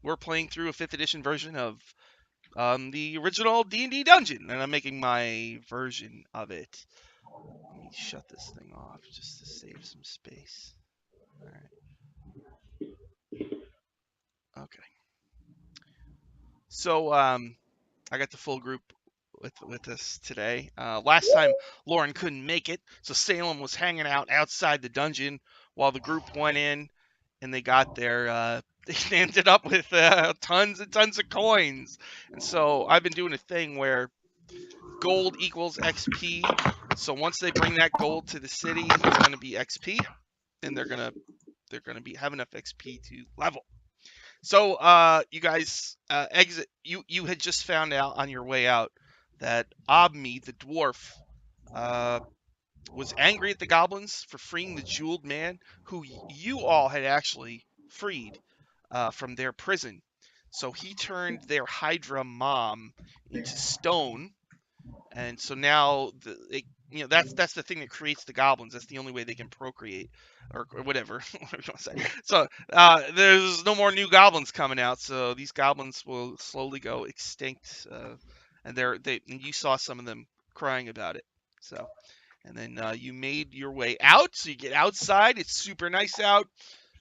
We're playing through a 5th edition version of the original D&D dungeon, and I'm making my version of it. Let me shut this thing off just to save some space. All right. Okay. So I got the full group with us today. Last time Lauren couldn't make it, so Salem was hanging out outside the dungeon while the group went in, and they got there. They ended up with tons and tons of coins, and so I've been doing a thing where gold equals XP. So once they bring that gold to the city, it's going to be XP, and they're gonna have enough XP to level. So you guys exit. You had just found out on your way out that Obmi, the dwarf, was angry at the goblins for freeing the jeweled man, who you all had actually freed from their prison. So he turned their Hydra mom into stone, and so now that's the thing that creates the goblins. That's the only way they can procreate, or whatever. What do you want to say? So there's no more new goblins coming out, so these goblins will slowly go extinct. And you saw some of them crying about it. So, and then you made your way out. So you get outside. It's super nice out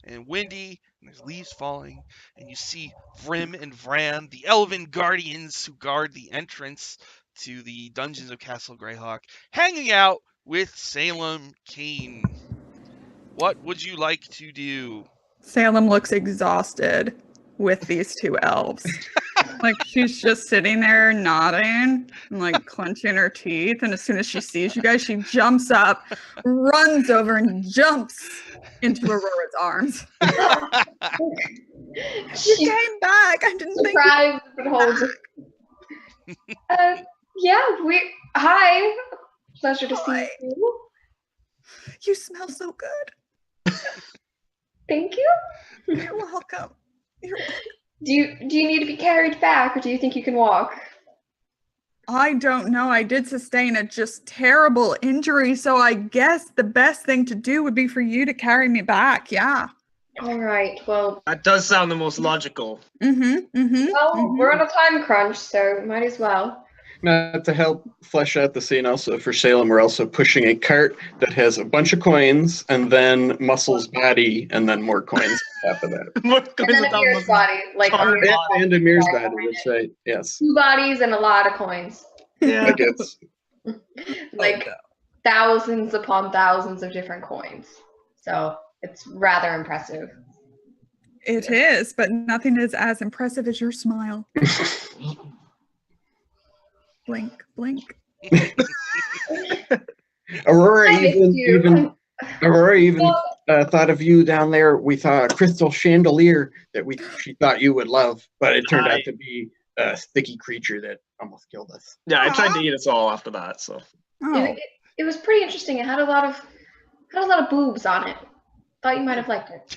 and windy, and there's leaves falling, and you see Vrim and Vram, the elven guardians who guard the entrance to the dungeons of Castle Greyhawk, hanging out with Salem Kane. What would you like to do? Salem looks exhausted with these two elves. Like, she's just sitting there nodding and like clenching her teeth, and as soon as she sees you guys, she jumps up, runs over, and jumps into Aurora's arms. You came back. I didn't think you back. Yeah, hi. Pleasure to see you. You smell so good. Thank you. You're welcome. You're welcome. Do you need to be carried back, or do you think you can walk? I don't know. I did sustain a just terrible injury, so I guess the best thing to do would be for you to carry me back. Yeah. All right. Well, that does sound the most logical. Well, we're on a time crunch, so might as well. To help flesh out the scene, also for Salem, we're also pushing a cart that has a bunch of coins, and then Muscle's body, and then more coins after that. More coins and then Amir's body, like and Amir's body. That's right. Yes. 2 bodies and a lot of coins. Yeah. Like thousands upon thousands of different coins. So it's rather impressive. It is, but nothing is as impressive as your smile. Blink, blink. Aurora even thought of you down there. We saw a crystal chandelier that she thought you would love, but it turned out to be a sticky creature that almost killed us. Yeah, I tried to eat us all after that. So it was pretty interesting. It had a lot of boobs on it. Thought you might have liked it.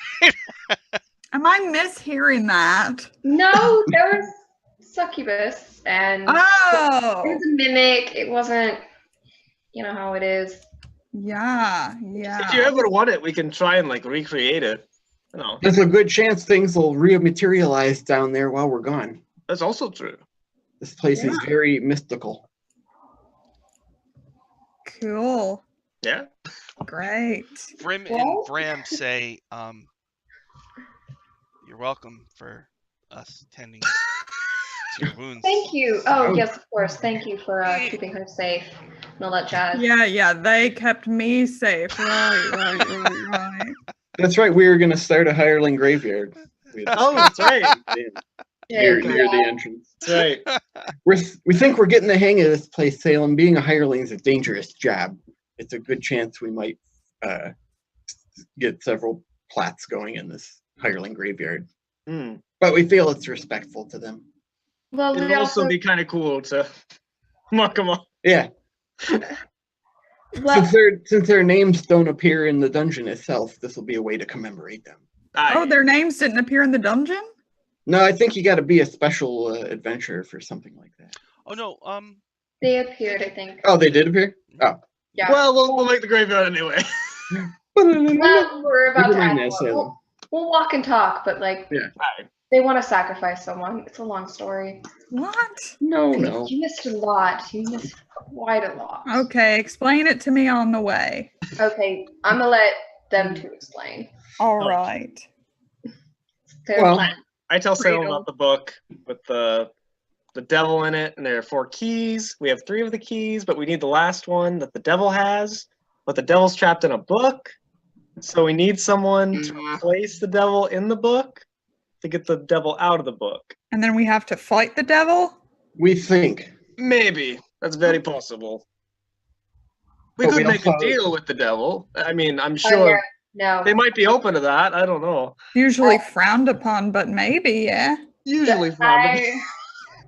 Am I mishearing that? No, there was succubus, and it was a mimic. It wasn't, you know how it is. Yeah. If you ever want it, we can try and like recreate it. There's a good chance things will rematerialize down there while we're gone. That's also true. This place is very mystical. Cool. Yeah. Great. Vrim and Vram say, "You're welcome for us tending to your wounds." Thank you. Oh, yes, of course. Thank you for keeping her safe and all that jazz. Yeah. They kept me safe. Right. That's right. We were going to start a Hireling Graveyard. That's right. Near the entrance. That's right. We think we're getting the hang of this place, Salem. Being a hireling is a dangerous job. It's a good chance we might get several plats going in this Hireling Graveyard. But we feel it's respectful to them. Well, it'd also be kind of cool to muck them up. Yeah. Since their names don't appear in the dungeon itself, this will be a way to commemorate them. Their names didn't appear in the dungeon? No, I think you got to be a special adventurer for something like that. Oh no, they appeared, I think. Oh, they did appear? Oh. Yeah. Well, we'll make the graveyard anyway. Well, we're about Never to mind ask that, one. Salem. We'll walk and talk, but like, Yeah. they want to sacrifice someone. It's a long story. What? No. You missed a lot. You missed quite a lot. Okay, explain it to me on the way. Okay, I'm gonna let them two explain. All right. Their Well, plan. I tell Salem Freedom. about the book with the devil in it, and there are 4 keys. We have 3 of the keys, but we need the last one that the devil has. But the devil's trapped in a book, so we need someone to replace the devil in the book to get the devil out of the book. And then we have to fight the devil? We think. Maybe. That's very possible. We But could we make a also- deal with the devil. I mean, I'm Oh, sure yeah. No. they might be open to that. I don't know. Usually frowned upon, but maybe, yeah. Usually frowned upon.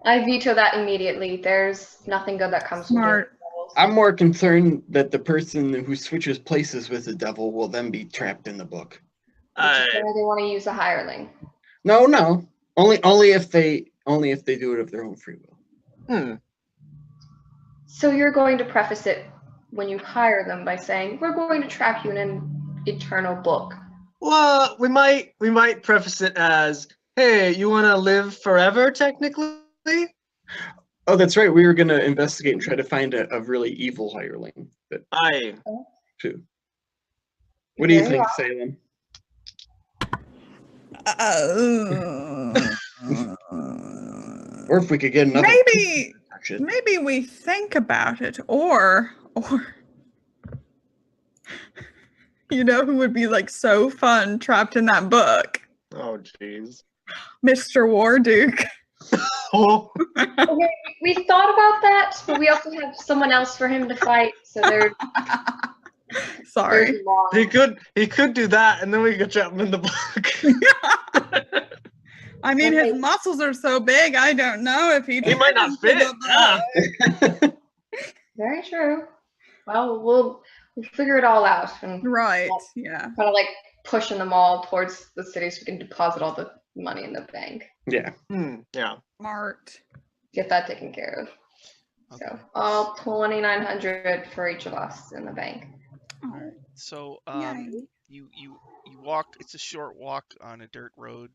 I veto that immediately. There's nothing good that comes Smart. from devils. I'm more concerned that the person who switches places with the devil will then be trapped in the book. Which is why they want to use a hireling. No. Only if they do it of their own free will. So you're going to preface it when you hire them by saying, we're going to trap you in an eternal book. Well, we might preface it as, hey, you want to live forever, technically? Oh, that's right. We were going to investigate and try to find a really evil hireling. But too. What do you think, Salem? Or if we could get another. Maybe we think about it, or you know who would be like so fun trapped in that book? Oh, jeez. Mr. Warduke. Oh. Okay, we thought about that, but we also have someone else for him to fight. So there's Sorry. He could do that, and then we could trap him in the book. I mean, his muscles are so big. I don't know if he might not fit. Yeah. Very true. Well, we'll figure it all out. And Right. Yeah. kind of like pushing them all towards the city so we can deposit all the money in the bank. Yeah. Yeah. Smart. Get that taken care of. Okay. So all 2,900 for each of us in the bank. Oh, So yay. you walk. It's a short walk on a dirt road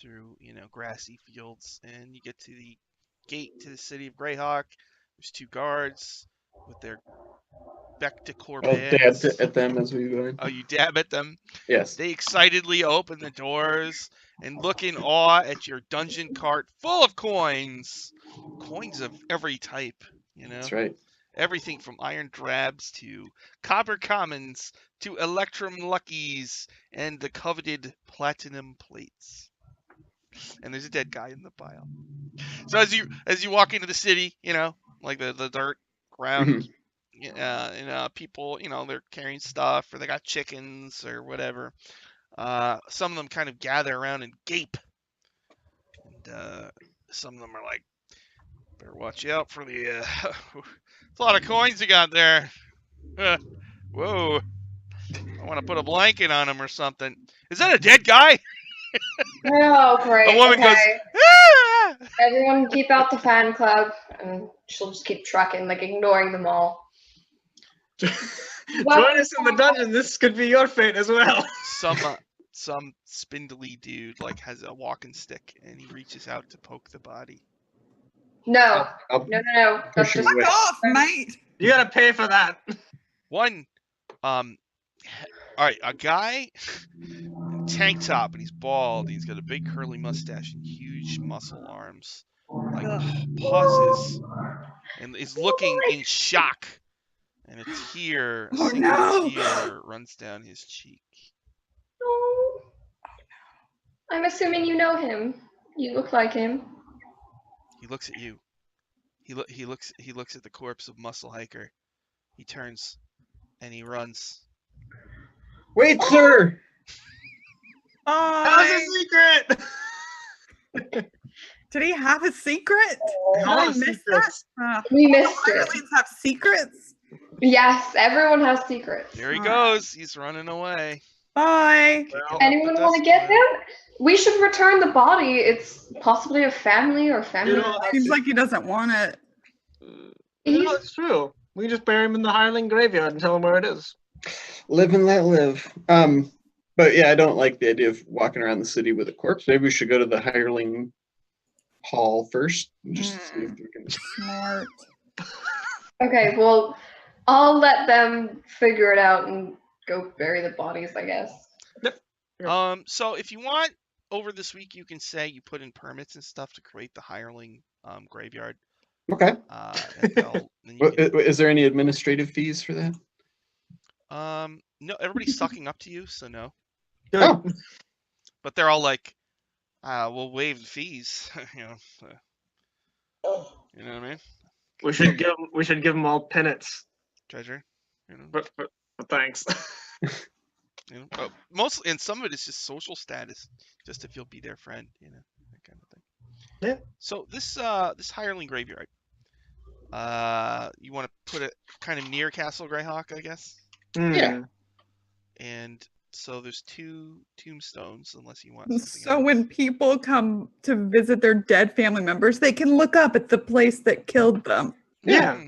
through grassy fields, and you get to the gate to the city of Greyhawk. There's 2 guards with their Becticor I'll bands. dab at them as we go in. Oh, you dab at them? Yes. They excitedly open the doors and look in awe at your dungeon cart full of coins. Coins of every type, That's right. Everything from iron drabs to copper commons to electrum luckies and the coveted platinum plates. And there's a dead guy in the pile. So as you walk into the city, like the dirt ground, people, they're carrying stuff, or they got chickens or whatever. Some of them kind of gather around and gape, and some of them are like, "Better watch out for the. It's a lot of coins you got there. Whoa! I want to put a blanket on him or something. Is that a dead guy?" Oh, great. A woman goes, "Ah!" Everyone keep out the fan club, and she'll just keep trucking, like ignoring them all. Join us in the dungeon. This could be your fate as well. Some spindly dude has a walking stick, and he reaches out to poke the body. No. I'll No. That's push him just away. Fuck off, mate. You gotta pay for that. One, all right, a guy in tank top, and he's bald. He's got a big curly mustache and huge muscle arms. Pauses and is looking in shock, and a tear, a single tear, runs down his cheek. Oh. I'm assuming you know him. You look like him. He looks at you. He looks at the corpse of Muscle Hiker. He turns, and he runs. Wait, sir! That was a secret! Did he have a secret? Did All I the miss secrets. that? We missed it. Hirelings have secrets? Yes, everyone has secrets. There he goes. He's running away. Bye. Well, Anyone want to get him? We should return the body. It's possibly a family or family. Seems like he doesn't want it. it's true. We just bury him in the Hireling Graveyard and tell him where it is. Live and let live. But yeah, I don't like the idea of walking around the city with a corpse. Maybe we should go to the hireling hall first and just see if we can. Smart. Okay, well, I'll let them figure it out and go bury the bodies, I guess. So if you want, over this week, you can say you put in permits and stuff to create the hireling graveyard. Okay. And then you can, Is there any administrative fees for that? no, everybody's sucking up to you, so no. Oh. But they're all like, we'll waive the fees, you know. You know what I mean? We should give them all penance. Treasure, you know. But thanks. You know, but mostly, and some of it is just social status, just if you'll be their friend, you know, that kind of thing. Yeah. So this hireling graveyard, you want to put it kind of near Castle Greyhawk, I guess. Yeah. And so there's 2 tombstones, unless you want something So else. when people come to visit their dead family members, they can look up at the place that killed them. Yeah.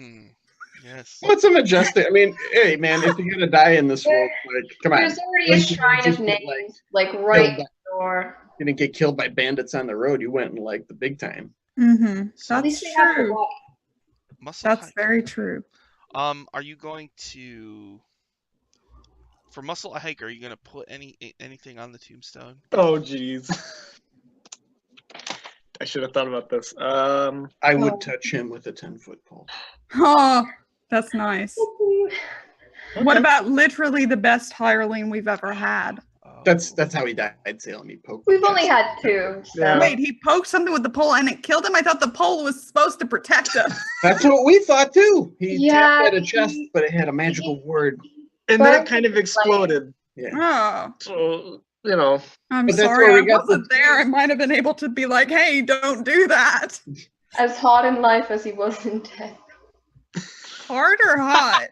Yes. What's a majestic? I mean, hey man, if you're gonna die in this world, like, come on. There's already a shrine of names, like right next door. You didn't get killed by bandits on the road. You went in like the big time. Mm-hmm. So At least That's they have the true. walk. muscle That's hike. very true. Are you going to, for muscle hike, are you gonna put anything on the tombstone? Oh jeez. I should have thought about this. I would touch him with a 10-foot pole. Oh, that's nice. Okay. What about literally the best hireling we've ever had? That's how he died, Salem. He poked. We've the only chest. had 2. So. Yeah. Wait, he poked something with the pole and it killed him? I thought the pole was supposed to protect us. That's what we thought too. He Yeah, tapped at a chest, but it had a magical word. And then it kind of exploded. Yeah. Oh, So, you know. I'm But that's sorry where I we got wasn't there. I might have been able to be like, hey, don't do that. As hot in life as he was in death. Hard or hot?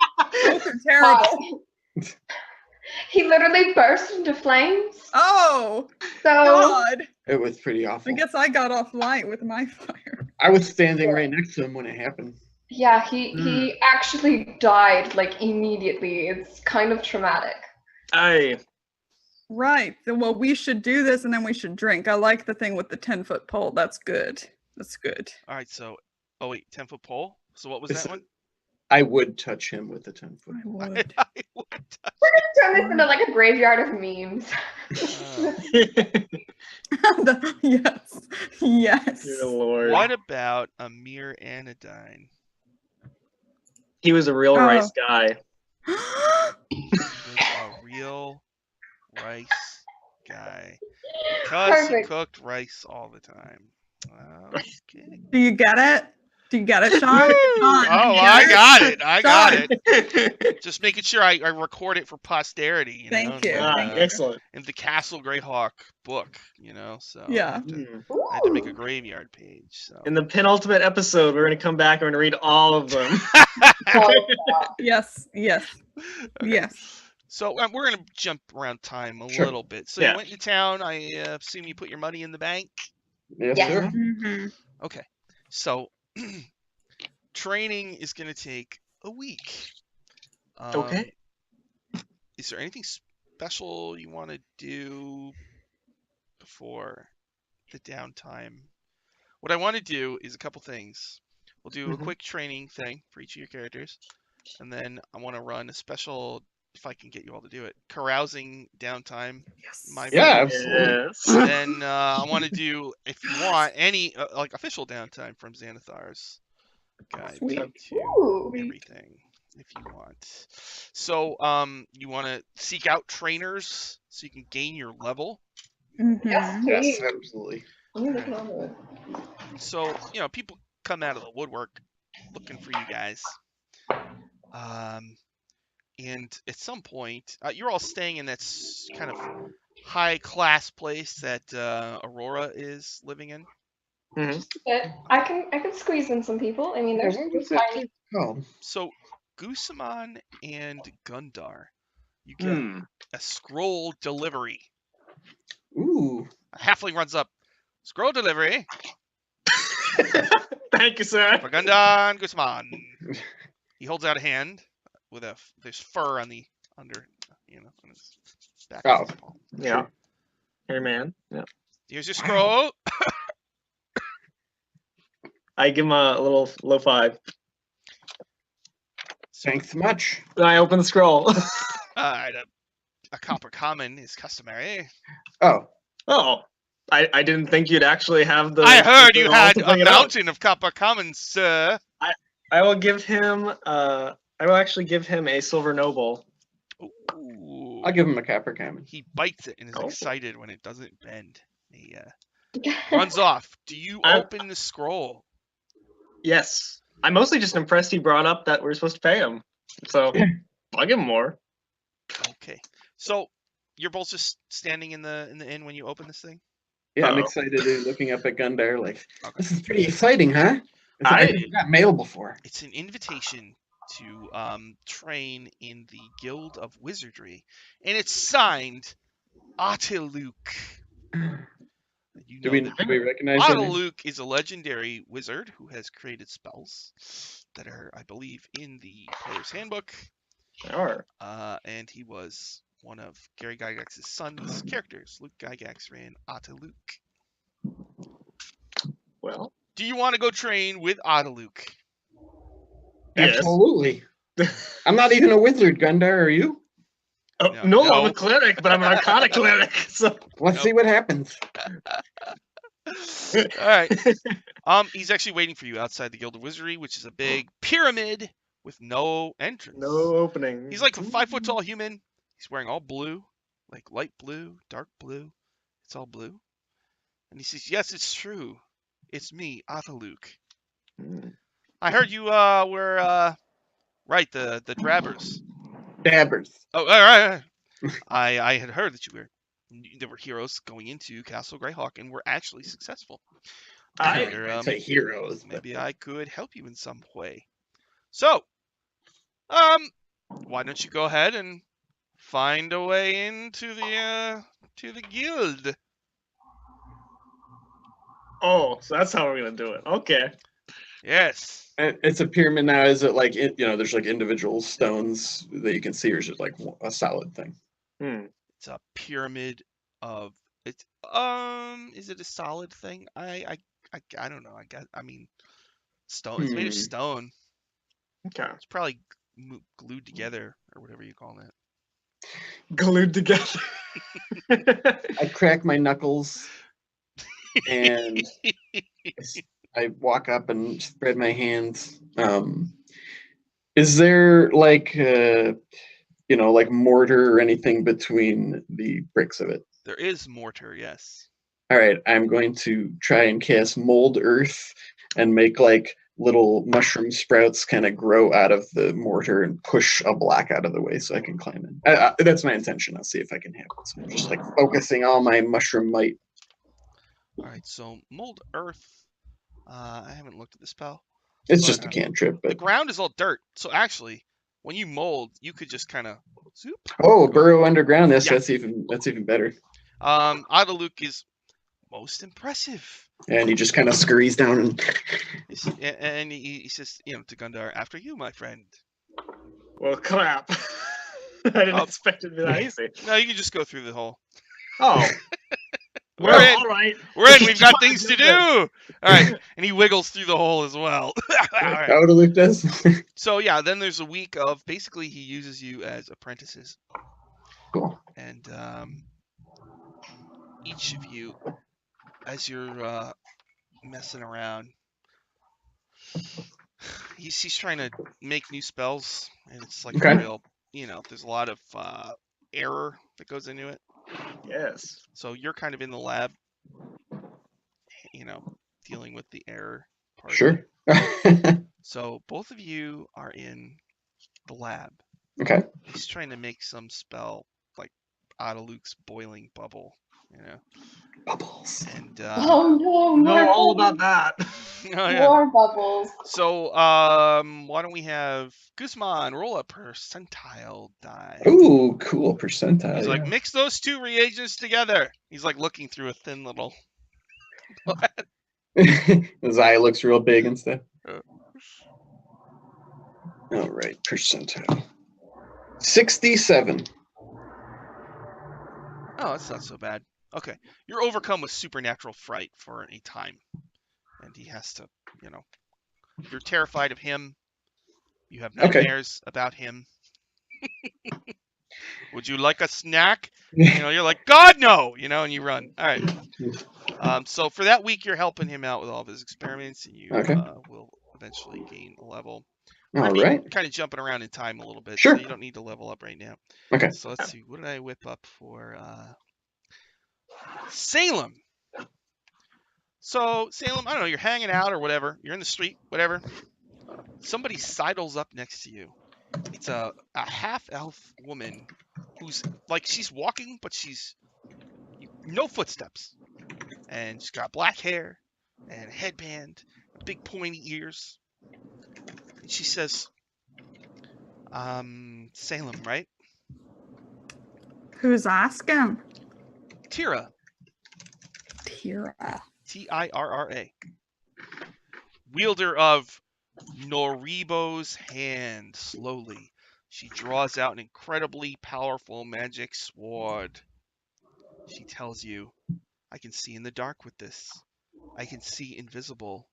Both are terrible. Hot. He literally burst into flames. Oh, So God. It was pretty awful. I guess I got off light with my fire. I was standing right next to him when it happened. yeah, he actually died like immediately. It's kind of traumatic. Right. Well, we should do this and then we should drink. I like the thing with the 10-foot pole. That's good. That's good. All right. So, oh wait, 10-foot pole. So what was It's- that one? I would touch him with a 10-foot I pole. would. I would touch. We're gonna turn this into like a graveyard of memes. Yes. Yes. Dear Lord. What about a mere anodyne? He was a real rice guy. He was a real rice guy. Because he Perfect. cooked rice all the time. Okay. Do you get it? Do you get it, Sean? Oh, I got it. I got it. Just making sure I record it for posterity. You Thank know, you. Excellent. in the Castle Greyhawk book, you know. So Yeah. I had to make a graveyard page. So In the penultimate episode, we're going to come back and we're going to read all of them. Yes. Yes. Yes. So we're gonna jump around time a Sure. little bit. So Yeah. you went to town. I assume you put your money in the bank. Yes, Yeah. sir. Mhm. Okay. So training is gonna take a week. Okay. Is there anything special you want to do before the downtime? What I want to do is a couple things. We'll do a Mhm. quick training thing for each of your characters, and then I want to run a special, if I can get you all to do it, carousing downtime. Yes. My Yeah, version. absolutely. Yes. Then I want to do, if you want, any like official downtime from Xanathar's guide Sweet. to Ooh. everything, if you want. So you want to seek out trainers so you can gain your level. Mhm. Yes, Yes, please. absolutely. I'm looking over it. So people come out of the woodwork looking for you guys. And at some point, you're all staying in that kind of high-class place that Aurora is living in. Mhm. But I can squeeze in some people. I mean, there's What was I it called? So Gusamon and Gundar, you get Hmm. a scroll delivery. Ooh. A halfling runs up. Scroll delivery Thank you, sir. for Gundar and Gusamon. He holds out a hand with there's fur on the under, on his back. Oh. Of his palm. Yeah. Hey, man. Yeah. Here's your scroll. I give him a little low five. Thanks much. Then I open the scroll. Alright, a copper common is customary. Oh, Oh. I didn't think you'd actually have the. I heard the you roll had to bring a it up. mountain of copper commons, sir. I will give him. I will actually give him a silver noble. Ooh. I'll give him a copper common. He bites it and is Oh. excited when it doesn't bend. He runs off. Do you open the scroll? Yes. I'm mostly just impressed he brought up that we're supposed to pay him. So bug him more. Okay. So you're both just standing in the inn when you open this thing? Yeah, I'm Uh-oh. excited looking up at Gundar. Like, Okay. this is pretty exciting, huh? I never got mail before. It's an invitation to train in the Guild of Wizardry, and it's signed Atiluk. You Do know that we recognize that name? Atiluk is a legendary wizard who has created spells that are, I believe, in the player's handbook. Sure. And he was one of Gary Gygax's son's characters. Luke Gygax ran Atiluk. Well. Do you want to go train with Atiluk? Yes. Absolutely. I'm not even a wizard, Gundar, are you? Oh, No. no, I'm a cleric, but I'm an arcana cleric. So. Let's see what happens. All right. He's actually waiting for you outside the Guild of Wizardry, which is a big pyramid with no entrance. No opening. He's like a 5 foot tall human. He's wearing all blue, like light blue, dark blue. It's all blue. And he says, "Yes, it's true. It's me, Atiluk. I heard you were right, the drabbers." Dabbers. Oh, all right. I had heard that there were heroes going into Castle Greyhawk and were actually successful. I'd say heroes. But... Maybe I could help you in some way. So, why don't you go ahead and find a way into the guild? Oh, so that's how we're gonna do it. Okay. Yes. It's a pyramid now. Is it like, there's like individual stones that you can see, or is it like a solid thing? It's a pyramid of it's. Is it a solid thing? I don't know. I mean, stone. It's made of stone. Okay. It's probably glued together or whatever you call that. Glued together. I crack my knuckles and I walk up and spread my hands. Is there like like mortar or anything between the bricks of it? There is mortar, yes. All right, I'm going to try and cast mold earth and make like little mushroom sprouts kind of grow out of the mortar and push a block out of the way so I can climb in. That's my intention. I'll see if I can have it. So I'm just like focusing all my mushroom might. All right, so mold earth. I haven't looked at the spell. It's just a cantrip. But... The ground is all dirt, so actually, when you mold, you could just kind of zoop. Oh, burrow underground. That's even better. Atiluk is most impressive. And he just kind of scurries down and he says, to Gundar, "After you, my friend." Well, crap. I didn't expect it to be that easy. No, you can just go through the hole. Oh. We're in. All right. We're in. We've got things to do. All right. And he wiggles through the hole as well. All right. Atiluk does. So, yeah, then there's a week of basically he uses you as apprentices. Cool. And each of you, as you're messing around, he's trying to make new spells. And it's like a real, there's a lot of error that goes into it. Yes. So you're kind of in the lab, dealing with the error part. Sure. So both of you are in the lab. Okay. He's trying to make some spell like Atiluk's boiling bubble, Bubbles. Oh And no, know more all bubbles. about that. Oh, yeah. More bubbles. So why don't we have Guzman roll a percentile die? Ooh, cool percentile. He's like, mix those two reagents together. He's like looking through a thin little. His eye looks real big and stuff. Uh. All right, percentile. 67. Oh, that's not so bad. Okay. You're overcome with supernatural fright for a time. And he has to, you know, you're terrified of him. You have nightmares about him. Would you like a snack? You know, you're like, God, no! You know, and you run. All right. So for that week, you're helping him out with all of his experiments, and you will eventually gain a level. We're kind of jumping around in time a little bit, so you don't need to level up right now. Okay. So let's see. What did I whip up for Salem? So Salem, I don't know. You're hanging out or whatever. You're in the street, whatever. Somebody sidles up next to you. It's a half-elf woman who's like she's walking, but she's no footsteps, and she's got black hair and a headband, big pointy ears. And she says, Salem, right? Who's asking? Tira. Tira. Tirra. Wielder of Noribo's hand. Slowly, she draws out an incredibly powerful magic sword. She tells you, I can see in the dark with this. I can see invisible.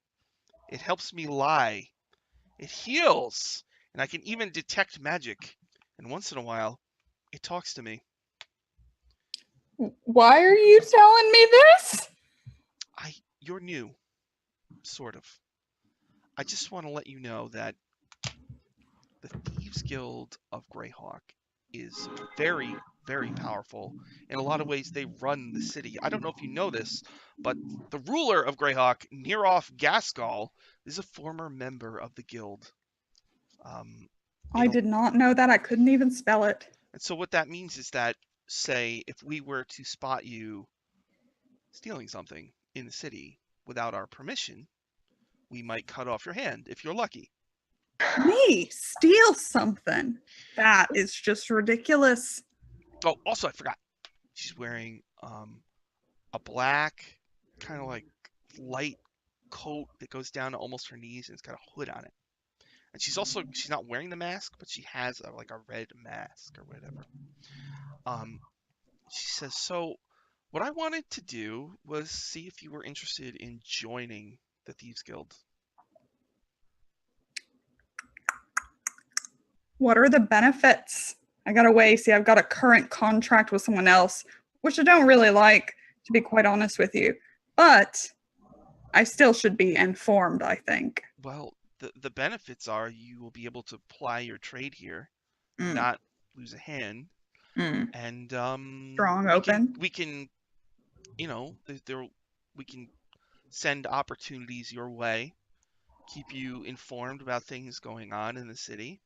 It helps me lie. It heals. And I can even detect magic. And once in a while, it talks to me. Why are you telling me this? You're new. Sort of. I just want to let you know that the Thieves Guild of Greyhawk is very, very powerful. In a lot of ways, they run the city. I don't know if you know this, but the ruler of Greyhawk, Neroff Gaskell, is a former member of the guild. I did not know that. I couldn't even spell it. And so what that means is that, say, if we were to spot you stealing something in the city without our permission, we might cut off your hand if you're lucky. Me steal something? That is just ridiculous. Oh, also I forgot. She's wearing a black kind of like light coat that goes down to almost her knees, and it's got a hood on it. And she's not wearing the mask, but she has like a red mask or whatever. She says, so what I wanted to do was see if you were interested in joining the Thieves Guild. What are the benefits? I gotta weigh. See, I've got a current contract with someone else, which I don't really like, to be quite honest with you. But I still should be informed, I think. Well, the benefits are you will be able to ply your trade here, not lose a hand, and strong open. We can, you know, we can send opportunities your way, keep you informed about things going on in the city.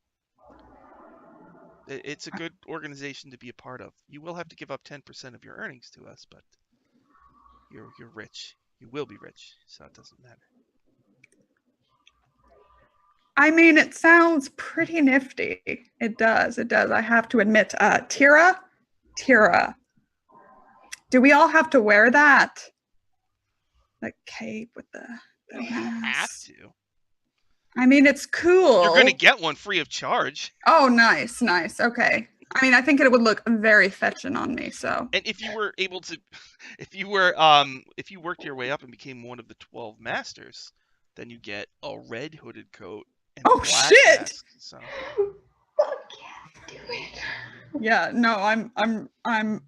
It's a good organization to be a part of. You will have to give up 10% of your earnings to us, but you're rich. You will be rich, so it doesn't matter. I mean, it sounds pretty nifty. It does. It does. I have to admit, Tira, do we all have to wear that? The cape with the mask. Have to. I mean, it's cool. You're going to get one free of charge. Oh, nice. Okay. I mean, I think it would look very fetching on me, so. And if you were able to, if you worked your way up and became one of the 12 masters, then you get a red hooded coat and a black shit! mask, so. Fuck yeah, do it. Yeah, no, I'm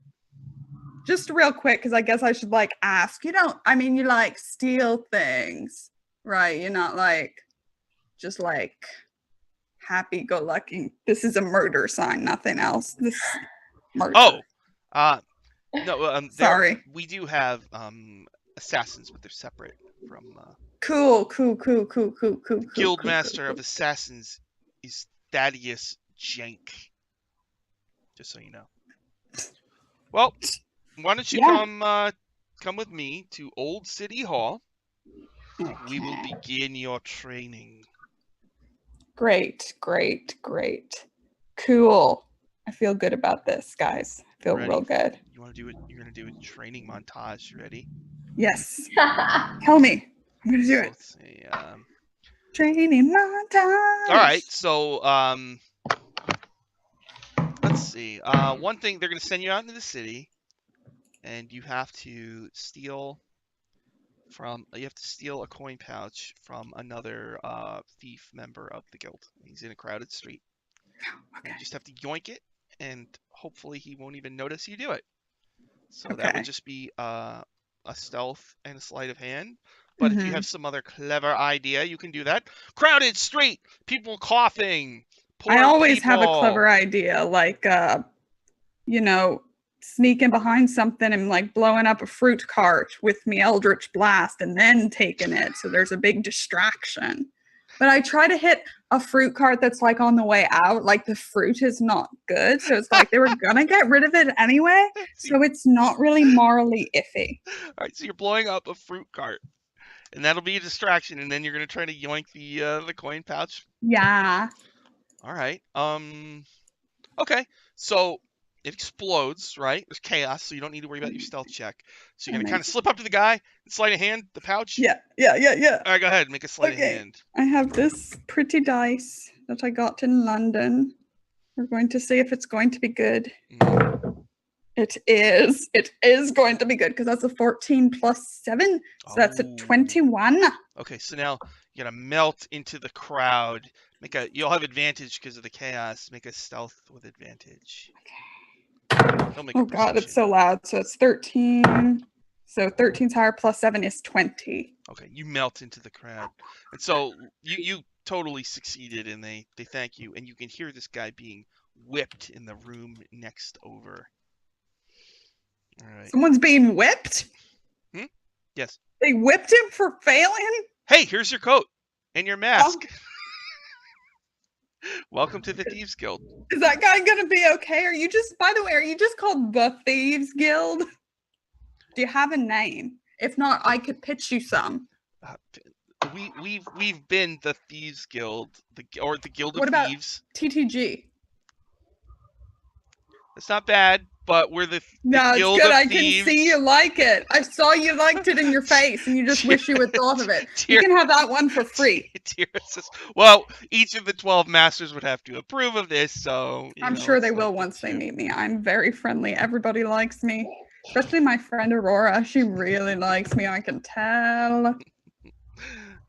just real quick, because I guess I should like ask. You like steal things, right? You're not like just like happy-go-lucky. This is a murder sign, nothing else. This murder. Oh, no. Sorry. We do have assassins, but they're separate from. Cool. Guildmaster of Assassins is Thaddeus Jank. Just so you know. Well, why don't you come with me to Old City Hall? Okay. We will begin your training. Great. Cool. I feel good about this, guys. I feel real good. You want to do it? You're going to do a training montage. You ready? Yes. Tell me. I'm going to do it. Let's see. Training montage. All right. So, see. One thing, they're going to send you out into the city, and you have to steal a coin pouch from another thief member of the guild. He's in a crowded street. Okay. You just have to yoink it, and hopefully he won't even notice you do it. So that Okay. would just be a stealth and a sleight of hand. But if you have some other clever idea, you can do that. Crowded street, people coughing. I always have a people. clever idea, like sneaking behind something and like blowing up a fruit cart with me Eldritch Blast and then taking it. So there's a big distraction. But I try to hit a fruit cart that's like on the way out. Like the fruit is not good. So it's like they were going to get rid of it anyway. So it's not really morally iffy. All right, so you're blowing up a fruit cart. And that'll be a distraction. And then you're going to try to yoink the coin pouch. Yeah. All right. Okay. So it explodes, right? There's chaos, so you don't need to worry about your stealth check. So you're going to kind of slip up to the guy and sleight of hand the pouch? Yeah. All right, go ahead. Make a sleight of hand. I have this pretty dice that I got in London. We're going to see if it's going to be good. It is. It is going to be good because that's a 14 plus 7. So that's a 21. Okay, so now you got to melt into the crowd. You'll have advantage because of the chaos. Make a stealth with advantage. Okay. Oh god, it's so loud. So it's 13. So 13's higher plus 7 is 20. Okay, you melt into the crowd. And so you totally succeeded, and they thank you. And you can hear this guy being whipped in the room next over. All right. Someone's being whipped? Yes. They whipped him for failing? Hey, here's your coat and your mask. Oh. Welcome to the Thieves Guild. Is that guy gonna be okay? By the way, are you just called the Thieves Guild? Do you have a name? If not, I could pitch you some. We've been the Thieves Guild, the Guild of What about Thieves. TTG? It's not bad, but we're the No, Guild it's good. of I Thieves. can see you like it. I saw you liked it in your face, and you just wish you had thought of it. You can have that one for free. Well, each of the 12 masters would have to approve of this, so... I'm sure they will once they meet me. I'm very friendly. Everybody likes me. Especially my friend Aurora. She really likes me. I can tell.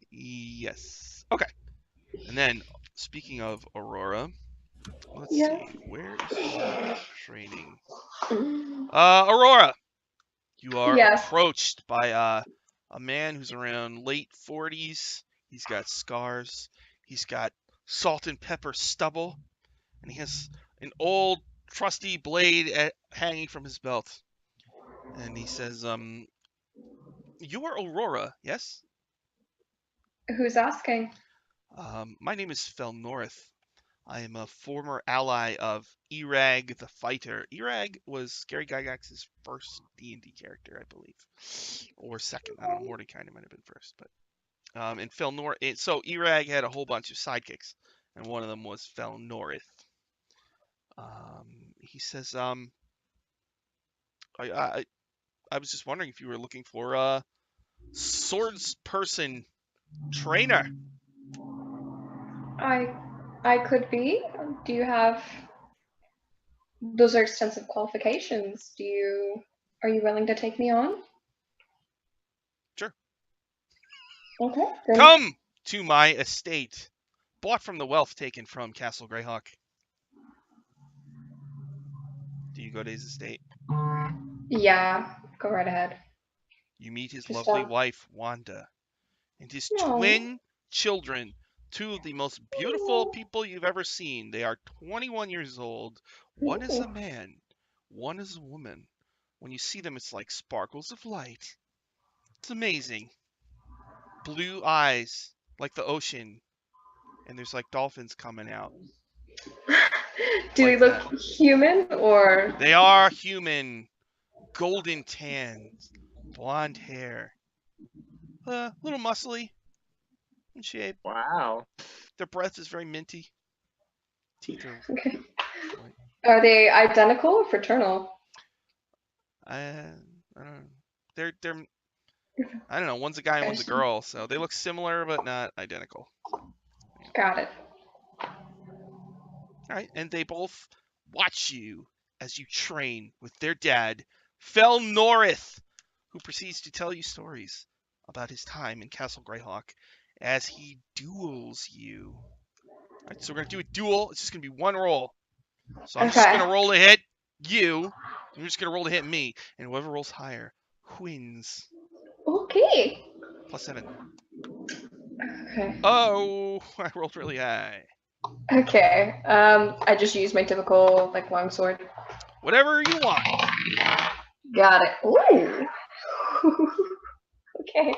Yes. Okay. And then, speaking of Aurora... Let's see, where is her training? Aurora, you are approached by a man who's around late 40s. He's got scars. He's got salt and pepper stubble. And he has an old trusty blade hanging from his belt. And he says, you're Aurora, yes? Who's asking? My name is Felnorith. I am a former ally of Erag the Fighter. Erag was Gary Gygax's first D&D character, I believe. Or second. I don't know. Mordecai might have been first. But and Felnorith. So Erag had a whole bunch of sidekicks. And one of them was Felnorith. He says, I was just wondering if you were looking for a swords person trainer. I could be. Do you have... Those are extensive qualifications. Are you willing to take me on? Sure. Okay. Then... Come to my estate, bought from the wealth taken from Castle Greyhawk. Do you go to his estate? Yeah, go right ahead. You meet his lovely wife, Wanda, and his twin children. Two of the most beautiful people you've ever seen. They are 21 years old. One is a man. One is a woman. When you see them, it's like sparkles of light. It's amazing. Blue eyes, like the ocean. And there's like dolphins coming out. Do they look human or? They are human. Golden tan. Blonde hair. A little muscly. In shape. Wow. Their breath is very minty. Teeth are. Okay. Are they identical or fraternal? I don't know. They're. I don't know. One's a guy and one's a girl, so they look similar but not identical. Got it. All right, and they both watch you as you train with their dad, Fel Norith, who proceeds to tell you stories about his time in Castle Greyhawk as he duels you. All right, so we're going to do a duel. It's just going to be one roll. So I'm just Okay. going to roll to hit you. You're just going to roll to hit me. And whoever rolls higher wins. Okay. +7. Okay. Oh, I rolled really high. Okay. I just used my typical like longsword. Whatever you want. Got it. Ooh. Okay.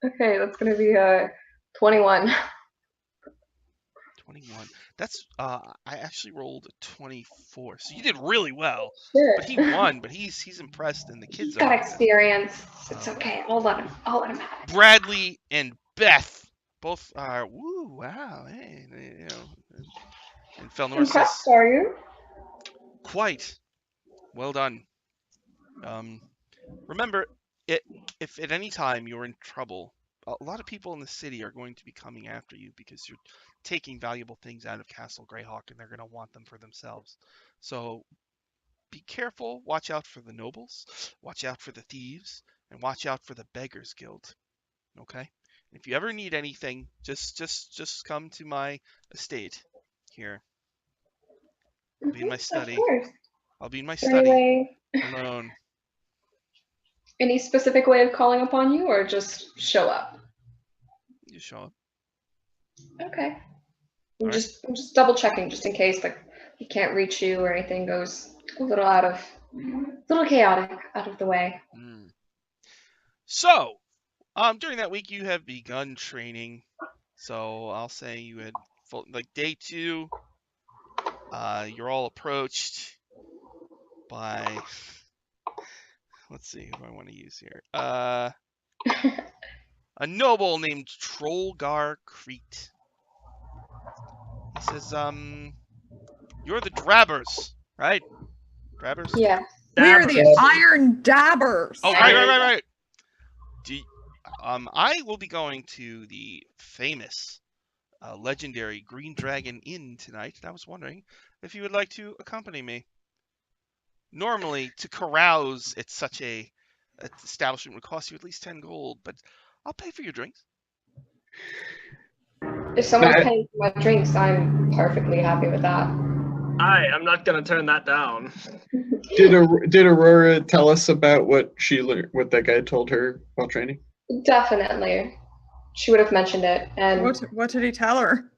Okay, that's gonna be 21. 21. That's I actually rolled a 24. So you did really well. Sure. But he won, but he's impressed and the He's kids got are experience. It's okay. I'll let him have it. Bradley and Beth both are wow, hey, you know. And Felnor says, Impressed, are you? quite well done. Remember, if at any time you're in trouble, a lot of people in the city are going to be coming after you because you're taking valuable things out of Castle Greyhawk and they're going to want them for themselves. So be careful, watch out for the nobles, watch out for the thieves, and watch out for the Beggars Guild. Okay? If you ever need anything, just come to my estate here. I'll be in my study. Of course. I'll be in my Is there study alone. any specific way of calling upon you, or just show up? You show up. Okay. I'm Alright. just double checking, just in case like he can't reach you or anything goes a little chaotic out of the way. So, during that week you have begun training. So I'll say you had day 2. You're all approached by. Let's see who I want to use here. A noble named Trollgar Crete. He says, you're the Drabbers, right? Drabbers? Yeah. We're the Dabbers. Iron Dabbers. Oh, right. I will be going to the famous, legendary Green Dragon Inn tonight, and I was wondering if you would like to accompany me. Normally, to carouse at such a establishment would cost you at least 10 gold, but I'll pay for your drinks. If someone's That- paying for my drinks, I'm perfectly happy with that. I'm not gonna turn that down. Did Aurora tell us about what she learned, what that guy told her while training? Definitely. She would have mentioned it. And What did he tell her?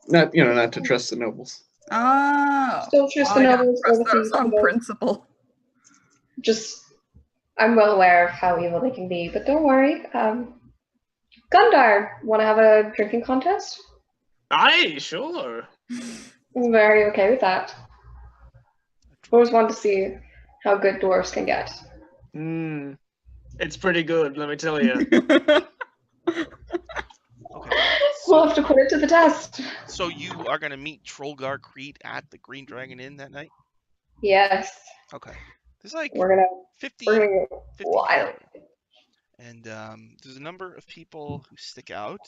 Not to trust the nobles. Oh, still trust the I don't nobles or trust the those thieves. on but principle. Just, I'm well aware of how evil they can be, but don't worry. Gundar, want to have a drinking contest? Aye, sure. I'm very okay with that. Always want to see how good dwarves can get. It's pretty good, let me tell you. Okay. We'll have to put it to the test. So you are going to meet Trollgar Crete at the Green Dragon Inn that night? Yes, Okay. There's like we're gonna 50 get 50 wild. people. And there's a number of people who stick out.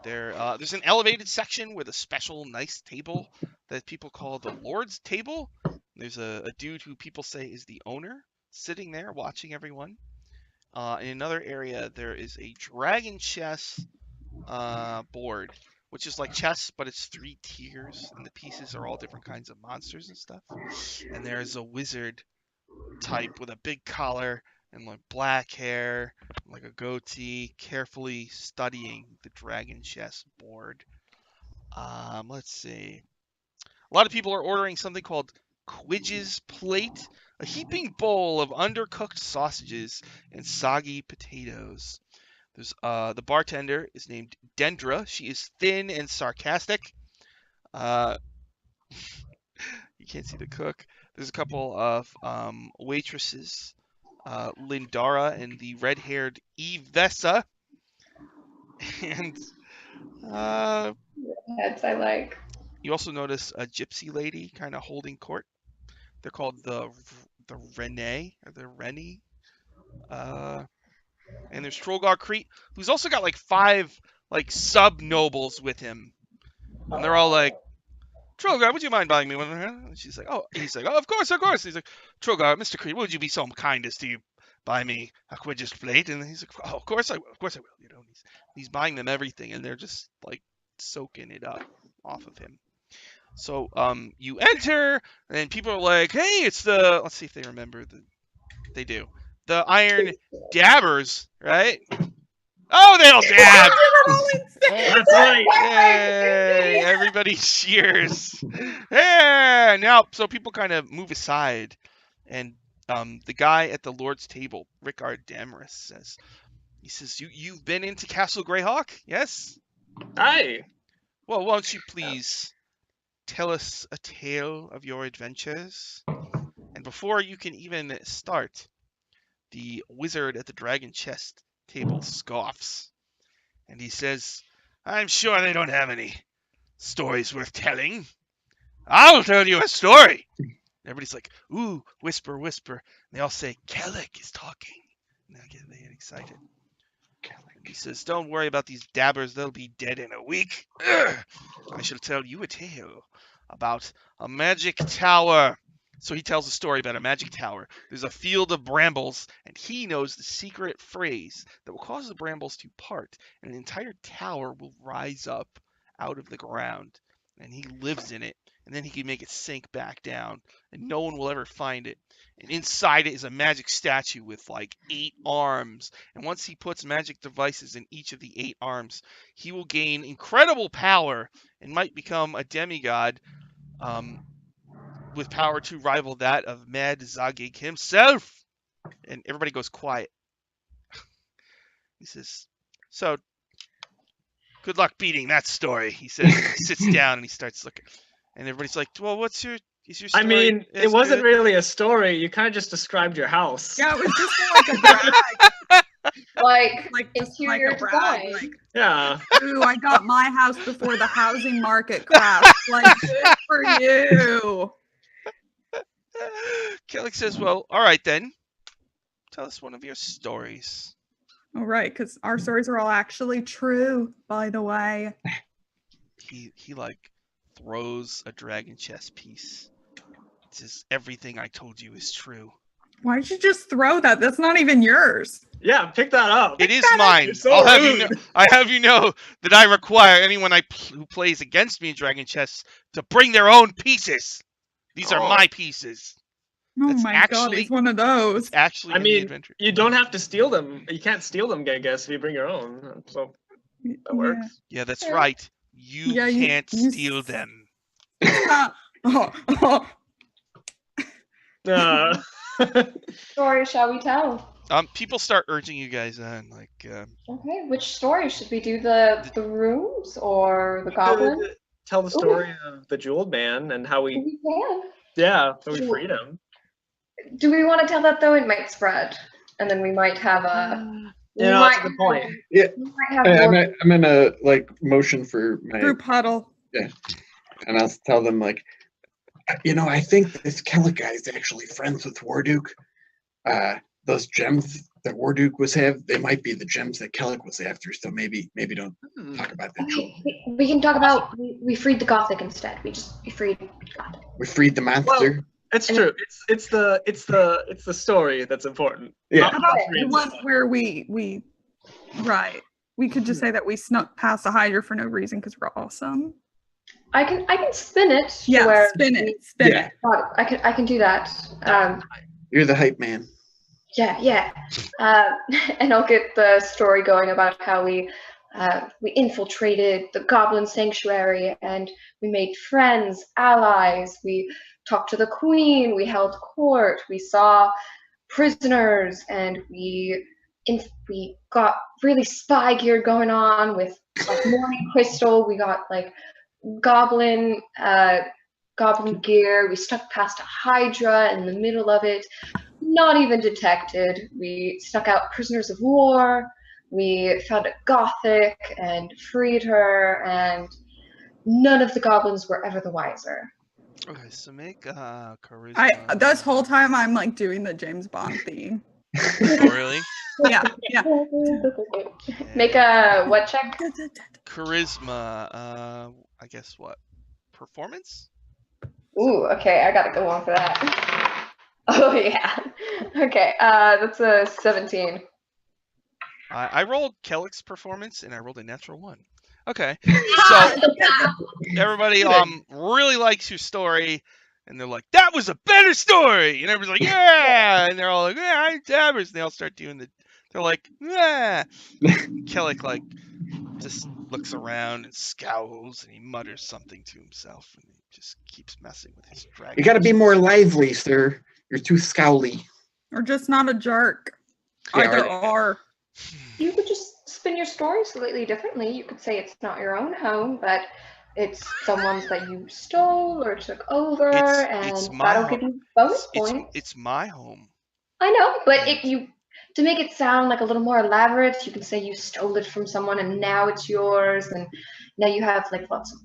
There's an elevated section with a special nice table that people call the Lord's Table. There's a dude who people say is the owner sitting there watching everyone. In another area, there is a dragon chess board, which is like chess, but it's 3 tiers, and the pieces are all different kinds of monsters and stuff. And there's a wizard type with a big collar and like black hair, like a goatee, carefully studying the dragon chess board. Let's see. A lot of people are ordering something called Quidge's Plate, a heaping bowl of undercooked sausages and soggy potatoes. There's the bartender is named Dendra. She is thin and sarcastic. You can't see the cook. There's a couple of waitresses, Lindara and the red-haired Evessa. And Heads I like. you also notice a gypsy lady kind of holding court. They're called the Renee or the Rennie. And there's Trollgar Crete, who's also got like 5 like sub nobles with him, and they're all like, Trogar, would you mind buying me one? And she's like, oh, he's like, oh, of course. He's like, Trogar, Mr. Creed, would you be so kind as to buy me a Quidditch plate? And he's like, oh, of course I will. You know, and he's buying them everything, and they're just like soaking it up off of him. So you enter, and people are like, hey, it's the, let's see if they remember. They do. The Iron Dabbers, right? Oh, they all dab! That's right. Yay! Everybody cheers. Yeah. Now, so people kind of move aside, and the guy at the Lord's table, Rickard Damaris, says, you've been into Castle Greyhawk, yes? Hi. Well, won't you please tell us a tale of your adventures? And before you can even start, the wizard at the dragon chest table scoffs, and he says, I'm sure they don't have any stories worth telling. I'll tell you a story. And everybody's like, ooh, whisper, whisper. And they all say, Kellic is talking. And they get excited. And he says, don't worry about these dabbers. They'll be dead in a week. Ugh. I shall tell you a tale about a magic tower. So he tells a story about a magic tower. There's a field of brambles, and he knows the secret phrase that will cause the brambles to part, and an entire tower will rise up out of the ground, and he lives in it, and then he can make it sink back down, and no one will ever find it. And inside it is a magic statue with like 8 arms, and once he puts magic devices in each of the 8 arms, he will gain incredible power and might become a demigod, with power to rival that of Mad Zagig himself. And everybody goes quiet. He says, so, good luck beating that story, he says. He sits down and he starts looking. And everybody's like, well, is your story? I mean, it wasn't really a story. You kind of just described your house. Yeah, it was just like a brag. Like just interior like a brag. design. Like, Yeah. ooh, I got my house before the housing market crashed. Like, good for you. Kellic says, well, all right then. Tell us one of your stories. All right, because our stories are all actually true, by the way. He like throws a dragon chess piece. It says, everything I told you is true. Why did you just throw that? That's not even yours. Yeah, pick that up. It is mine. You're so I'll have rude. you know, I have you know that I require anyone who plays against me in dragon chess to bring their own pieces. These are my pieces. Oh That's my god, actually- he's one of those. Actually, I in the mean, adventure. you don't have to steal them. You can't steal them, I guess, if you bring your own. So that works. Yeah, that's Yeah. right. You Yeah, you- can't you steal s- them. Oh. Story shall we tell? People start urging you guys on, like, Okay, which story should we do? The rooms or the goblin? Tell the story of the jeweled man and how we, We can. how we freed him. Do we want to tell that though? It might spread, and then we might have a. Yeah, that's a good point. Yeah. We might have I'm more- gonna like motion for my, Group huddle. and I'll tell them like, I think this Kellic guy is actually friends with Warduke. Those gems that Warduke was they might be the gems that Kellic was after. So maybe don't talk about that. Okay, we can talk about we freed the Gothic instead. We freed Gothic. We freed the monster. Well, it's true. It's the story that's important. Yeah. How about Okay. the one where we right. We could just say that we snuck past a Hydra for no reason because we're awesome. I can spin it. to Yeah, where spin it. Spin Yeah. it. I can do that. You're the hype man. Yeah. And I'll get the story going about how we infiltrated the Goblin Sanctuary and we made friends, allies. We talked to the Queen. We held court. We saw prisoners, and we got really spy gear going on with like Morning Crystal. We got like goblin gear. We stuck past a Hydra in the middle of it. Not even detected. We snuck out prisoners of war. We found a Gothic and freed her, and none of the goblins were ever the wiser. okay, so make charisma. This whole time I'm like doing the James Bond theme. Oh, really? Yeah. Make a what check? Charisma. I guess what? performance. Ooh, okay, I gotta go on for that. Oh yeah. Okay, that's a 17. I rolled Kellick's performance and I rolled a natural 1. Okay, so everybody really likes your story, and they're like, "That was a better story," and everybody's like, "Yeah," and they're all like, "Yeah, I'm Dabbers," and they all start doing they're like, "Yeah." Kellick like just looks around and scowls and he mutters something to himself and he just keeps messing with his dragon. You got to be more lively, sir. You're too scowly. Or just not a jerk. Yeah, Either or. You could just spin your story slightly differently. You could say it's not your own home, but it's someone's that you stole or took over, It's and my that'll home. give you bonus points. It's my home. I know, but to make it sound like a little more elaborate, you can say you stole it from someone and now it's yours, and now you have like lots of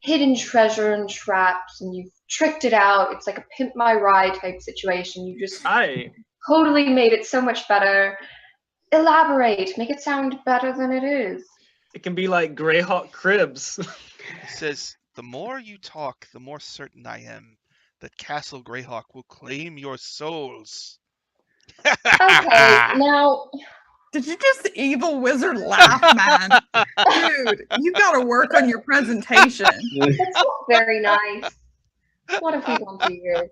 hidden treasure and traps, and you've tricked it out. It's like a pimp my ride type situation. You just totally made it so much better. Elaborate, make it sound better than it is. It can be like Greyhawk Cribs. It says, "The more you talk, the more certain I am that Castle Greyhawk will claim your souls." Okay, now Did you just evil wizard laugh, man? Dude, you gotta work on your presentation. that's not very nice. What have we done to you?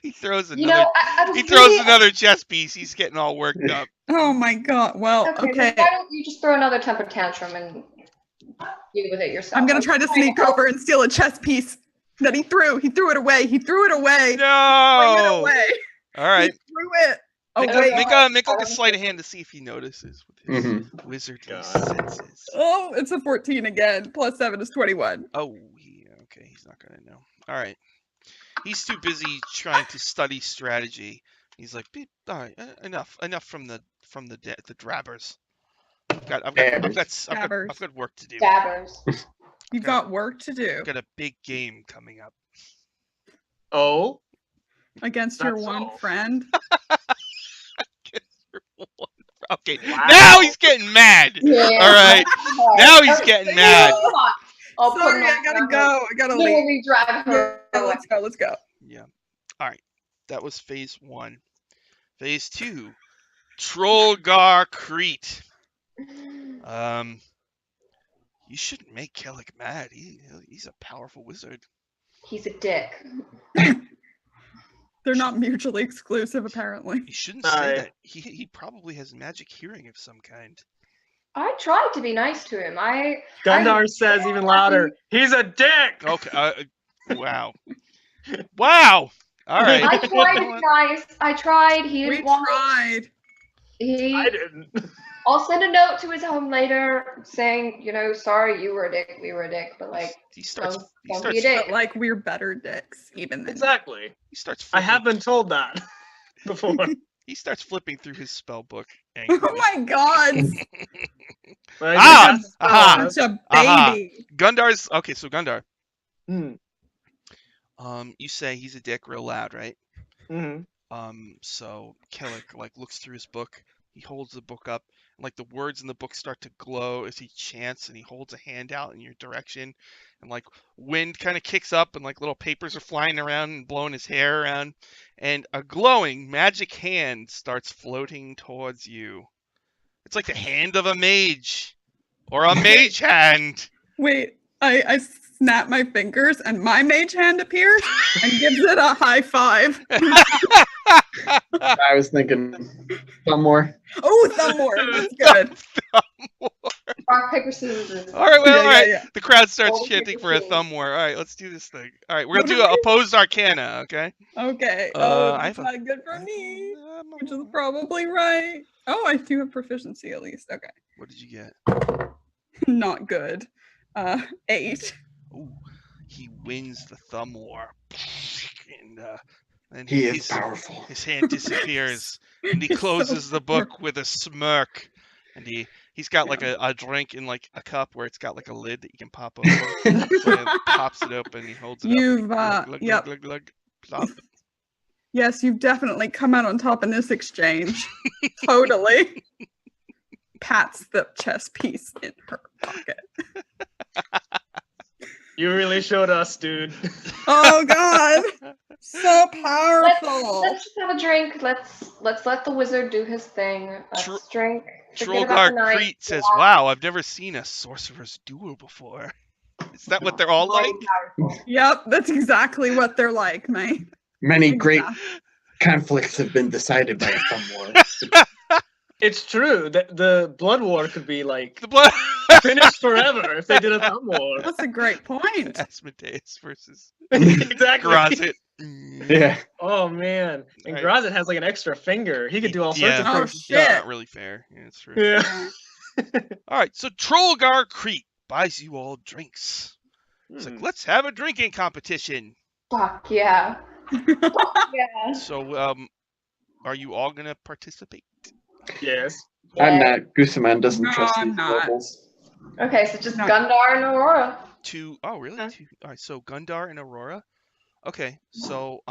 He throws another. You know, I was He throws really- another chess piece. He's getting all worked up. Oh my god. Well, Okay, okay. then why don't you just throw another temper tantrum and deal with it yourself? I'm gonna try to sneak over and steal a chess piece that he threw. He threw it away. He threw it away. Bring it No. away. All right. He threw it. Oh Make, wait. make like a sleight of hand to see if he notices with his wizardly God. senses. Oh, it's a 14 again. Plus 7 is 21. Oh, okay. He's not gonna know. All right. He's too busy trying to study strategy. He's like, all right, enough from the drabbers. I've got work to do. Dabbers. You got work to do I've got a big game coming up. Oh, against your That's one all. friend. Okay, Wow. now he's getting mad. Yeah. All right, now he's getting mad. Come on. I'll put Sorry, my I gotta go. I gotta leave. literally drag her Yeah, away. let's go. Yeah. All right, that was phase 1. Phase 2, Trollgar Crete. You shouldn't make Kellick mad. He's a powerful wizard. He's a dick. They're not mutually exclusive, apparently. You shouldn't say that. He probably has magic hearing of some kind. I tried to be nice to him. Gundar says even louder, he's a dick! Okay. Wow. Wow. All right. I tried to be nice. I tried. He We didn't want tried. He. I didn't. I'll send a note to his home later saying, sorry, you were a dick, we were a dick, but like, He starts. don't be a dick. But like we're better dicks, even then. Exactly. He starts. I Flipping, have been told that before. He starts flipping through his spell book. Oh angrily. my god. But I Ah! think that's Aha! Such a Aha. baby. Gundar's okay. So Gundar, Mm, you say he's a dick real loud, right? mhm. So Kellick like looks through his book. He holds the book up, and like the words in the book start to glow as he chants, and he holds a hand out in your direction, and like wind kind of kicks up, and like little papers are flying around and blowing his hair around, and a glowing magic hand starts floating towards you. It's like the hand of a mage, or a mage hand. Wait, I snap my fingers and my mage hand appears and gives it a high five. I was thinking some more. Oh, thumb more. That's good. Rock, paper, scissors. All right, well, Yeah, all right. yeah. The crowd starts Oh, chanting for a okay. thumb war. All right, let's do this thing. All right, we're gonna do a opposed arcana. Okay. Okay. I That's have not good for me. Which is probably right. Oh, I do have proficiency at least. Okay. What did you get? Not good. 8. Ooh, he wins the thumb war, and He is powerful. his hand disappears, and he He's so closes the book with a smirk, and he's got like a drink in like a cup where it's got like a lid that you can pop open. So he pops it open, he holds it You've, up. Glug, glug, yep. glug, glug, glug, plop. Yes, you've definitely come out on top in this exchange. Totally. Pats the chess piece in her pocket. You really showed us, dude. Oh God, so powerful. Let's just have a drink. Let's let the wizard do his thing. Let's drink. Forget about the Trollgar night. Crete says, "Wow, I've never seen a sorcerer's duel before." Is that what they're all Very like? powerful. Yep, that's exactly what they're like, mate. Many great Exactly. conflicts have been decided by some war. It's true that the blood war could be like The blood. finished forever if they did a thumb war. That's a great point. Asmodeus versus Exactly. Grazit. Yeah. Oh man, and Right. Grazit has like an extra finger. He could do all sorts of Yeah. Oh crazy shit. That's stuff. not really fair. Yeah, that's true. Yeah. All right, so Trollgar Crete buys you all drinks. It's like, let's have a drinking competition. Fuck yeah. Yeah. So, are you all gonna participate? Yes. I'm not. Gusaman doesn't No, trust I'm these not. locals. Okay, so just No. Gundar and Aurora. Oh, really? Huh. All right, so Gundar and Aurora. Okay, so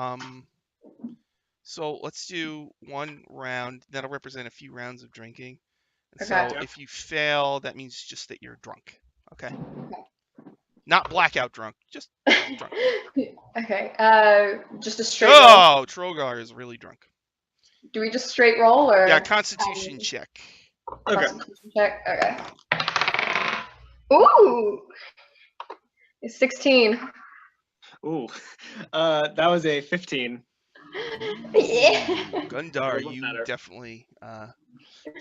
let's do one round. That'll represent a few rounds of drinking. And Okay. so if you fail, that means just that you're drunk. Okay. Not blackout drunk, just drunk. Okay. Just a straight roll. Oh, Trollgar is really drunk. Do we just straight roll or? Yeah, Constitution check. Okay. Constitution check. Okay. Ooh. It's 16. Ooh. That was a 15. Yeah. Gundar, Little you better. definitely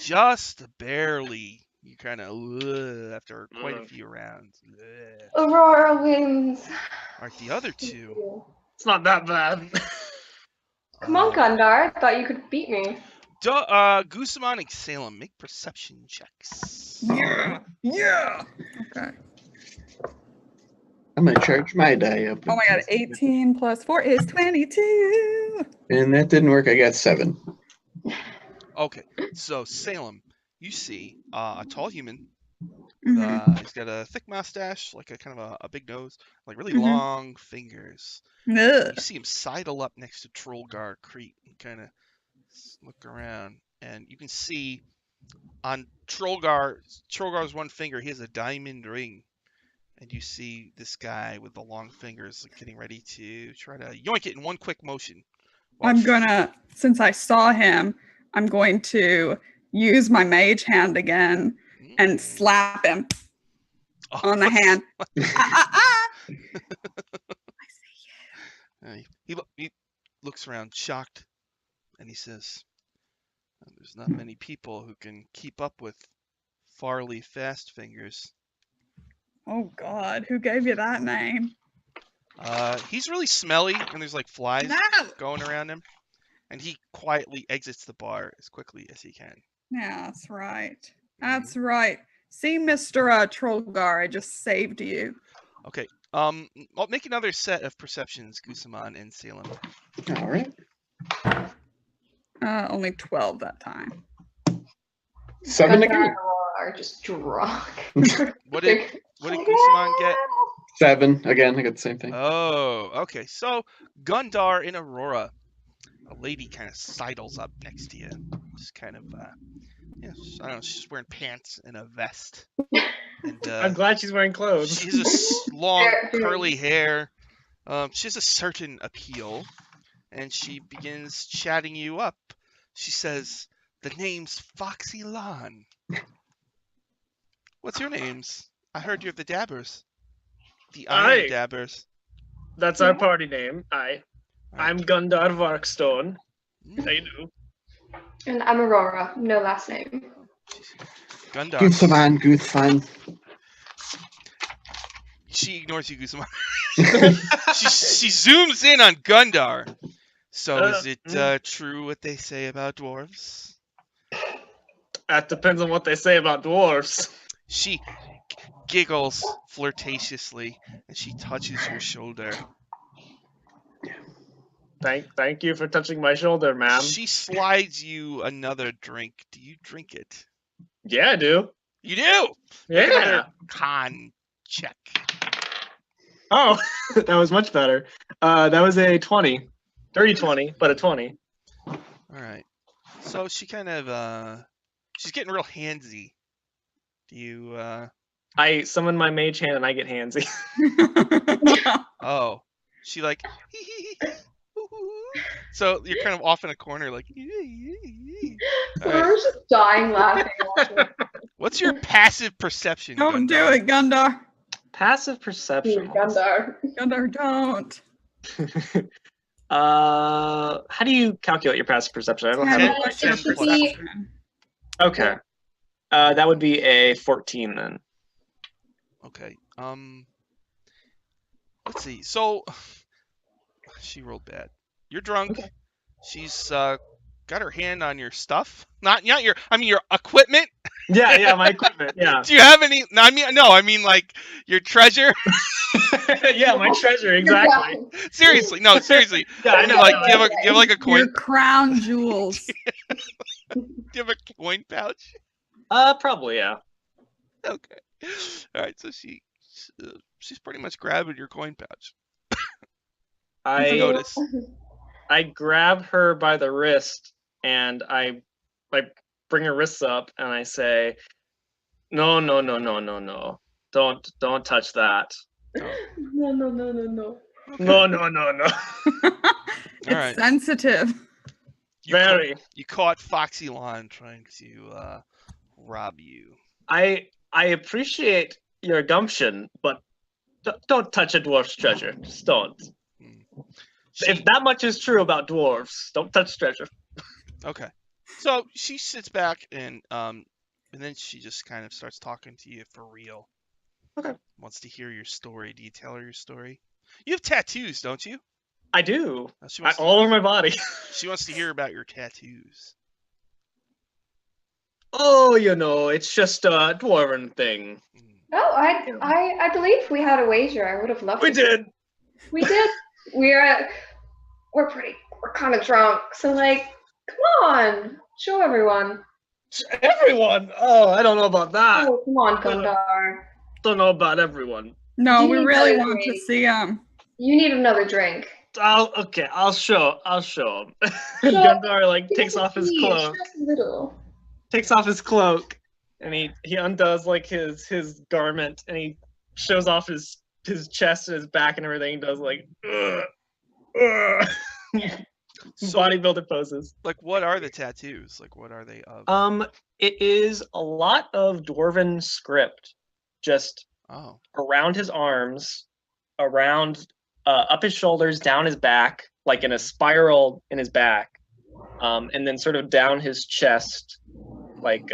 just barely. You kind of after quite a few rounds. Aurora wins. All right, the other two. It's not that bad. Come on, Gundar. I thought you could beat me. Gusamon and Salem, make perception checks. Yeah. Yeah. Okay. I'm gonna charge my die up. Oh my God, 18 plus 4 is 22. And that didn't work. I got 7. Okay, so Salem, you see a tall human. Mhm. He's got a thick mustache, like a kind of a big nose, like really Mhm. long fingers. Ugh. You see him sidle up next to Trollgar Crete and kind of look around, and you can see on Trollgar's one finger, he has a diamond ring. And you see this guy with the long fingers getting ready to try to yoink it in one quick motion. I'm gonna, since I saw him, I'm going to use my mage hand again and slap him on the hand. He looks around shocked, and he says, "There's not many people who can keep up with Farley Fast Fingers." Oh God, who gave you that name? He's really smelly, and there's like flies No. going around him. And he quietly exits the bar as quickly as he can. Yeah, that's right. That's right. See, Mr. Trollgar, I just saved you. Okay. I'll make another set of perceptions, Gusamon and Salem. All right. Only 12 that time. 7 Gundar again. and Aurora are just drunk. What did Gusamon get? 7 again. I got the same thing. Oh, okay. So Gundar and Aurora, a lady kind of sidles up next to you. Just kind of, I don't know, she's wearing pants and a vest. And I'm glad she's wearing clothes. she has a long curly hair. She has a certain appeal, and she begins chatting you up. She says, "The name's Foxy Lon. What's your names? I heard you're the Dabbers. The Iron Aye. Dabbers." That's our party name. I'm Gundar Varkstone. How you do? And I'm Aurora. No last name. Gundar. Gusaman, Guthfan. She ignores you, Guzman. she zooms in on Gundar. So is it true what they say about dwarves? That depends on what they say about dwarves. She giggles flirtatiously and she touches your shoulder. Thank you for touching my shoulder, ma'am. She slides you another drink. Do you drink it? Yeah, I do. You do. Make Yeah. another con check. Oh, that was much better. That was a 20. Dirty 20, but a 20. All right. So she kind of she's getting real handsy. Do you I summon my mage hand and I get handsy. Oh, she like. So you're kind of off in a corner, like. All right. We're just dying laughing. watching it. What's your passive perception? Don't do Gundar? it, Gundar. Passive perception. Gundar. Gundar, don't. How do you calculate your passive perception? I don't have Ten- it. What's your 10 plus. perception? Okay. That would be a 14 then. Okay. Let's see. So she rolled bad. You're drunk. Okay. She's got her hand on your stuff. Not your. I mean your equipment. Yeah, my equipment. Yeah. Do you have any? No, I mean like your treasure. Yeah, my treasure, exactly. Seriously, no, seriously. Yeah, I know. Like, do you have like a Your coin? crown jewels. Do you have a coin pouch? Probably, yeah. Okay. All right. So she's pretty much grabbing your coin pouch. You I notice. I grab her by the wrist and I bring her wrists up and I say, No. Don't touch that. No. No. It's right. sensitive. Very. You caught Foxylon trying to rob you. I appreciate your gumption, but don't touch a dwarf's treasure. Just don't. If that much is true about dwarves, don't touch treasure. Okay. So she sits back and then she just kind of starts talking to you for real. Okay. Wants to hear your story. Do you tell her your story? You have tattoos, don't you? I do. She wants All over my body. She wants to hear about your tattoos. Oh, it's just a dwarven thing. Oh, I believe we had a wager. I would have loved We to. did. We did. We're kind of drunk. So like, come on, show everyone. Everyone. Oh, I don't know about that. Oh, come on, Gundar. Don't know about everyone. No, Do we you really guys want to agree? see him. You need another drink. I'll show him. Gundar takes off his Please, cloak. just a little. Takes off his cloak and he undoes like his garment and he shows off his chest and his back and everything. He does like So, bodybuilder poses. like, what are the tattoos? Like, what are they of? It is a lot of dwarven script, just Oh. around his arms, around up his shoulders, down his back, like in a spiral in his back, and then sort of down his chest, like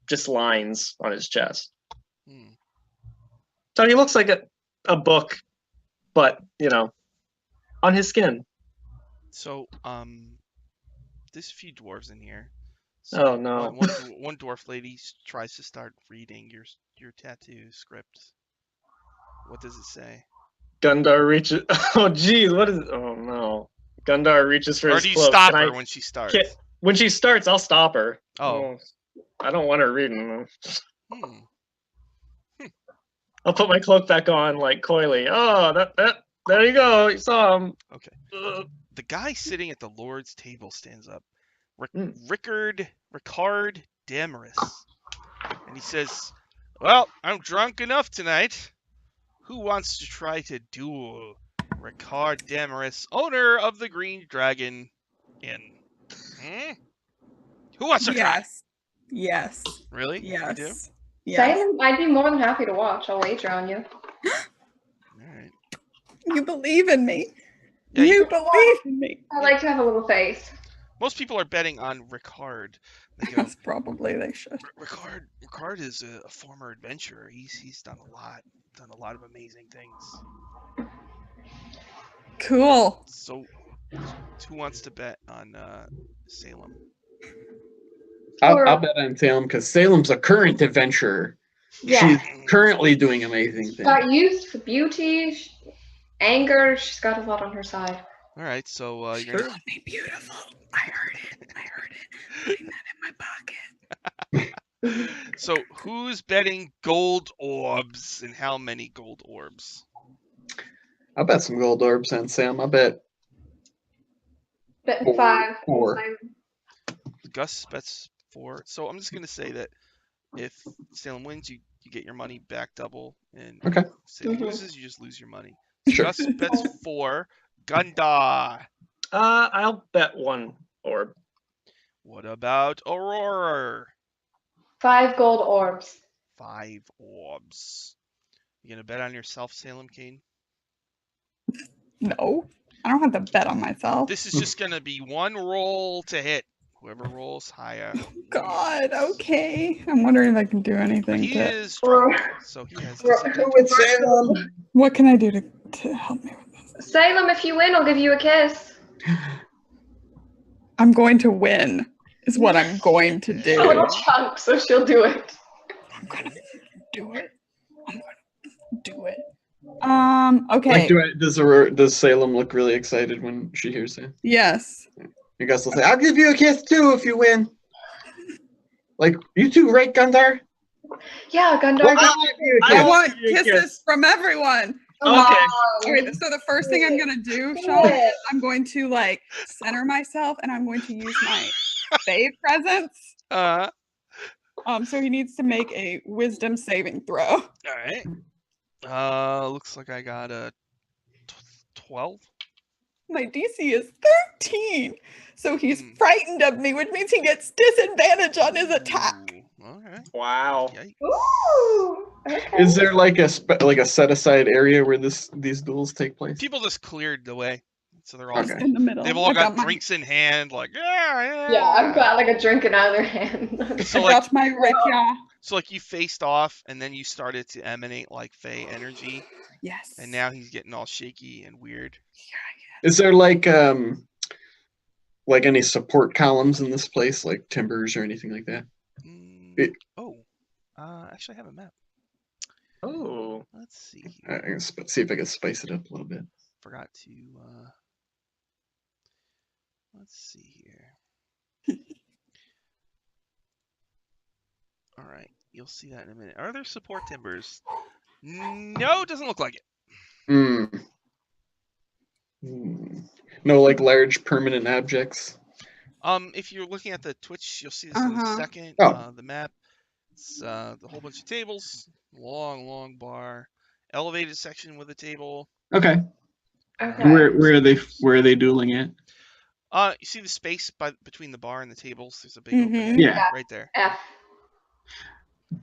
just lines on his chest. Hmm. So he looks like a book, but on his skin. So, there's a few dwarves in here. So Oh no. one dwarf lady tries to start reading your tattoo script. What does it say? Gundar reaches. Oh geez, what is it? Oh no. Gundar reaches for Or his do you cloak. stop Can her I- when she starts? When she starts, I'll stop her. Oh. I don't want her reading them. Hmm. I'll put my cloak back on like coyly. Oh, that there you go. You saw him. Okay. The guy sitting at the Lord's table stands up. Hmm. Ricard Damaris. And he says, "Well, I'm drunk enough tonight. Who wants to try to duel Ricard Damaris, owner of the Green Dragon Inn? Hmm? Who wants to try?" Yes. Really? Yes. You do? Yes. Simon, I'd be more than happy to watch. I'll wager on you. All right. You believe in me. Yeah, You believe in me. I like to have a little face. Most people are betting on Ricard. They go, Yes, probably they should. Ricard is a former adventurer. He's done a lot of amazing things. Cool. So, who wants to bet on Salem? I'll bet on Salem because Salem's a current adventurer. Yeah. She's currently doing amazing She's things. got youth for beauty, anger. She's got a lot on her side. All right, so you're Sure. gonna, Be beautiful. I heard it. Putting that in my pocket. so who's betting gold orbs and how many gold orbs? I'll bet some gold orbs on Sam. I bet Betting 5. Four. Simon. Gus bets 4. So I'm just gonna say that if Salem wins, you you get your money back double. And Okay. City Mhm. loses, you just lose your money. So Sure. Gus bets 4. Gundar. I'll bet 1 orb. What about Aurora? 5 gold orbs. 5 orbs. You gonna bet on yourself, Salem Kane? No, I don't have to bet on myself. This is just gonna be 1 roll to hit. Whoever rolls higher. God, wins. okay. I'm wondering if I can do But anything he to. is drunk, so he has disadvantage. With Salem. What can I do to help me with this? Salem, if you win, I'll give you a kiss. I'm going to win, is what I'm going to A little do. chunk, so she'll do it. I'm gonna do it. I'm gonna do it. Okay. Like, does Salem look really excited when she hears that? Yes. You guys will say, "I'll give you a kiss too if you win." Like, you two, right, Gundar? Yeah, Gundar. Well, I'll give you a I kiss. want give you a kisses kiss. from everyone. Okay. Okay, so the first thing I'm gonna do, Do Sean, it. is I'm going to like center myself and I'm going to use my save presence. So he needs to make a wisdom saving throw. All right. Looks like I got a 12. My DC is 13. So he's Hmm. frightened of me, which means he gets disadvantage on his attack. Ooh, all right. Wow. Yikes. Ooh. Okay. Is there like a set aside area where these duels take place? People just cleared the way, so they're all. Okay. In the middle. They've all I've got my- drinks in hand, like yeah. Yeah, I've got like a drink in either hand. So I like, got my rapier. so like you faced off, and then you started to emanate like Fey energy, Yes. and now he's getting all shaky and weird. Is there like any support columns in this place, like timbers or anything like that? It- Actually, I have a map. Oh. Let's see I here. can see if I can spice it up a little bit. Forgot to. Let's see here. All right, you'll see that in a minute. Are there support timbers? No, it doesn't look like it. Hmm. No, like large permanent objects. If you're looking at the Twitch, you'll see this in a Uh-huh. second. Oh. The map. It's the whole bunch of tables, long bar, elevated section with a table. Okay. Okay. Where are they dueling at? You see the space between the bar and the tables? There's a big Mhm. opening Yeah. right there. F. All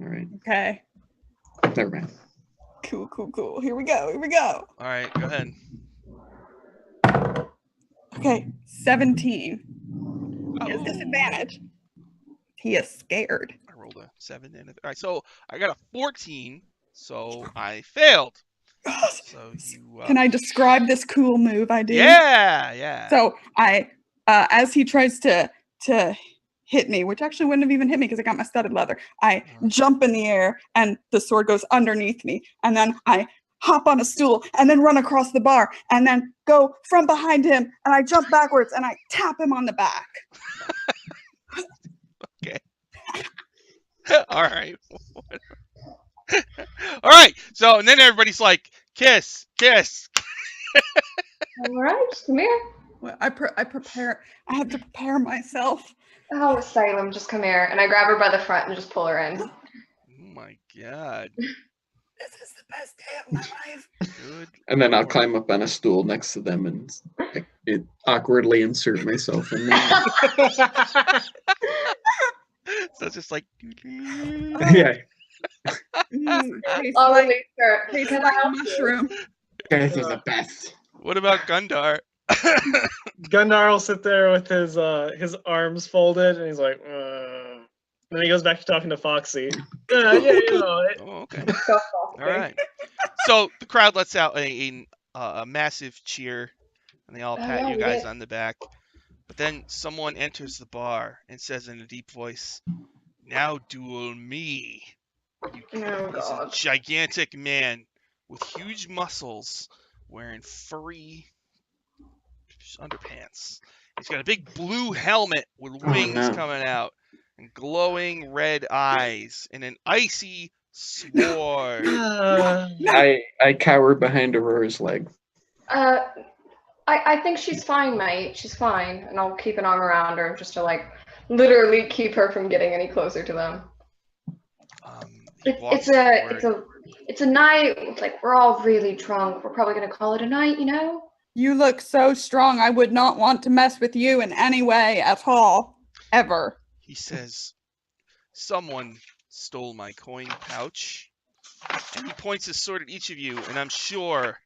right. Okay. Never mind. Cool. Here we go. All right, go ahead. Okay, 17. He has Oh. disadvantage. He is scared. I rolled a 7 and all right. So I got a 14, so I failed. So you. Can I describe this cool move I do? Yeah. So I, as he tries to hit me, which actually wouldn't have even hit me because I got my studded leather, I jump in the air and the sword goes underneath me, and then I hop on a stool and then run across the bar and then go from behind him and I jump backwards and I tap him on the back. Okay. All right. All right. So and then everybody's like, kiss. All right, come here. Well, I prepare. I have to prepare myself. Oh, Salem, just come here. And I grab her by the front and just pull her in. Oh my god. This is the best day of my life. Good. And then I'll Lord. climb up on a stool next to them and awkwardly insert myself in there. So it's just like. Yeah. Tastes I'll like, release her. tastes Can I like help you? mushroom. Guys are the best. What about Gundar? Gundar will sit there with his arms folded, and he's like, And then he goes back to talking to Foxy. Yeah, you know. Oh, okay. Go All right. So the crowd lets out a massive cheer, and they all Oh, pat yeah, you we guys did. on the back. But then someone enters the bar and says in a deep voice, "Now duel me." Oh, He's a God. gigantic man with huge muscles, wearing furry underpants. He's got a big blue helmet with wings no. coming out and glowing red eyes and an icy sword. I cower behind Aurora's leg. I think she's fine, mate. She's fine. And I'll keep an arm around her just to, like, literally keep her from getting any closer to them. It's a night. Like we're all really drunk. We're probably gonna call it a night, you know. You look so strong. I would not want to mess with you in any way at all, ever. He says, someone stole my coin pouch. And he points his sword at each of you, and I'm sure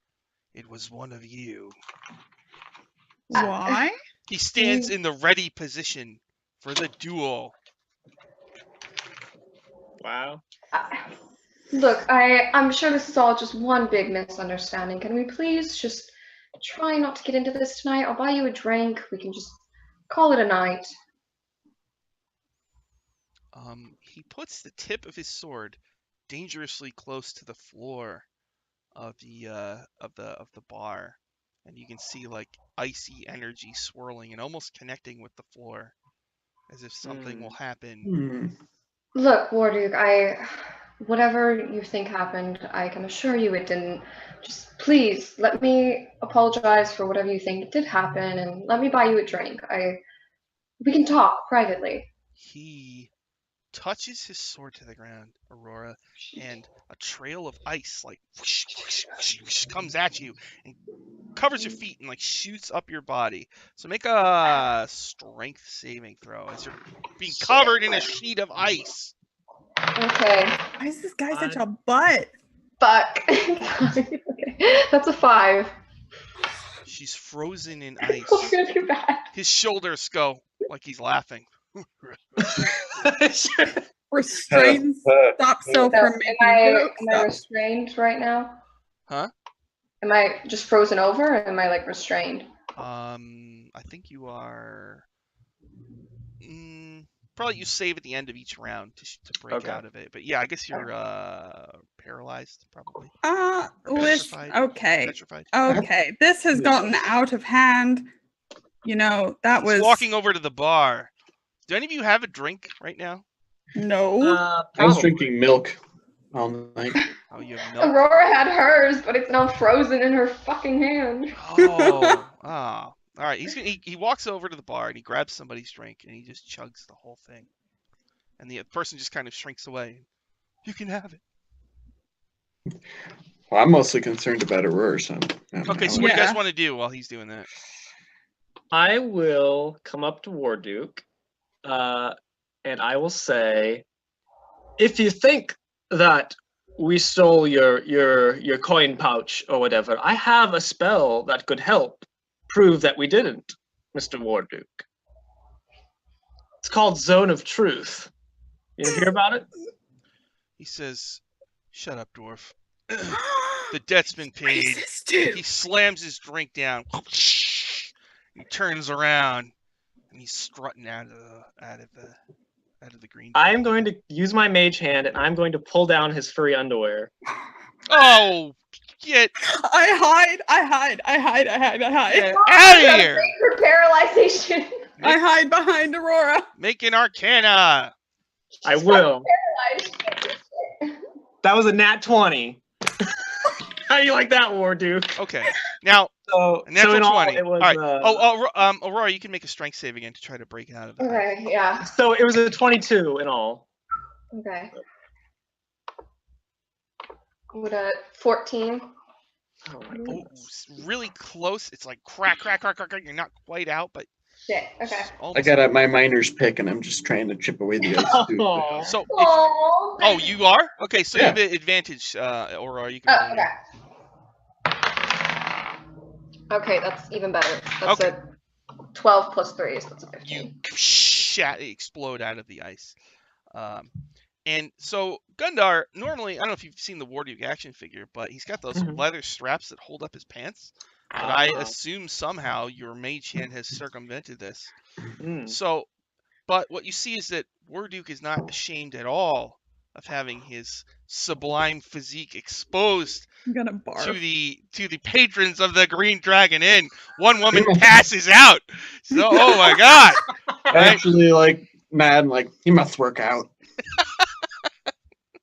it was one of you. Why? He stands in the ready position for the duel. Wow. Look, I'm sure this is all just one big misunderstanding. Can we please just try not to get into this tonight? I'll buy you a drink. We can just call it a night. He puts the tip of his sword dangerously close to the floor of the bar, and you can see like icy energy swirling and almost connecting with the floor, as if something will happen. Look, Warduke, whatever you think happened, I can assure you it didn't. Just please let me apologize for whatever you think did happen, and let me buy you a drink. We can talk privately. He touches his sword to the ground, Aurora, and a trail of ice like whoosh, whoosh, whoosh, whoosh, comes at you and covers your feet and like shoots up your body. So make a strength saving throw as you're being covered in a sheet of ice. Okay. Why is this guy such a butt? Fuck. Okay. That's a 5. She's frozen in ice. It's gonna be bad. His shoulders go like he's laughing. Restrain stop so So, from am making I jokes. restrained right now? Huh? Am I just frozen over, or am I like restrained? I think you are. Probably you save at the end of each round to break out of it. But yeah, I guess you're paralyzed probably. Okay. Petrified. Okay. This has gotten out of hand. You know, that was He's walking over to the bar. Do any of you have a drink right now? No. I was drinking milk all night. Oh, you have milk? Aurora had hers, but it's now frozen in her fucking hand. Oh. All right. He walks over to the bar and he grabs somebody's drink and he just chugs the whole thing. And the person just kind of shrinks away. You can have it. Well, I'm mostly concerned about Aurora. So Okay, so what do you guys want to do while he's doing that? I will come up to Warduke, and I will say, if you think that we stole your coin pouch or whatever, I have a spell that could help prove that we didn't, Mr. Warduke. It's called Zone of Truth. You hear about it? He says, "Shut up, dwarf. The debt's been paid." He slams his drink down. He turns around and he's strutting out of the green. I am going to use my mage hand and I'm going to pull down his furry underwear. Oh, get I hide. out of here! For paralyzation. I hide behind Aurora. Make an Arcana. I will. Paralyzed. That was a nat 20. How do you like that, Warduke? Okay, now So natural in all, 20. it was, All right. Aurora, you can make a strength save again to try to break out of it. Okay, yeah. So it was a 22 in all. Okay. What a 14. Oh my Oh, goodness. really close. It's like crack. You're not quite out, but Shit. Okay. I got out my miner's pick and I'm just trying to chip away the ice. Too. Aw. So, Oh. you are? Okay, so Yeah. you have an advantage, Aurora. You can. Okay. Okay, that's even better. That's Okay. a 12 plus 3, so that's a 15. You explode out of the ice. And so Gundar, normally, I don't know if you've seen the Warduke action figure, but he's got those Mhm. leather straps that hold up his pants. But I assume somehow your mage hand has circumvented this. Mm. So, but what you see is that Warduke is not ashamed at all of having his sublime physique exposed I'm gonna barf. to the patrons of the Green Dragon Inn. One woman passes out. So, oh my God! Right? Actually, like mad, like he must work out.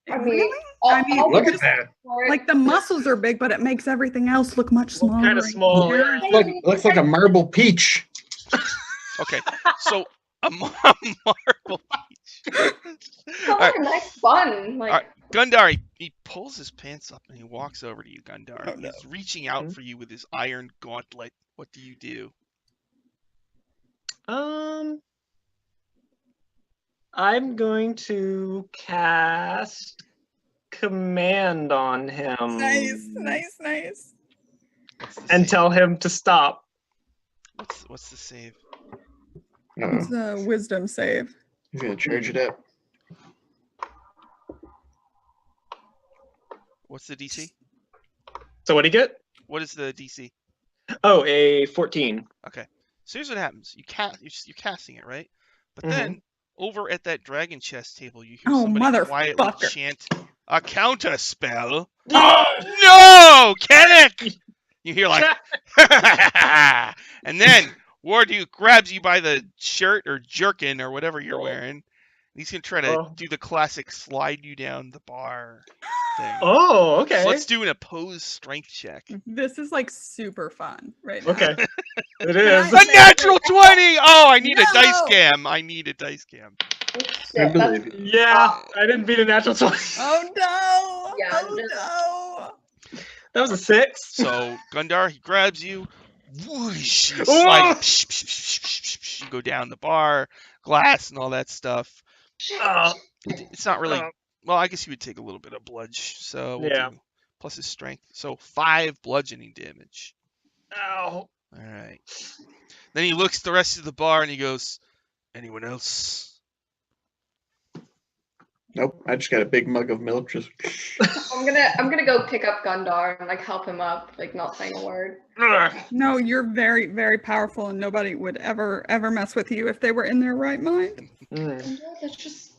I mean, Really? I'll- I mean, I'll Look just at that. for it. Like the muscles are big, but it makes everything else look much Look smaller. kinda small, yeah. Looks like a marble peach. Okay, so a marble peach. Sounds All like a nice fun. Like, Alright. Gundar, he pulls his pants up and he walks over to you, Gundar. Oh, no. He's reaching out for you with his iron gauntlet. What do you do? I'm going to cast Command on him. Nice. What's the And save? tell him to stop. What's the save? It's a wisdom save. He's gonna charge it up. What's the DC? So what do you get? What is the DC? Oh, a 14. Okay. So here's what happens. You're casting it, right? But Mhm. then over at that dragon chest table, you hear Oh, somebody quietly motherfucker. chant a counter spell. No, Kenneth! You hear like, and then Wardu grabs you by the shirt or jerkin or whatever you're wearing. He's gonna try to do the classic slide you down the bar thing. Oh, okay. So let's do an opposed strength check. This is like super fun right now. Okay. It is. A natural 20! Oh, I need a dice No! cam. I need a dice cam. I believe it. Yeah, I didn't beat a natural 20. Oh no! Yeah, Oh no! That was a 6. So Gundar, he grabs you. Whoosh, you Oh! slide, psh, psh, psh, psh, psh, psh, you go down the bar, glass and all that stuff. Oh, It's not really. Oh. Well, I guess you would take a little bit of bludge. So we'll Yeah. do plus his strength. So 5 bludgeoning damage. ow. All right. Then he looks at the rest of the bar and he goes, "Anyone else?" Nope. I just got a big mug of milk. Just I'm gonna go pick up Gundar and like help him up, like not saying a word. Ugh. No, you're very, very powerful, and nobody would ever mess with you if they were in their right mind. Mm. Gundar, that's just.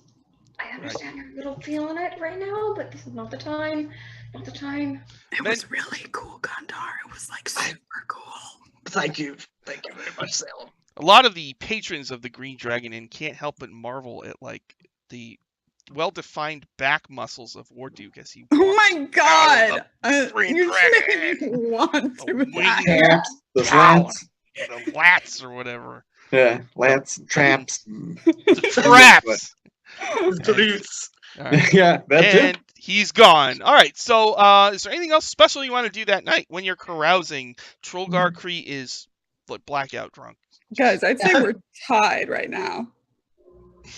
I understand you're a little feeling it right now, but this is not the time. Not the time. It Men- was really cool, Gundar. It was like super cool. Thank you. Thank you very much, Salem. A lot of the patrons of the Green Dragon Inn can't help but marvel at like the well-defined back muscles of Warduke as he Oh walks my god! Green You're just Dragon. making me want to The attack. wing- traps, the Wow. slats, the lats or whatever. yeah, lats, traps. The traps. Please. All right. Yeah, that's And it. he's gone. All right. So, is there anything else special you want to do that night when you're carousing? Trollgar Cree is like blackout drunk. Guys, I'd say we're tied right now.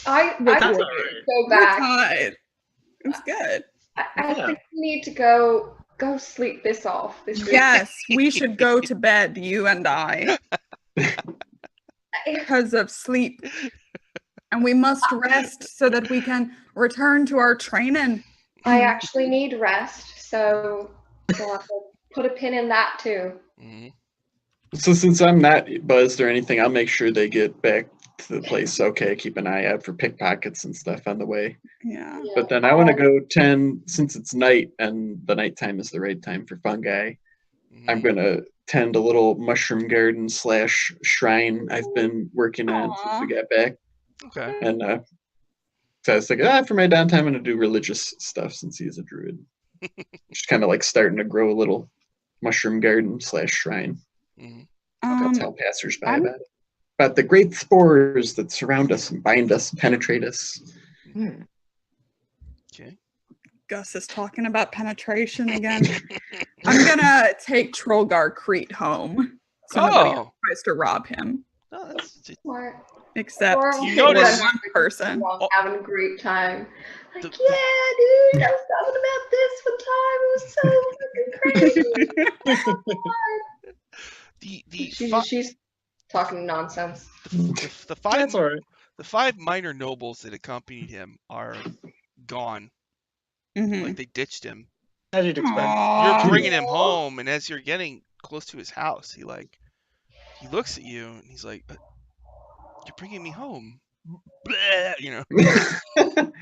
I That's think all we right. should go We're back. tied. It's good. I Yeah. think we need to go sleep this off. This week. Yes, we should go to bed, you and I, because of sleep. And we must rest so that we can return to our training. I actually need rest, so we'll have to put a pin in that too. Mhm. So since I'm not buzzed or anything, I'll make sure they get back to the place. Okay, keep an eye out for pickpockets and stuff on the way. Yeah. Yeah. But then I want to go tend, since it's night and the nighttime is the right time for fungi. I'm Mhm. gonna tend a little mushroom garden / shrine I've been working on since we got back. Okay. And so I was like, for my downtime, I'm gonna do religious stuff since he is a druid. Just kind of like starting to grow a little mushroom garden / shrine. Mhm. I'll tell passersby I'm- about it. About the great spores that surround us and bind us, penetrate us. Hmm. Okay. Gus is talking about penetration again. I'm gonna take Trollgar Crete home so nobody else Oh. tries to rob him. No, that's Smart. Except Or You we'll notice- take one person. along, Oh. having a great time. Like, The- yeah, dude, I was talking about this one time. It was so fucking crazy. She's talking nonsense. the five That's all right. the 5 minor nobles that accompanied him are gone. Mhm. Like they ditched him. As you'd expect. Aw. You're bringing him home, and as you're getting close to his house, he looks at you and he's like, "You're bringing me home." Bleh, you know.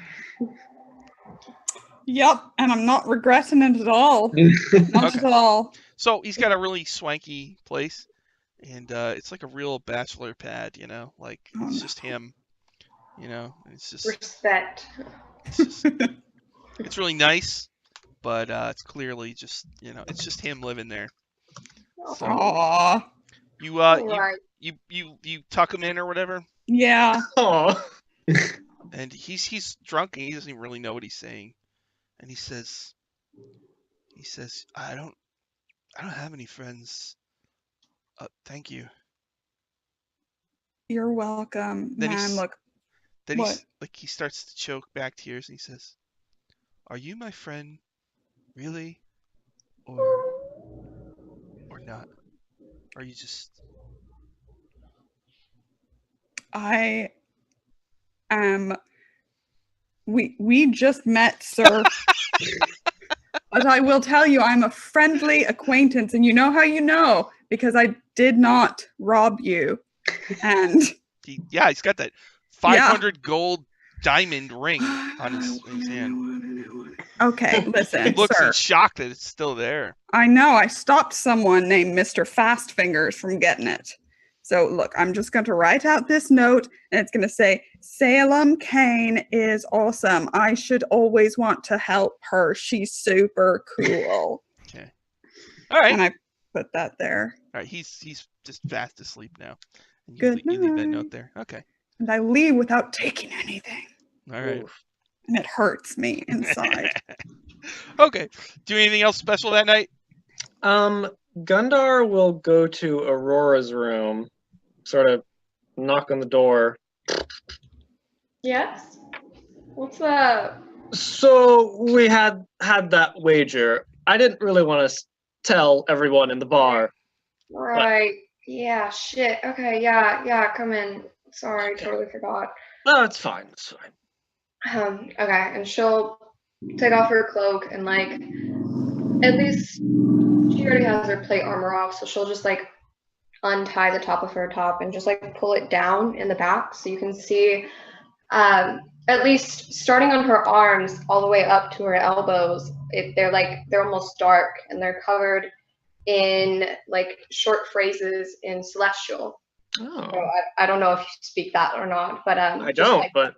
Yep, and I'm not regretting it at all. Not Okay. at all. So he's got a really swanky place, and it's like a real bachelor pad, you know. Like Oh, it's no. just him, you know. It's just Respect. it's really nice, but it's clearly just it's just him living there. So Aw. you Alright. you tuck him in or whatever, Yeah. Oh. and he's drunk and he doesn't even really know what he's saying. and he says, I don't have any friends. Thank you. You're welcome, Then man. Look, Then what? he starts to choke back tears, and he says, "Are you my friend, really, or not? Are you just?" I am. We just met, sir. But I will tell you, I'm a friendly acquaintance, and you know how you know, because I did not rob you. And He's got that 500 gold diamond ring on his hand. Okay, He listen, looks sir. in shock that it's still there. I know I stopped someone named Mr. Fast Fingers from getting it. So look, I'm just going to write out this note, and it's going to say, Salem Kane is awesome. I should always want to help her. She's super cool. Okay. All right. And I put that there. All right. He's just fast asleep now. And Good you leave that night. note there. Okay. And I leave without taking anything. All right. And it hurts me inside. Okay. Do anything else special that night? Gundar will go to Aurora's room, sort of knock on the door. Yes? What's up? So we had that wager. I didn't really want to tell everyone in the bar. Right. Yeah, shit. Okay, yeah, come in. Sorry, totally forgot. No, it's fine. It's fine. Okay, and she'll take off her cloak and, like, at least she already has her plate armor off, so she'll just, like, untie the top of her top and just, like, pull it down in the back so you can see, at least starting on her arms all the way up to her elbows, they're almost dark and they're covered in, like, short phrases in Celestial. Oh. So I don't know if you speak that or not, but I don't, like, but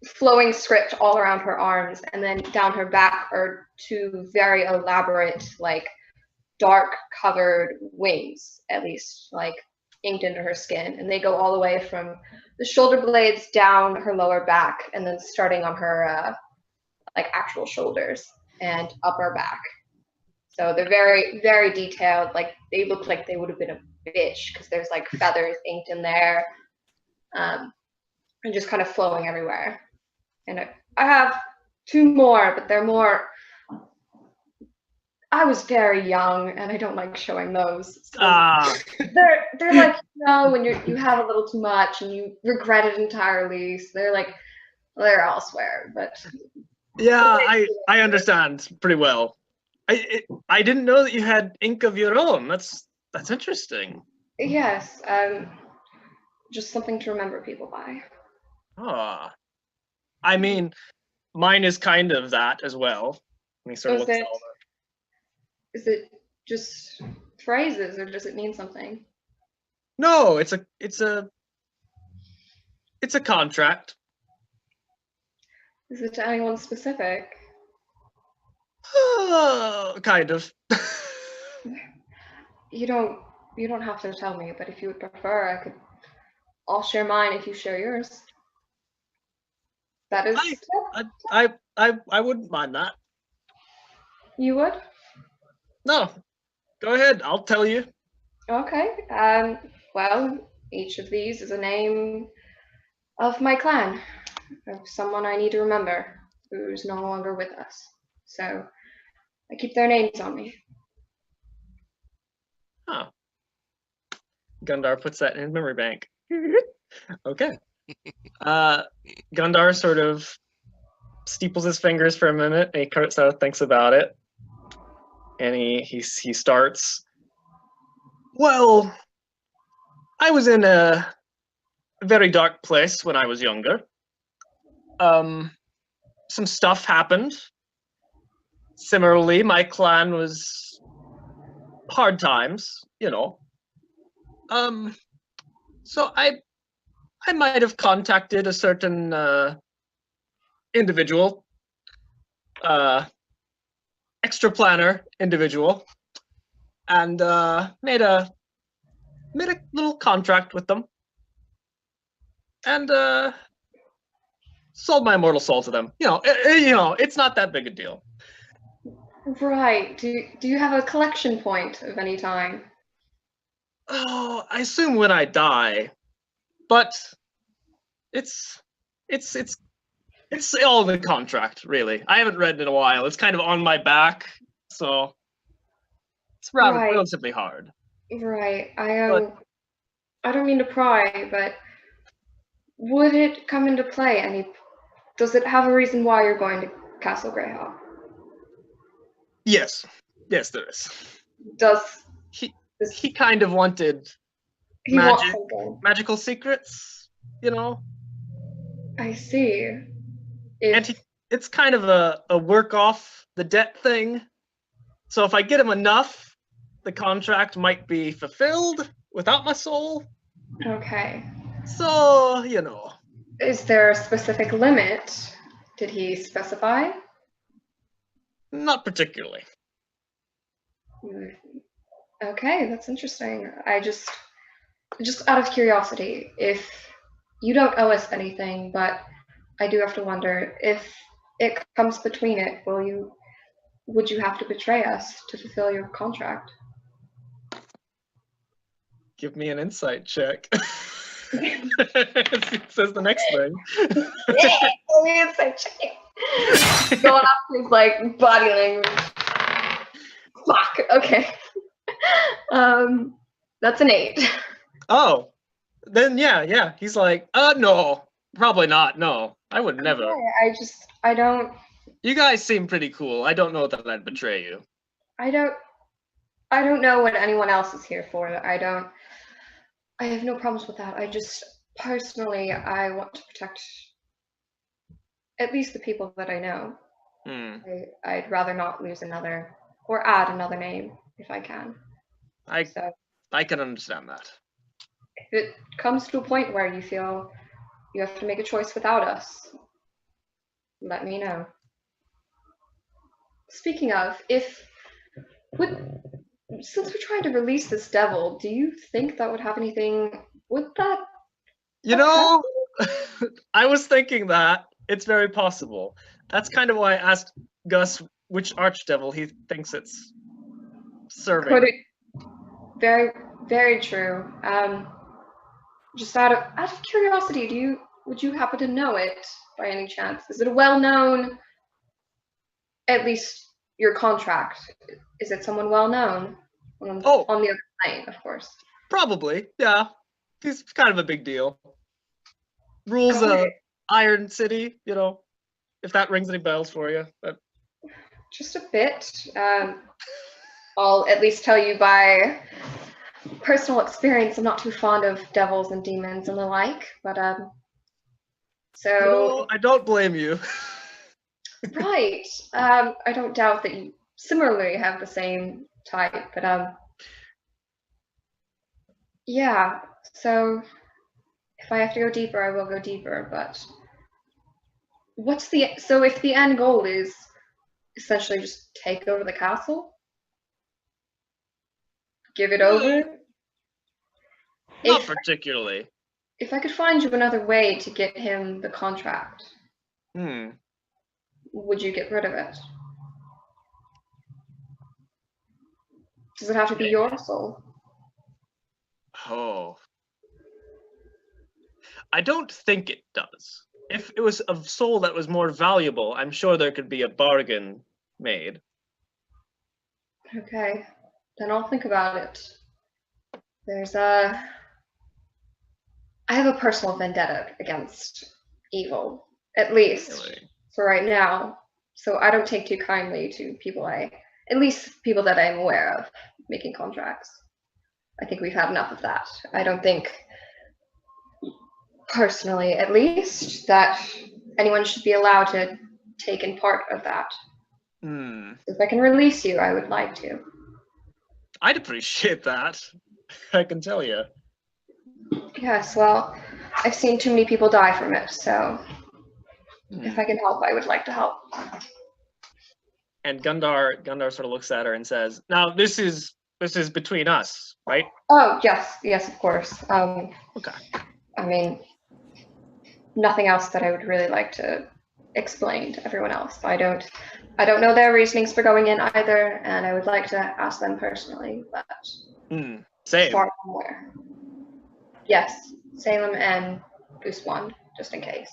flowing script all around her arms, and then down her back are two very elaborate, like, dark covered wings, at least, like, inked into her skin, and they go all the way from the shoulder blades down her lower back, and then starting on her like actual shoulders and upper back. So they're very, very detailed. Like, they look like they would have been a bitch because there's, like, feathers inked in there, and just kind of flowing everywhere. And I have two more, but they're more. I was very young, and I don't like showing those. So they're like, when you have a little too much and you regret it entirely. So they're elsewhere. But yeah, I understand pretty well. I didn't know that you had ink of your own. That's interesting. Yes, just something to remember people by. Ah, I mean, mine is kind of that as well. And he sort of looks at all that. Is it just phrases, or does it mean something? No, it's a contract. Is it to anyone specific? Kind of. You don't have to tell me, but if you would prefer, I'll share mine if you share yours. That is. I wouldn't mind that. You would? No, go ahead. I'll tell you. Okay. Well, each of these is a name of my clan, of someone I need to remember who's no longer with us. So I keep their names on me. Oh. Gundar puts that in his memory bank. Okay. Gundar sort of steeples his fingers for a minute, and he sort of thinks about it. And he starts. Well, I was in a very dark place when I was younger. Some stuff happened. Similarly, my clan was hard times, you know. So I might have contacted a certain individual, extra planner individual, and made a little contract with them, and sold my immortal soul to them. It's not that big a deal. Right. Do you have a collection point of any time? Oh, I assume when I die, but it's all in the contract, really. I haven't read it in a while. It's kind of on my back, so it's Right. relatively hard. Right. I don't mean to pry, but would it come into play? Does it have a reason why you're going to Castle Greyhawk? Yes, there is. Does He kind of wanted he want something? magical secrets, I see. And it's kind of a work off the debt thing. So if I get him enough, the contract might be fulfilled without my soul. Okay. So, Is there a specific limit? Did he specify? Not particularly. Okay, that's interesting. I just out of curiosity, if you don't owe us anything, but I do have to wonder if it comes between it, would you have to betray us to fulfill your contract? Give me an insight check. It says the next thing. Give me an insight check. Going off his body language. Fuck. Okay. That's an 8. Oh, then yeah. He's like, no, probably not. No, I would never. Okay, I don't. You guys seem pretty cool. I don't know that I'd betray you. I don't know what anyone else is here for. I have no problems with that. I just personally, I want to protect at least the people that I know. I'd rather not lose another or add another name if I can. I can understand that. If it comes to a point where you feel you have to make a choice without us, let me know. Speaking of, since we're trying to release this devil, do you think that would have anything? Would that? I was thinking that. It's very possible. That's kind of why I asked Gus which archdevil he thinks it's serving. Could it? Very, very true. Just out of curiosity, would you happen to know it by any chance? Is it a well-known? At least your contract. Is it someone well-known? On the other plane, of course. Probably, yeah. He's kind of a big deal. Rules Iron City, if that rings any bells for you. But... Just a bit. I'll at least tell you by personal experience, I'm not too fond of devils and demons and the like, but so... I don't blame you. Right. I don't doubt that you similarly have the same type, but yeah, so if I have to go deeper, I will go deeper, but so if the end goal is essentially just take over the castle? Give it over? Not particularly. If I could find you another way to get him the contract, would you get rid of it? Does it have to be your soul? Oh. I don't think it does. If it was a soul that was more valuable, I'm sure there could be a bargain made. Okay, then I'll think about it. I have a personal vendetta against evil, at least for right now. So I don't take too kindly to people at least people that I'm aware of making contracts. I think we've had enough of that. I don't think, personally at least, that anyone should be allowed to take in part of that. If I can release you, I would like to. I'd appreciate that. I can tell you. Yes, well, I've seen too many people die from it, so if I can help, I would like to help. And Gundar sort of looks at her and says, "Now this is between us, right?" Oh, yes, of course. Okay. I mean, nothing else that I would really like to explain to everyone else. I don't know their reasonings for going in either, and I would like to ask them personally, but as Same. far as I'm aware. Yes, Salem and Goosewand, just in case.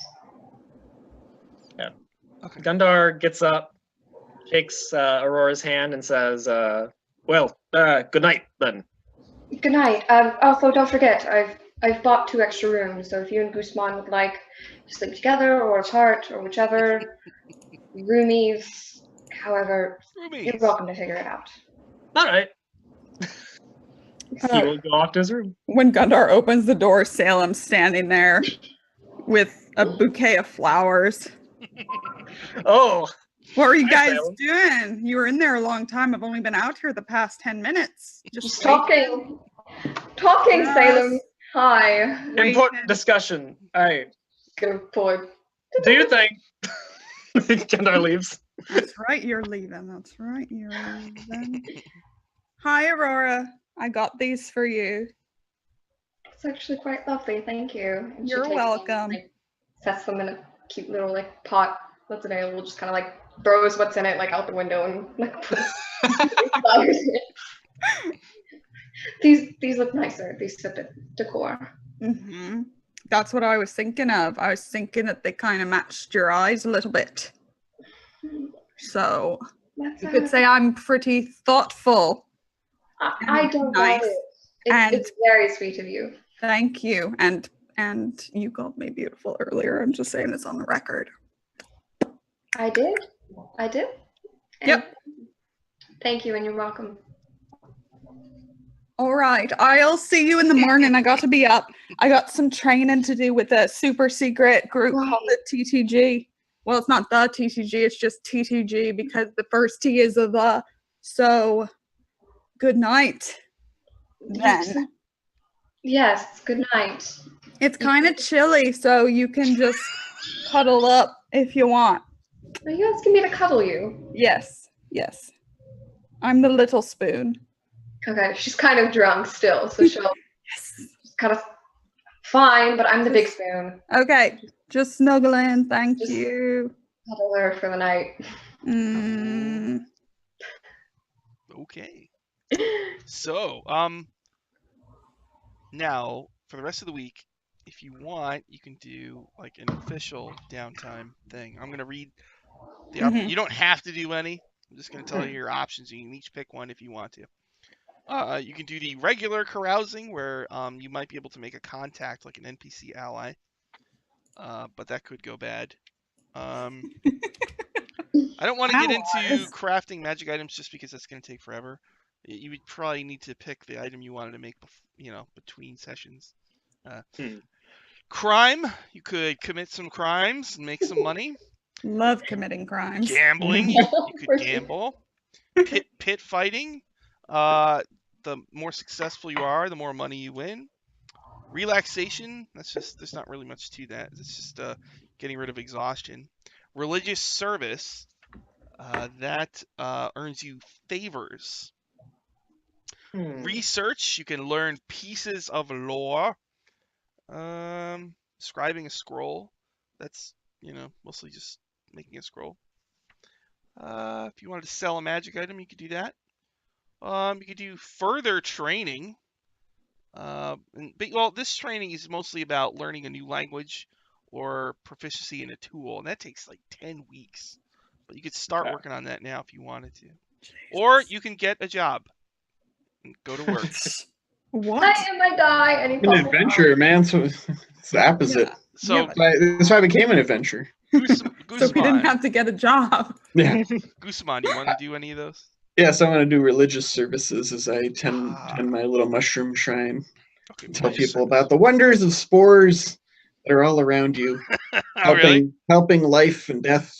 Okay. Gundar gets up, shakes Aurora's hand, and says, "Well, good night then." Good night. Also, don't forget, I've bought 2 extra rooms, so if you and Guzman would like to sleep together or apart or whichever, roomies, however, you're Roomies. welcome to figure it out. All right. He will go off to his room. When Gundar opens the door, Salem's standing there with a bouquet of flowers. Oh, What were you Hi, guys Salem. doing? You were in there a long time. I've only been out here the past 10 minutes. Just waiting. talking, Yes. Salem. Hi. important Waiting. discussion. All right. Go forward. Do your thing. Gundar leaves. That's right, you're leaving. That's right, you're leaving. Hi, Aurora. I got these for you. It's actually quite lovely, thank you. And she You're takes them, welcome. like, sets them in a cute little like pot that's available, just kind of like throws what's in it like out the window and like puts flowers in it. These look nicer. These fit the decor. Mm-hmm. That's what I was thinking of. I was thinking that they kind of matched your eyes a little bit. So That's you could say I'm pretty thoughtful. I don't nice. doubt it. And- It's very sweet of you. Thank you. And you called me beautiful earlier. I'm just saying it's on the record. I did. And Yep. Thank you, and you're welcome. All right. I'll see you in the morning. I got to be up. I got some training to do with a super secret group called the TTG. Well, it's not the TTG. It's just TTG because the first T is a the. So, good night. Then. Yes, good night. It's kind of chilly, so you can just cuddle up if you want. Are you asking me to cuddle you? Yes. Yes. I'm the little spoon. Okay, she's kind of drunk still, so she'll Yes. kind of fine, but I'm the big spoon. Okay. Just snuggle in. Thank Just- you. Cuddle her for the night. Mm. Okay. So, now for the rest of the week, if you want, you can do like an official downtime thing. I'm gonna read the. Mhm. You don't have to do any. I'm just gonna tell you your options. You can each pick one if you want to. You can do the regular carousing where you might be able to make a contact like an NPC ally, but that could go bad. I don't want to get into Allies. crafting magic items just because that's going to take forever. You would probably need to pick the item you wanted to make, between sessions. Crime, you could commit some crimes and make some money. Love committing crimes. Gambling, you could gamble. Pit fighting, the more successful you are, the more money you win. Relaxation, there's not really much to that. It's just getting rid of exhaustion. Religious service, that earns you favors. Research, you can learn pieces of lore. Scribing a scroll, that's mostly just making a scroll. If you wanted to sell a magic item, you could do that. You could do further training. This training is mostly about learning a new language or proficiency in a tool, and that takes like 10 weeks. But you could start working on that now if you wanted to. Or you can get a job and go to work. What? I die, and he An falls adventure, man. So it's the opposite. Yeah. So, That's why I became an adventure. So we didn't Guzman, have to get a job. Yeah. Guzman, do you want to do any of those? Yeah, so I'm going to do religious services as I tend my little mushroom shrine. Okay, Tell religious people service. about the wonders of spores that are all around you. Oh, really? Helping life and death,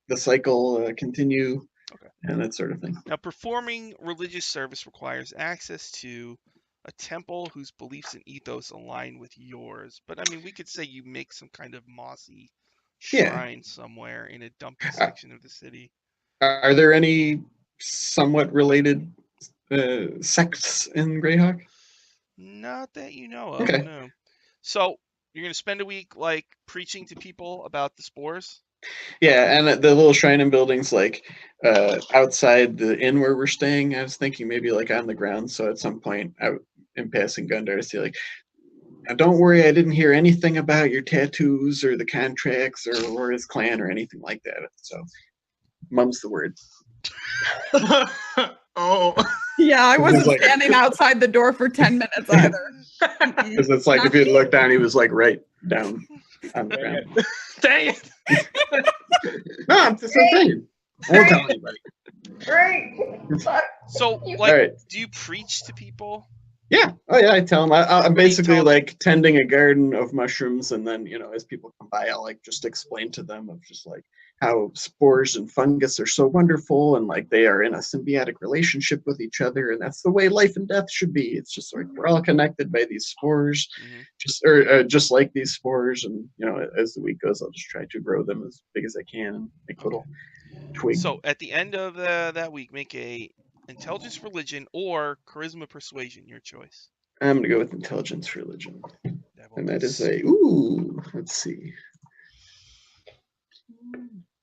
the cycle continue, Okay. and that sort of thing. Now, performing religious service requires access to a temple whose beliefs and ethos align with yours. But, I mean, we could say you make some kind of mossy shrine somewhere in a dumpy section of the city. Are there any somewhat related sects in Greyhawk? Not that you know of, Okay. no. So, You're gonna spend a week like preaching to people about the spores. Yeah, and the little shrine and buildings like outside the inn where we're staying. I was thinking maybe like on the ground. So at some point, in passing Gundar, to see like, now don't worry, I didn't hear anything about your tattoos or the contracts or his clan or anything like that. So, mum's the word. Oh. Yeah, I wasn't like- standing outside the door for 10 minutes either. Because it's like if you look down, he was like right down on the ground. Dang it. No, I'm just saying. I won't tell anybody. Great. So, You- like, All right. do you preach to people? Yeah. Oh, yeah. I tell them. I'm What do you basically tell them? like tending a garden of mushrooms, and then as people come by, I'll like just explain to them of just like how spores and fungus are so wonderful, and like they are in a symbiotic relationship with each other, and that's the way life and death should be. It's just like we're all connected by these spores, just like these spores, and as the week goes, I'll just try to grow them as big as I can and make little twigs. So at the end of that week, make a intelligence religion or charisma persuasion, your choice. I'm gonna go with intelligence religion. That will And be that is let's see.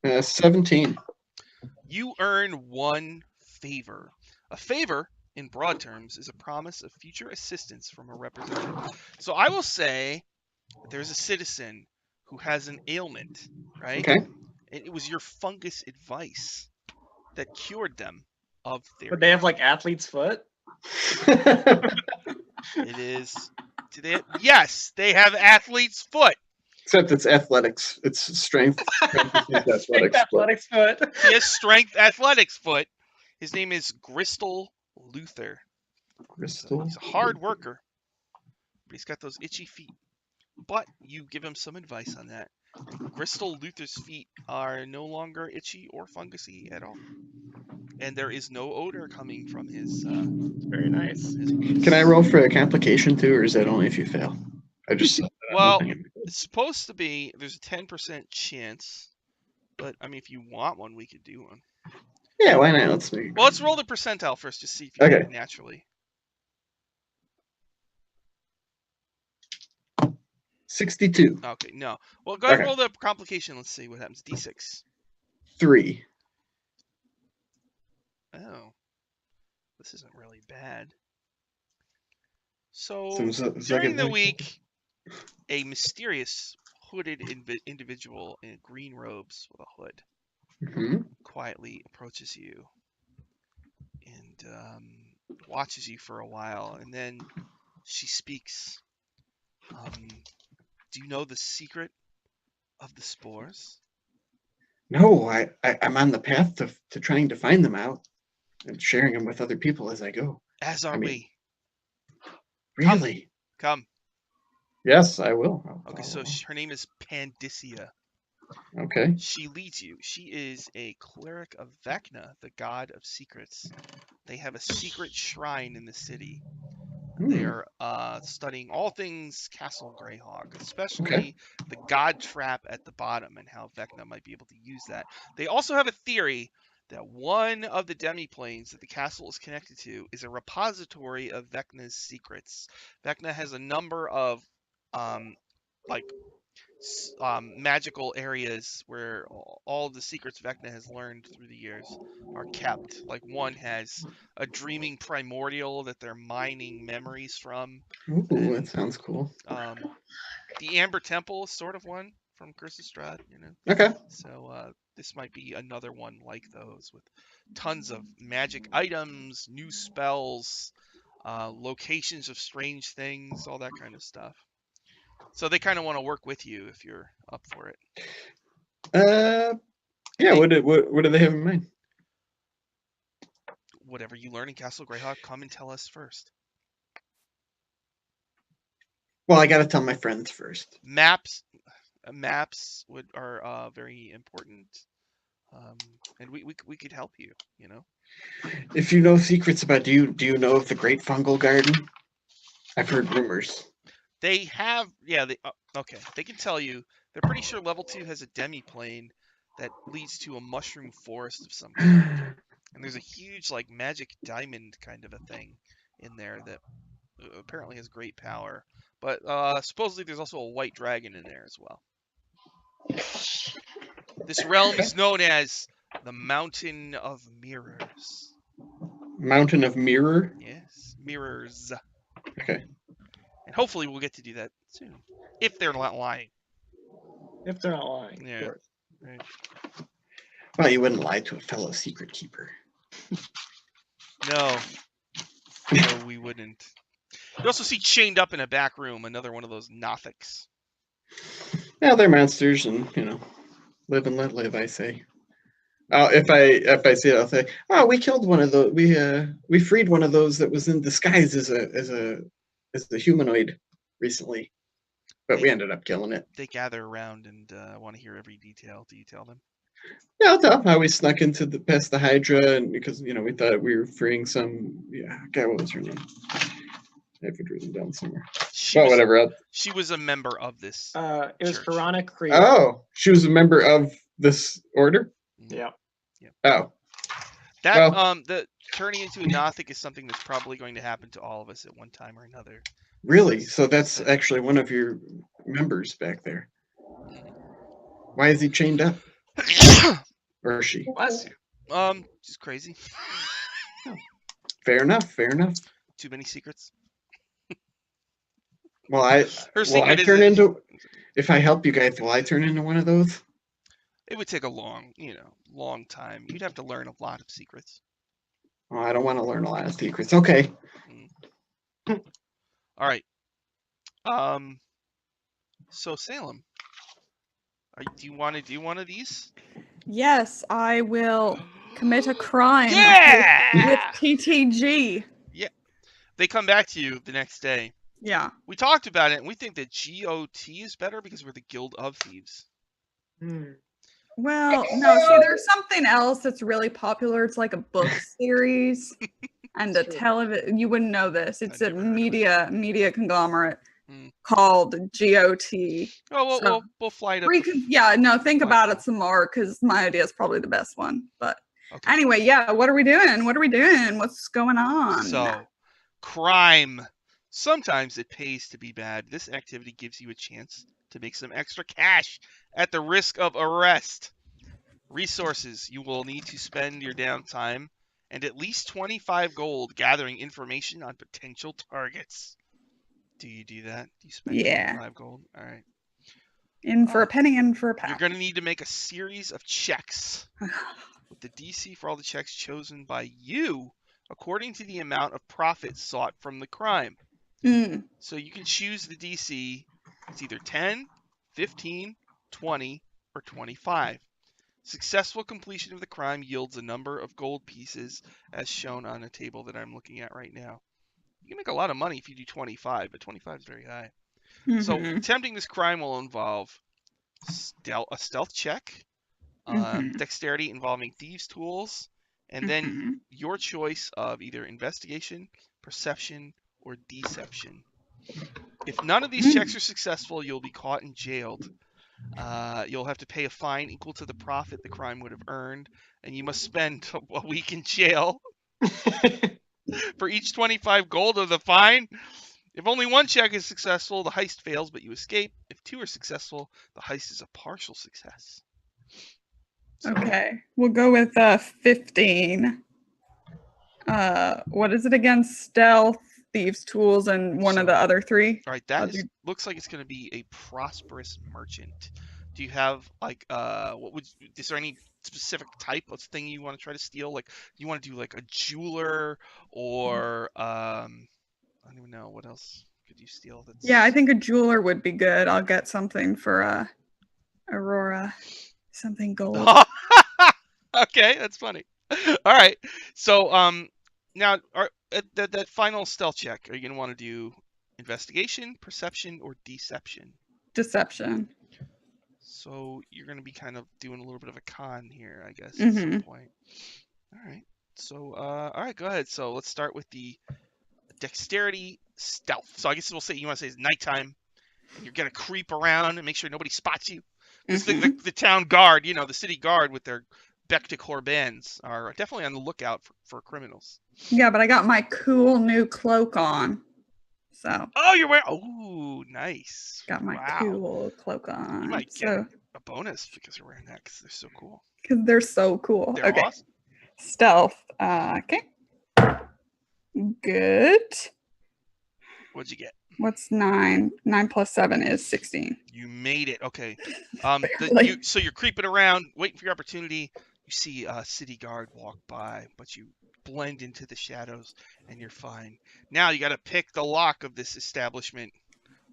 17. You earn 1 favor. A favor, in broad terms, is a promise of future assistance from a representative. So I will say there's a citizen who has an ailment, right? Okay. And it was your fungus advice that cured them of their. But they have like athlete's foot. It is. Yes, they have athlete's foot. Except it's athletics. It's strength. Athletics foot. He has strength athletics foot. His name is Gristle Luther. So Crystal. he's a hard worker, but he's got those itchy feet. But you give him some advice on that. Gristle Luther's feet are no longer itchy or fungusy at all. And there is no odor coming from his Very nice. boots. Can I roll for a complication too, or is that only if you fail? I just saw that on the Well, thing. it's supposed to be, there's a 10% chance. But, I mean, if you want one, we could do one. Yeah, why not? Let's make it. Well, let's roll the percentile first, just see if you get Okay. it naturally. 62. Okay, no. Well, go ahead and Okay. roll the complication. Let's see what happens. D6. 3. Oh. This isn't really bad. So, So I during get the like- week, a mysterious hooded individual in green robes with a hood Mhm. quietly approaches you and watches you for a while, and then she speaks. Do you know the secret of the spores? No, I'm on the path to trying to find them out and sharing them with other people as I go. As are I mean- we. Really? Come. Yes, I will. Okay, so her name is Pandicea. Okay. She leads you. She is a cleric of Vecna, the god of secrets. They have a secret shrine in the city. They Hmm. are studying all things Castle Greyhawk, especially the god trap at the bottom and how Vecna might be able to use that. They also have a theory that one of the demiplanes that the castle is connected to is a repository of Vecna's secrets. Vecna has a number of magical areas where all the secrets Vecna has learned through the years are kept. Like one has a dreaming primordial that they're mining memories from. Ooh, and- that sounds cool. The Amber Temple is sort of one from Curse Strahd, Okay. So this might be another one like those with tons of magic items, new spells, locations of strange things, all that kind of stuff. So they kind of want to work with you if you're up for it. Yeah. What do they have in mind? Whatever you learn in Castle Greyhawk, come and tell us first. Well, I got to tell my friends first. Maps are very important, and we could help you. If you know secrets about, do you know of the Great Fungal Garden? I've heard rumors. They have, okay. They can tell you. They're pretty sure level 2 has a demiplane that leads to a mushroom forest of some kind. And there's a huge, like, magic diamond kind of a thing in there that apparently has great power. But supposedly there's also a white dragon in there as well. This realm is known as the Mountain of Mirrors. Mountain of Mirror. Yes, mirrors. Okay. And hopefully we'll get to do that soon, if they're not lying. If they're not lying, Yeah. of course. Right. Well, you wouldn't lie to a fellow secret keeper. No, no, we wouldn't. You also see chained up in a back room another one of those Nothics. Yeah, they're monsters, and live and let live. I say. If I see it, I'll say, "Oh, we killed one of those. We freed one of those that was in disguise as a humanoid recently, but we ended up killing it." They gather around and want to hear every detail. Do you tell them? Yeah, I'll tell how we snuck into past the Hydra, and because we thought we were freeing some. Yeah, God, what was her name? I have it written down somewhere. Whatever else. She was a member of this. It was Church. Veronica Creel. Oh, she was a member of this order. Yeah. Oh, That well. The turning into a Nothic is something that's probably going to happen to all of us at one time or another. Really? So that's actually one of your members back there. Why is he chained up? Or she? Bless you. Just crazy. Fair enough. Fair enough. Too many secrets. Well, I secret turn is into. If I help you guys, will I turn into one of those? It would take a long time. You'd have to learn a lot of secrets. Oh, I don't want to learn a lot of secrets. Okay. All right. So Salem, do you want to do one of these? Yes, I will commit a crime with TTG. Yeah. They come back to you the next day. Yeah. We talked about it, and we think that GOT is better because we're the Guild of Thieves. Well, no, see, there's something else that's really popular. It's like a book series and a television. You wouldn't know this. It's a media conglomerate called GOT. Oh, So we'll fly it up. Think about it some more because my idea is probably the best one. But okay. Anyway, yeah, what are we doing? What's going on? So, crime. Sometimes it pays to be bad. This activity gives you a chance to make some extra cash at the risk of arrest. Resources. You will need to spend your downtime and at least 25 gold gathering information on potential targets. Do you do that? Do you spend 25 gold? All right. In for a penny, in for a pound. You're going to need to make a series of checks with the DC for all the checks chosen by you according to the amount of profit sought from the crime. So you can choose the DC. It's either 10, 15, 20, or 25. Successful completion of the crime yields a number of gold pieces as shown on a table that I'm looking at right now. You can make a lot of money if you do 25, but 25 is very high. So attempting this crime will involve a stealth check, dexterity involving thieves' tools, and then your choice of either investigation, perception, or deception. If none of these checks are successful, you'll be caught and jailed. You'll have to pay a fine equal to the profit the crime would have earned, and you must spend a week in jail for each 25 gold of the fine. If only one check is successful, the heist fails, but you escape. If two are successful, the heist is a partial success. So, okay, we'll go with 15. What is it again? Stealth, thieves' tools, and one of the other three. All right, looks like it's going to be a prosperous merchant. Do you have is there any specific type of thing you want to try to steal? Like, you want to do like a jeweler, or I don't even know what else could you steal. Yeah, I think a jeweler would be good. I'll get something for Aurora, something gold. Okay, that's funny. All right, so now that final stealth check, are you going to want to do investigation, perception, or deception? Deception. So you're going to be kind of doing a little bit of a con here, I guess, at some point. All right. So, all right, go ahead. So let's start with the dexterity stealth. So I guess we'll say you want to say it's nighttime, and you're going to creep around and make sure nobody spots you. The town guard, the city guard with their Becticor bands are definitely on the lookout for criminals. Yeah, but I got my cool new cloak on. So Oh, you're wearing. Oh, nice. got my Wow. cool cloak You on. might get So a bonus because you're wearing that because they're so cool. because they're so cool. They're Okay. awesome. Stealth. Okay. Good. What'd you get? What's 9? 9 plus 7 is 16. You made it. Okay. Barely. So you're creeping around, waiting for your opportunity. You see a city guard walk by, but you blend into the shadows and you're fine. Now you got to pick the lock of this establishment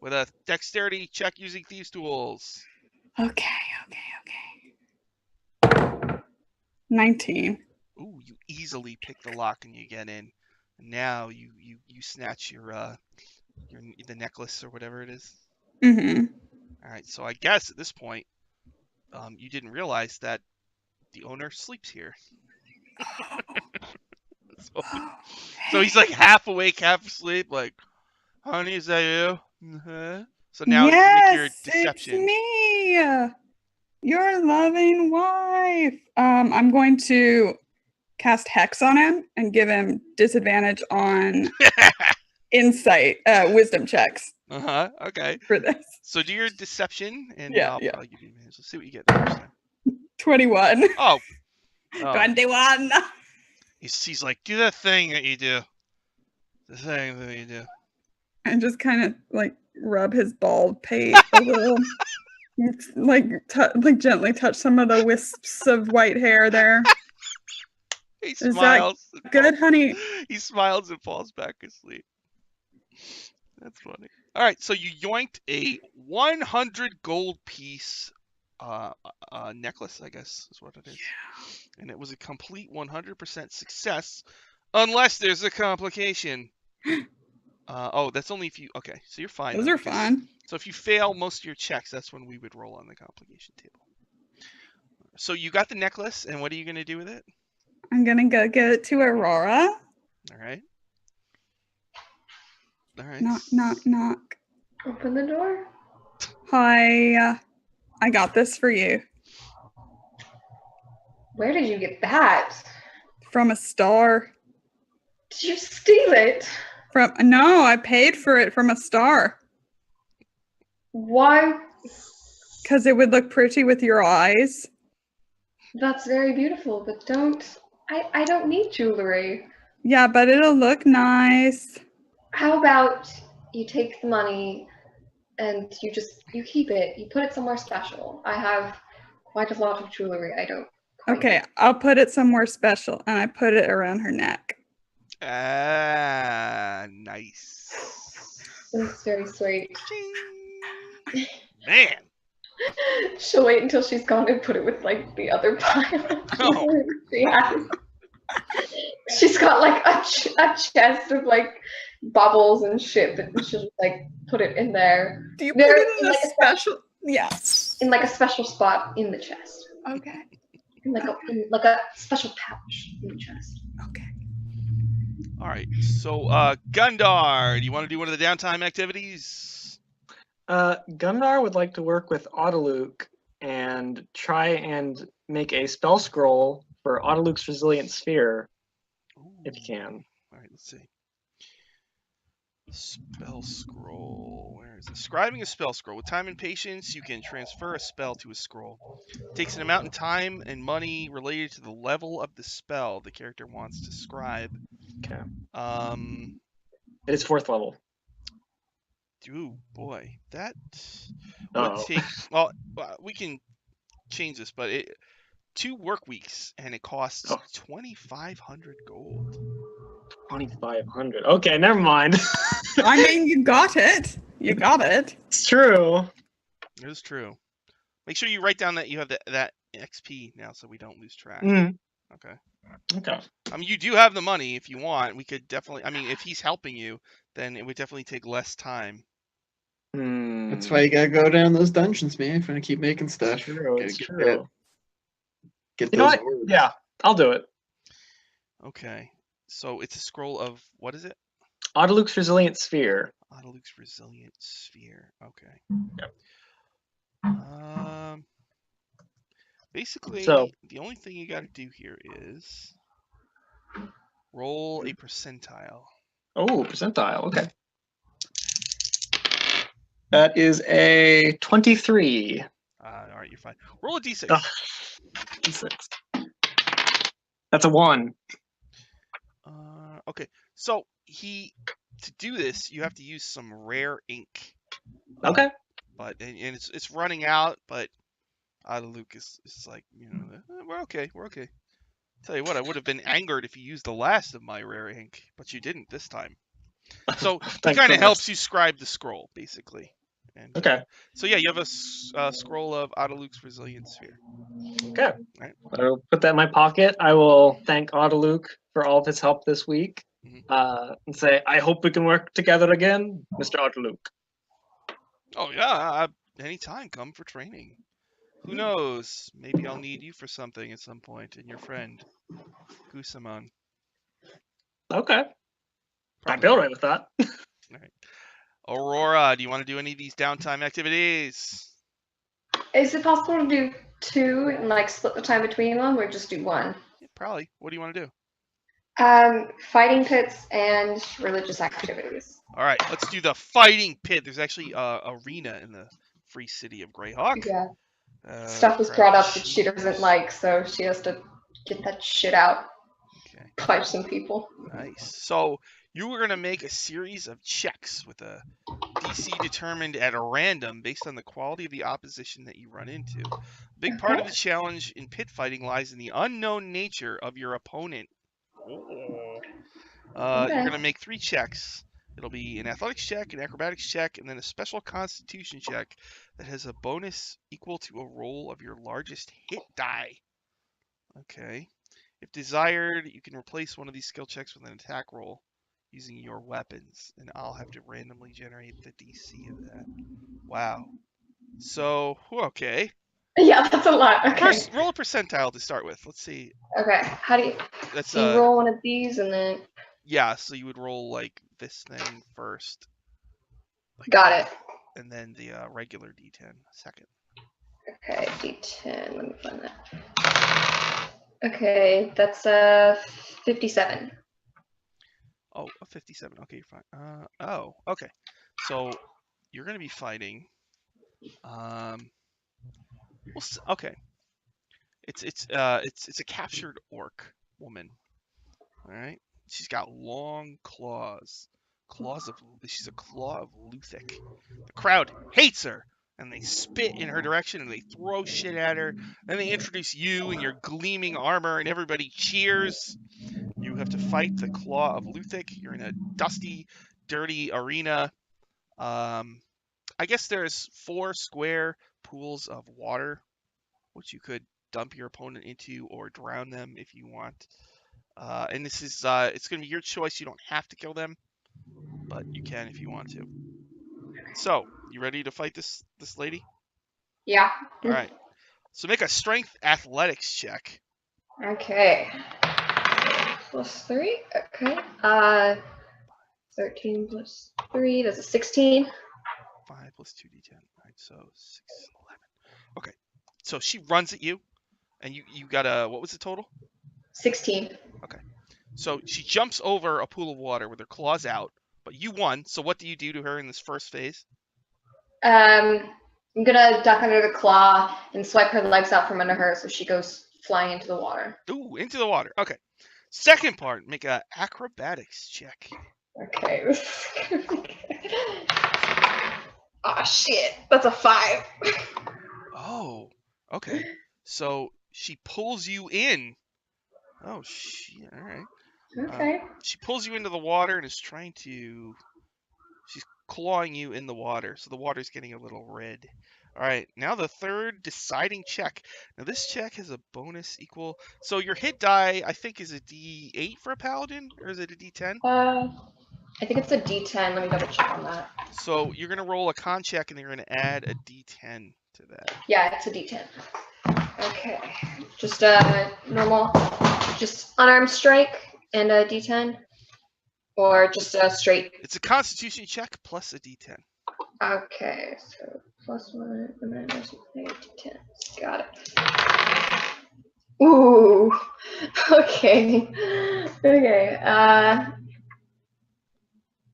with a dexterity check using thieves' tools. Okay. 19. Ooh, you easily pick the lock and you get in. And now you snatch the necklace or whatever it is. Mm-hmm. All right. So I guess at this point, you didn't realize that the owner sleeps here. So he's like half awake, half asleep. Like, honey, is that you? Uh-huh. So now you can make your deception. It's me. Your loving wife. I'm going to cast Hex on him and give him disadvantage on insight, wisdom checks Okay. for this. So do your deception, and Yeah, I'll yeah. probably give you advantage. Let's see what you get the first time. 21. Oh. 21. He's like, do that thing that you do. The thing that you do. And just kind of like rub his bald pate a little. like gently touch some of the wisps of white hair there. He Is that smiles. good, honey? He smiles and falls back asleep. That's funny. All right, so you yoinked a 100 gold piece necklace, I guess is what it is. Yeah. And it was a complete 100% success, unless there's a complication. Oh, that's only if you... Okay, so you're fine. Those are fun. So if you fail most of your checks, that's when we would roll on the complication table. So you got the necklace, and what are you going to do with it? I'm going to go give it to Aurora. All right. Knock, knock, knock. Open the door. Hi. I got this for you. Where did you get that? From a star. Did you steal it? No, I paid for it from a star. Why? Because it would look pretty with your eyes. That's very beautiful, but I don't need jewelry. Yeah, but it'll look nice. How about you take the money and you keep it. You put it somewhere special. I have quite a lot of jewelry. I don't quite Okay, I'll put it somewhere special, and I put it around her neck. Nice. That's very sweet. Man. She'll wait until she's gone and put it with like the other pile of jewelry she has. She's got like a chest of like bubbles and shit, and she'll just like put it in there. Do you put it in a special? Yeah. In like a special spot in the chest. Okay. In like a special pouch in the chest. Okay. All right. So, Gundar, do you want to do one of the downtime activities? Gundar would like to work with Autoluke and try and make a spell scroll for Autoluke's Resilient Sphere, if you can. All right, let's see. Spell scroll. Where is it? Scribing a spell scroll. With time and patience, you can transfer a spell to a scroll. It takes an amount in time and money related to the level of the spell the character wants to scribe. Okay. It is 4th level. Ooh, boy. That would take... Well, we can change this, but 2 work weeks, and it costs 2,500 gold. 2,500. Okay, never mind. I mean, you got it. You got it. It's true. It is true. Make sure you write down that you have that XP now, so we don't lose track. Okay. Okay. I mean, you do have the money if you want. We could definitely... I mean, if he's helping you, then it would definitely take less time. That's why you gotta go down those dungeons, man. If you want to keep making stuff. It's true. Get you know those what? words. Yeah, I'll do it. Okay. So it's a scroll of... What is it? Autoluke's Resilient Sphere. Autoluke's Resilient Sphere. Okay. Yep. Basically, the only thing you got to do here is roll a percentile. Oh, percentile. Okay. That is a 23. All right, you're fine. Roll a d6. Ugh. D6. That's a 1. Okay, so to do this, you have to use some rare ink. Okay. But and it's running out. But Luke is like, we're okay. Tell you what, I would have been angered if you used the last of my rare ink, but you didn't this time. So he Thank kind of goodness. helps you scribe the scroll, basically. And, Okay. So yeah, you have a scroll of Luke's Resilient Sphere. Okay. Right. I'll put that in my pocket. I will thank Luke for all of his help this week. Mhm. And say, I hope we can work together again, Mr. Luke. Oh yeah, anytime. Come for training. Who knows? Maybe I'll need you for something at some point. And your friend, Gusamon. Okay. I'd Probably be all not. right with that. All right. Aurora, do you want to do any of these downtime activities? Is it possible to do 2 and like split the time between them, or just do 1? Yeah, probably. What do you want to do? Fighting pits and religious activities. All right, let's do the fighting pit. There's actually a arena in the free city of Greyhawk. Yeah. Stuff was brought up that she doesn't like, so she has to get that shit out. Okay. Punch some people. Nice. So you were going to make a series of checks with a DC determined at a random based on the quality of the opposition that you run into. A big part of the challenge in pit fighting lies in the unknown nature of your opponent. You're going to make 3 checks. It'll be an athletics check, an acrobatics check, and then a special constitution check that has a bonus equal to a roll of your largest hit die. Okay. If desired, you can replace one of these skill checks with an attack roll using your weapons, and I'll have to randomly generate the DC of that. Wow. So, okay. Yeah, that's a lot. Okay. First, roll a percentile to start with. Let's see. Okay. How do you? That's So you roll one of these and then. Yeah, so you would roll like this thing first. Like Got that, it. And then the regular D10 second. Okay, D10. Let me find that. Okay, that's 57. Oh, a 57. Okay, you're fine. Oh, okay. So you're gonna be fighting. Okay. It's a captured orc woman. All right. She's got long claws. She's a Claw of Lucic. The crowd hates her, and they spit in her direction, and they throw shit at her. Then they introduce you in your gleaming armor, and everybody cheers. You have to fight the Claw of Lucic. You're in a dusty, dirty arena. I guess there's 4 square pools of water, which you could dump your opponent into or drown them if you want. And this is it's going to be your choice. You don't have to kill them, but you can if you want to. So, you ready to fight this lady? Yeah. All right. So make a strength athletics check. Okay. +3. Okay. 13 plus 3. That's a 16. 5 plus 2d10. All right, so 6, 11. Okay. So she runs at you, and you got what was the total? 16. Okay. So she jumps over a pool of water with her claws out, but you won. So what do you do to her in this first phase? I'm gonna duck under the claw and swipe her legs out from under her so she goes flying into the water. Ooh, into the water. Okay. Second part, make a acrobatics check. Okay. Oh shit. That's a 5. Oh, okay. So she pulls you in. Oh shit! All right. Okay. She pulls you into the water and is trying to. She's clawing you in the water, so the water's getting a little red. All right. Now the third deciding check. Now this check has a bonus equal. So your hit die, I think, is a D8 for a paladin, or is it a D10? I think it's a D10. Let me double check on that. So you're gonna roll a con check, and you're gonna add a D10 to that. Yeah, it's a D10. Okay. Just normal, just unarmed strike and a D10, or just a straight. It's a Constitution check plus a D10. Okay, so +1 and then there's a D10. Got it. Ooh. Okay. Okay.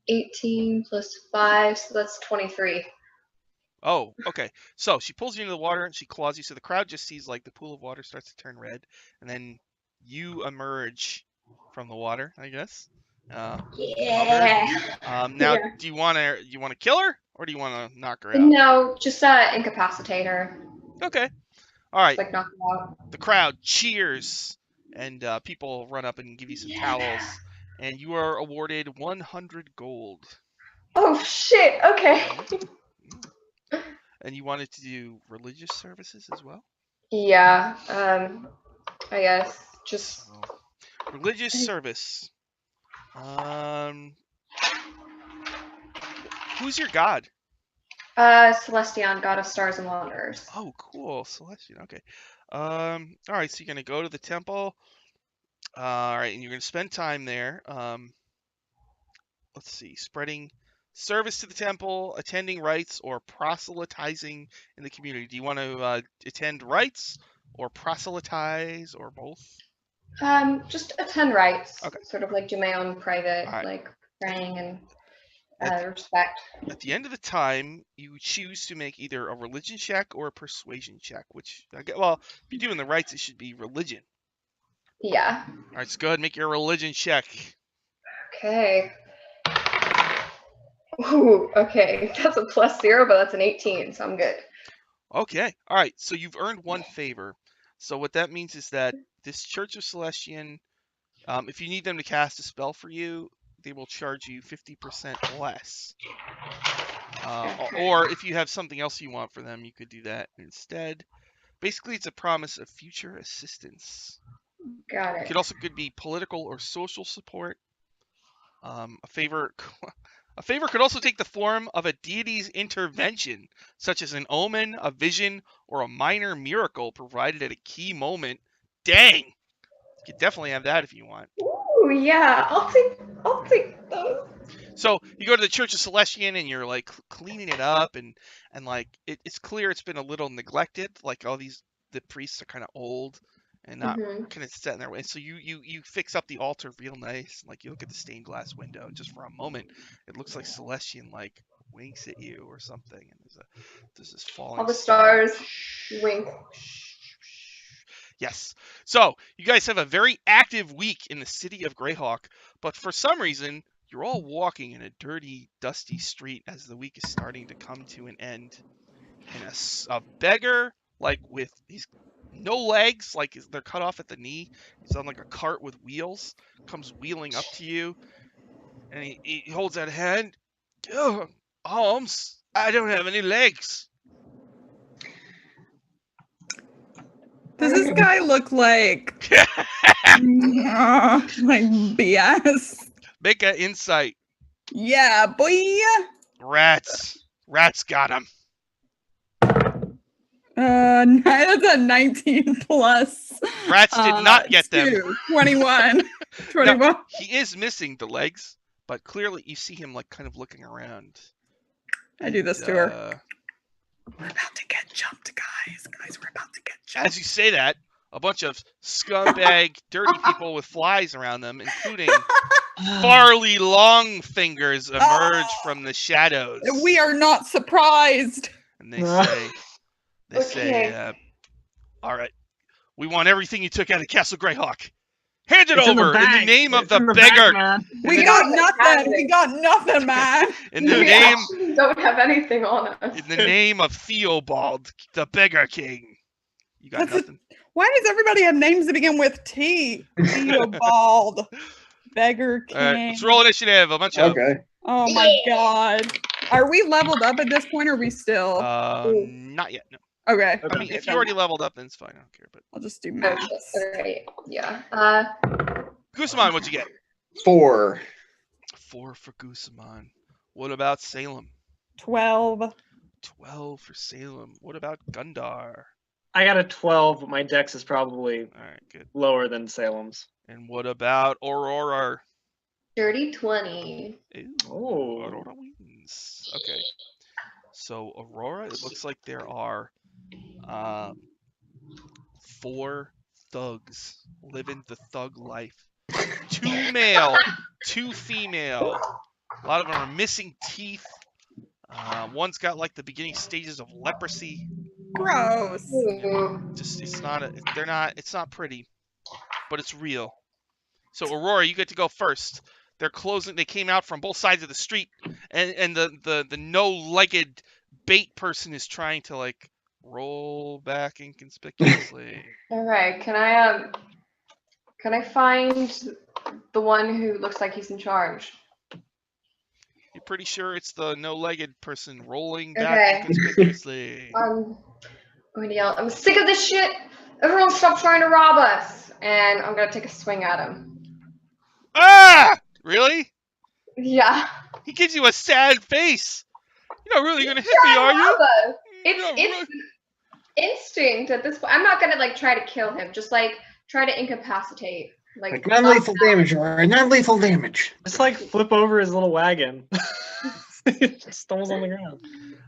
18 plus 5, so that's 23. Oh, okay. So she pulls you into the water and she claws you. So the crowd just sees like the pool of water starts to turn red, and then you emerge from the water, I guess. Yeah. Now, Yeah. do you want to kill her or do you want to knock her out? No, just incapacitate her. Okay. All right. Like knock her out. The crowd cheers, and people run up and give you some towels, and you are awarded 100 gold. Oh shit. Okay. And you wanted to do religious services as well? Yeah. I guess just. So, religious service. Who's your god? Celestion, god of stars and wonders. Oh, cool, Celestion. Okay. All right. So you're gonna go to the temple. All right, and you're gonna spend time there. Let's see, spreading service to the temple, attending rites, or proselytizing in the community. Do you want to attend rites or proselytize or both? Just attend rites. Okay. Sort of like do my own private, Alright. like praying and At- respect. At the end of the time, you choose to make either a religion check or a persuasion check, which, well, if you're doing the rites, it should be religion. Yeah. All right, so go ahead and make your religion check. Okay. Ooh, okay. That's a +0, but that's an 18, so I'm good. Okay. All right. So you've earned one favor. So what that means is that this Church of Celestion, if you need them to cast a spell for you, they will charge you 50% less. Or if you have something else you want for them, you could do that instead. Basically, it's a promise of future assistance. Got It it. could also could be political or social support. A favor could also take the form of a deity's intervention, such as an omen, a vision, or a minor miracle provided at a key moment. Dang! You could definitely have that if you want. Ooh, yeah. I'll take those. So you go to the Church of Celestion and you're like cleaning it up and like it's clear it's been a little neglected. Like the priests are kind of old and not kind of set in their way. So you fix up the altar real nice. Like you look at the stained glass window, just for a moment, it looks like Celestion like winks at you or something. And there's this falling. All the star. stars wink. Yes. So you guys have a very active week in the city of Greyhawk, but for some reason you're all walking in a dirty, dusty street as the week is starting to come to an end. And a beggar, like with he's no legs, like they're cut off at the knee. He's on like a cart with wheels. Comes wheeling up to you, and he holds out a hand. Oh, alms! I don't have any legs. Does this guy look like like BS? Make an insight. Yeah, boy. Rats got him. That's a 19 plus. Rats did not get them. 21. 21. Now, he is missing the legs, but clearly you see him like kind of looking around. I do this to her. We're about to get jumped, guys. Guys, we're about to get jumped. As you say that, a bunch of scumbag, dirty people with flies around them, including Farley Longfingers, emerge from the shadows. We are not surprised. And they say, all right, we want everything you took out of Castle Greyhawk. Hand it over in the name of the beggar. We got nothing. We got nothing, man. In the name, We don't have anything on us. in the name of Theobald, the Beggar King. You got nothing. Why does everybody have names that begin with T? Theobald, Beggar King. All right, let's roll initiative. A bunch of. Okay. Oh my god. Are we leveled up at this point, or are we still? Not yet. No. Okay. I mean, if you already leveled up, then it's fine. I don't care. But I'll just do Oh, math. alright. Yeah. Gusamon, what'd you get? 4. 4 for Gusamon. What about Salem? 12. 12 for Salem. What about Gundar? I got a 12, but my dex is probably All right, good. lower than Salem's. And what about Aurora? Dirty 20. Ooh, Oh. Aurora wins. Okay. So Aurora, it looks like there are 4 thugs living the thug life. 2 male, 2 female. A lot of them are missing teeth. One's got like the beginning stages of leprosy. Gross. Ooh. Just it's not pretty, but it's real. So Aurora, you get to go first. They're closing. They came out from both sides of the street, and the no-legged bait person is trying to like roll back inconspicuously. All right. Can I find the one who looks like he's in charge? You're pretty sure it's the no-legged person rolling Okay. back inconspicuously. I'm going to yell, I'm sick of this shit. Everyone stop trying to rob us. And I'm going to take a swing at him. Ah! Really? Yeah. He gives you a sad face. You're not really gonna hit me, Trying to are you? rob us. You're It's instinct at this point. I'm not going to like try to kill him. Just like try to incapacitate. Like non-lethal damage or non-lethal damage. Just like flip over his little wagon. It stumbles on the ground.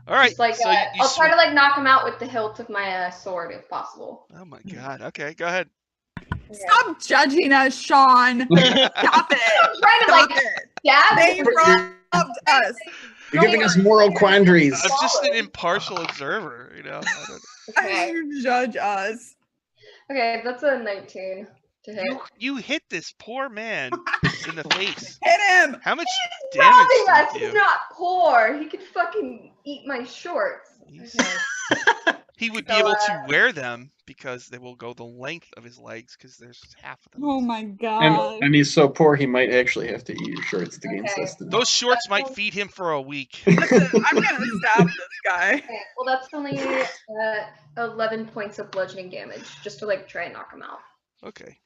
All right. Just like so you I'll try to like knock him out with the hilt of my sword if possible. Oh my god. Okay, go ahead. Stop judging us, Sean. Stop it. I'm trying to Stop like it. stab They him. robbed us. You're giving us moral quandaries. I'm just an impartial observer, you know. Okay. You judge us. Okay, that's a 19 to hit. You hit this poor man in the face. Hit him. How much He's damage robbing us. did you He's do? not poor. He could fucking eat my shorts. He's- Okay. He would be So, able to wear them because they will go the length of his legs because there's half of them. Oh my god. And he's so poor he might actually have to eat your shorts to gain Okay. sustenance. Those shorts might feed him for a week. Listen, I'm gonna stab this guy. Okay, well, that's only 11 points of bludgeoning damage, just to like try and knock him out. Okay.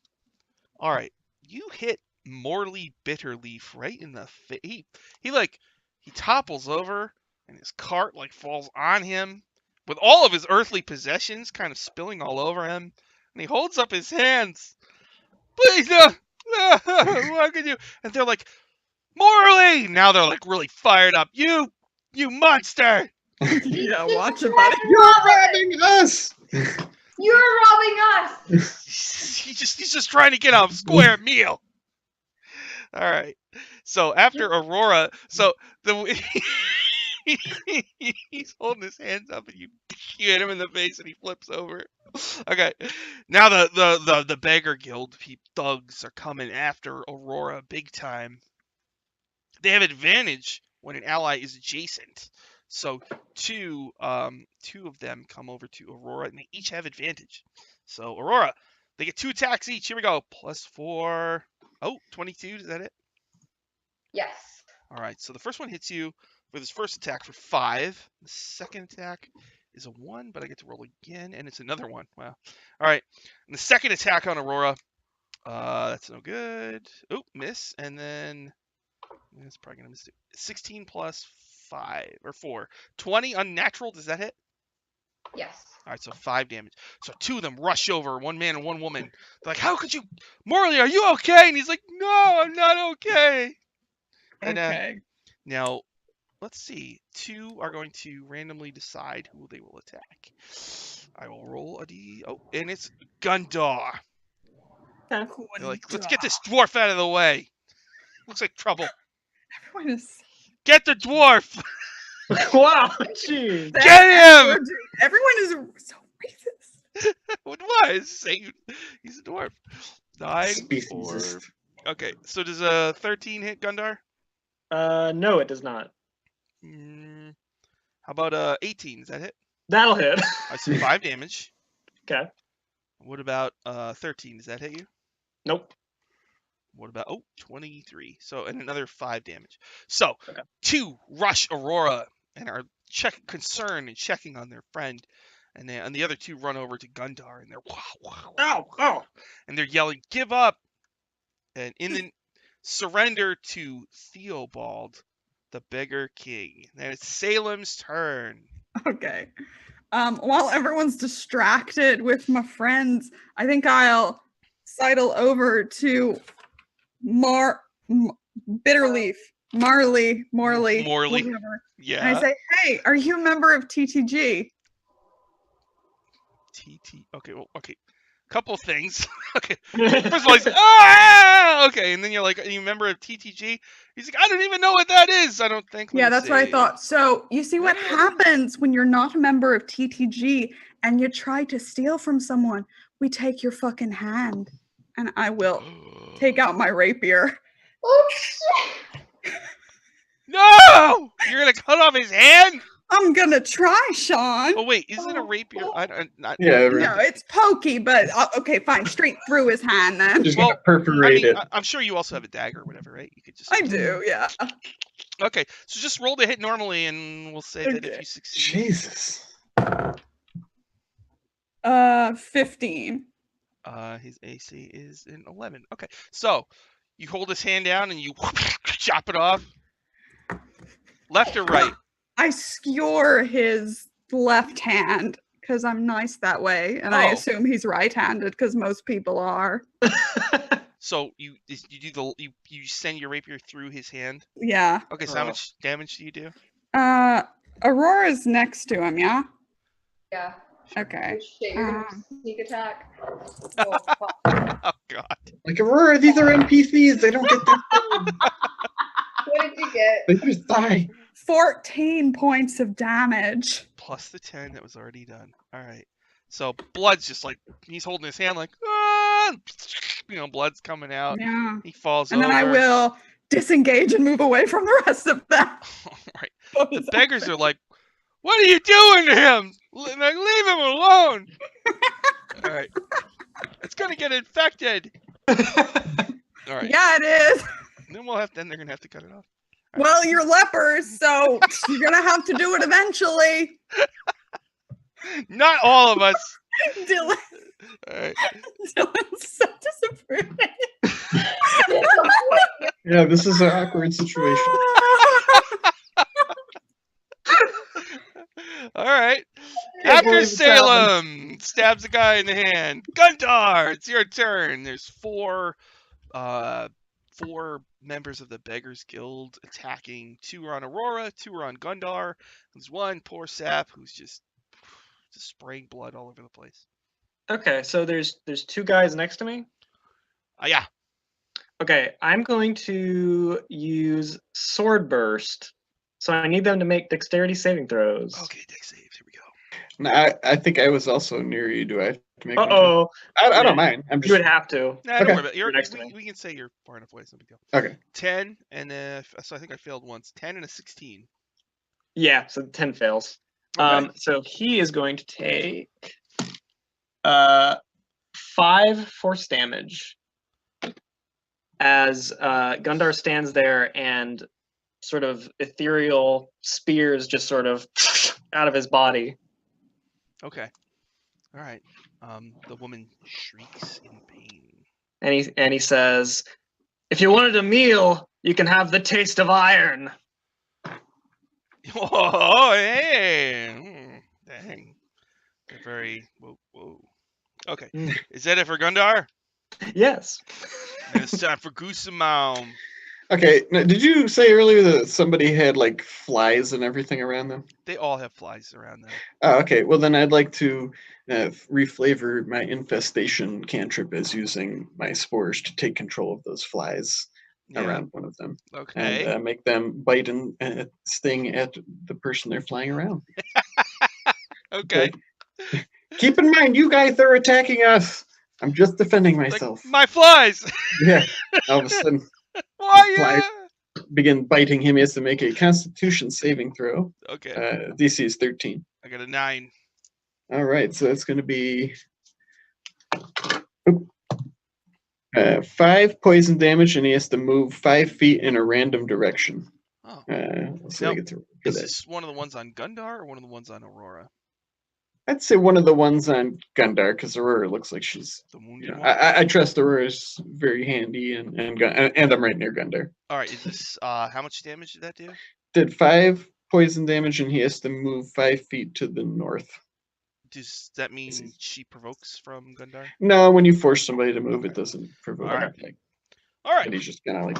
All right. You hit Morley Bitterleaf right in the face. He topples over and his cart like falls on him with all of his earthly possessions kind of spilling all over him. And he holds up his hands. Please, no. How could you? And they're like, Morley! Now they're like really fired up. You monster! Yeah, watch it, buddy. You're robbing us! You're robbing us! He's just trying to get a square meal. All right. So after Aurora, he's holding his hands up and you hit him in the face and he flips over. Okay. Now the Beggar Guild thugs are coming after Aurora big time. They have advantage when an ally is adjacent. So two of them come over to Aurora and they each have advantage. So Aurora, they get 2 attacks each. Here we go. +4. Oh, 22. Is that it? Yes. All right. So the first one hits you with his first attack for 5. The second attack is a 1, but I get to roll again, and it's another 1. Wow. All right. And the second attack on Aurora, that's no good. Oh, miss. And then it's probably gonna miss it. 16 plus 5 or 4. 20 unnatural. Does that hit? Yes. All right, so 5 damage. So 2 of them rush over, 1 man and 1 woman. They're like, "How could you, Morley? Are you okay?" And he's like, "No, I'm not okay." And Okay. now, let's see. 2 are going to randomly decide who they will attack. I will roll a d. Oh, and it's Gundar. They're like, "Let's get this dwarf out of the way. Looks like trouble. Everyone is. Get the dwarf. Wow, jeez. Get him!" Everyone is so racist. What? Saying he's a dwarf. 9 4. Speciesist. Okay, so does a 13 hit Gundar? No, it does not. How about 18? Does that hit? That'll hit. I see 5 damage. Okay. What about 13? Does that hit you? Nope. What about 23? So and another 5 damage. So Okay. 2 rush Aurora and are concerned and checking on their friend, and the other 2 run over to Gundar and they're Ow! and they're yelling, "Give up!" And in the surrender to Theobald, the Beggar King. Then it's Salem's turn. Okay. While everyone's distracted with my friends, I think I'll sidle over to Bitterleaf, Morley, whatever. Yeah. And I say, "Hey, are you a member of TTG?" TT. Okay. Well, okay. couple things. Okay. First of all, he's ah! Okay, and then you're like, you remember of TTG? He's like, I don't even know what that is. I don't think. Let Yeah, me that's what I see. thought. So you see what happens when you're not a member of TTG and you try to steal from someone. We take your fucking hand, and I will take out my rapier. Oops. No! You're gonna cut off his hand? I'm gonna try, Sean. Oh wait, is it a rapier? Not. Yeah, No, it's pokey, but okay, fine. Straight through his hand then. just Well, gonna perforate it. I'm sure you also have a dagger or whatever, right? You could just. I do, yeah. Okay, so just roll the hit normally, and we'll say that if Okay. you succeed. Jesus. 15. His AC is an 11. Okay, so you hold his hand down and you chop it off. Left or right? I skewer his left hand because I'm nice that way, and I Oh. assume he's right-handed because most people are. So you do you send your rapier through his hand. Yeah. Okay, so how much damage do you do? Aurora's next to him, yeah? Yeah. Okay. Shit, you're gonna sneak attack. Oh, fuck. Oh god. Like Aurora, these are NPCs. They don't get that. What did you get? They just die. 14 points of damage. Plus the 10 that was already done. All right. So blood's just like he's holding his hand like, ah! Blood's coming out. Yeah. He falls And over. then I will disengage and move away from the rest of them. Right. The beggars are like, what are you doing to him? Like, leave him alone. All right. It's gonna get infected. All right. Yeah, it is. And then they're gonna have to cut it off. Well, you're lepers, so you're gonna have to do it eventually. Not all of us. Dylan, All right. Dylan's so disapproving. Yeah, this is an awkward situation. All right. Can't After believe it's happened. Salem stabs a guy in the hand. Guntar, it's your turn. There's four members of the Beggars Guild attacking. 2 are on Aurora, 2 are on Gundar. There's one poor sap who's just spraying blood all over the place. Okay, so there's 2 guys next to me. Yeah. Okay, I'm going to use Sword Burst. So I need them to make dexterity saving throws. Okay, dex saves. Here we go. No, I think I was also near you. Do I have to make one too? Uh-oh. I don't mind. I'm You just would have to. Nah, don't Okay. worry about it. You're next to me. We can say you're far enough away. So we go. okay. 10 and so I think I failed once. 10 and a 16. Yeah, so 10 fails. Okay. So he is going to take 5 force damage as Gundar stands there and sort of ethereal spears just sort of out of his body. Okay. All right. The woman shrieks in pain. And he says, "If you wanted a meal, you can have the taste of iron." Oh, hey! Dang. They're very whoa. Okay. Is that it for Gundar? Yes. And it's time for Goosemound. Okay. Now, did you say earlier that somebody had like flies and everything around them? They all have flies around them. Oh, okay. Well, then I'd like to reflavor my infestation cantrip as using my spores to take control of those flies Yeah. around one of them Okay. and make them bite and sting at the person they're flying around. Okay. Keep in mind, you guys are attacking us. I'm just defending Like, myself. my flies. Yeah. All of a sudden, Why? Fly. begin biting him. He has to make a Constitution saving throw. Okay. DC is 13. I got a 9. All right, so that's going to be 5 poison damage, and he has to move 5 feet in a random direction. Oh. So Now, I get to Is that. this one of the ones on Gundar or one of the ones on Aurora? I'd say one of the ones on Gundar, because Aurora looks like she's. The wounded You know, one. I trust Aurora's very handy, and I'm right near Gundar. All right. Is this how much damage did that do? Did 5 poison damage, and he has to move 5 feet to the north. Does that mean see. she provokes from Gundar? No, when you force somebody to move, it doesn't provoke All right. anything. All right. But he's just kind of like.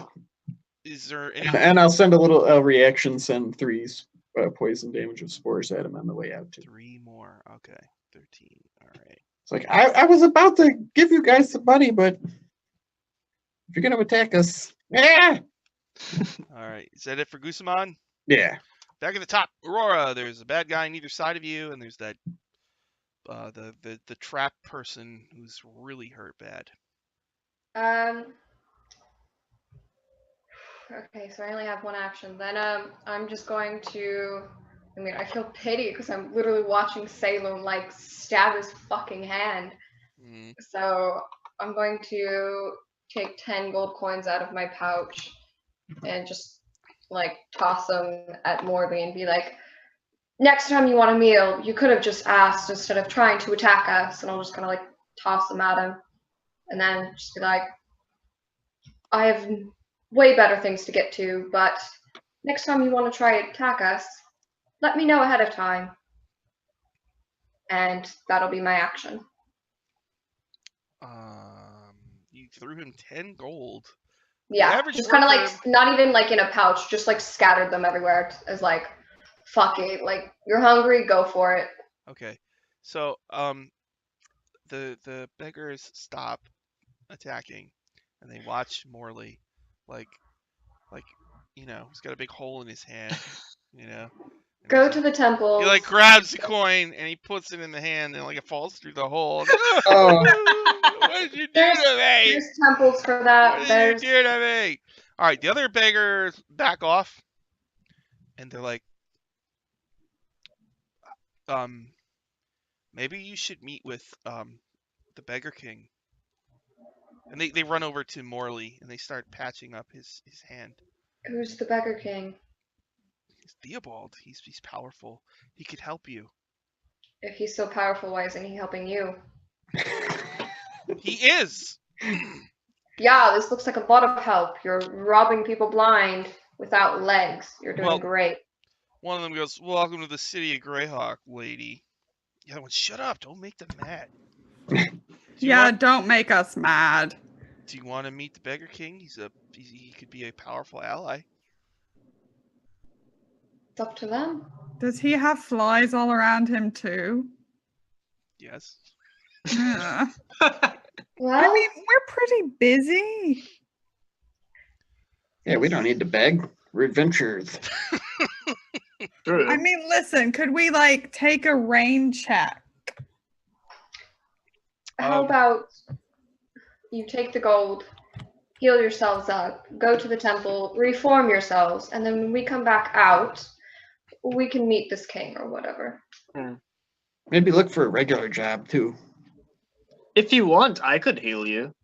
Is there any? And I'll send a little reaction, send 3 poison damage of spores at him on the way out too. 3 more. Okay. 13. All right. It's like, I was about to give you guys some money, but if you're going to attack us, yeah. All right. Is that it for Gusamon? Yeah. Back at the top, Aurora. There's a bad guy on either side of you, and there's that the trap person who's really hurt bad. Okay, so I only have one action. Then I'm just going to. I mean, I feel pity because I'm literally watching Salem like stab his fucking hand. Mm. So I'm going to take 10 gold coins out of my pouch and just like toss them at Morley and be like, next time you want a meal, you could have just asked instead of trying to attack us. And I'll just kind of like toss them at him and then just be like, I have way better things to get to, but next time you want to try to attack us, let me know ahead of time. And that'll be my action. You threw him 10 gold. Yeah, average just kind of like, worker- not even like in a pouch, just like scattered them everywhere as like, fuck it, like, you're hungry, go for it. Okay. So, the beggars stop attacking, and they watch Morley, like, you know, he's got a big hole in his hand, you know. and Go he's to like- the temple. He like grabs the coin and he puts it in the hand, and like it falls through the hole. Oh. What did you do to me? There's temples for What that. did There's you do to me? All right, the other beggars back off, and they're like, maybe you should meet with the Beggar King. And they run over to Morley and they start patching up his hand. Who's the Beggar King? It's Theobald. He's powerful. He could help you. If he's so powerful, why isn't he helping you? He is. Yeah, this looks like a lot of help. You're robbing people blind without legs. You're doing Well- great. One of them goes, "Welcome to the city of Greyhawk, lady." The other one, "Shut up! Don't make them mad." Yeah, don't make us mad. Do you want to meet the Beggar King? He could be a powerful ally. It's up to them. Does he have flies all around him too? Yes. Yeah. Well, I mean, we're pretty busy. Yeah, we don't need to beg. We're adventurers. True. I mean, listen, could we like take a rain check? how about you take the gold, heal yourselves up, go to the temple, reform yourselves, and then when we come back out, we can meet this king or whatever. Maybe look for a regular job too. If you want, I could heal you.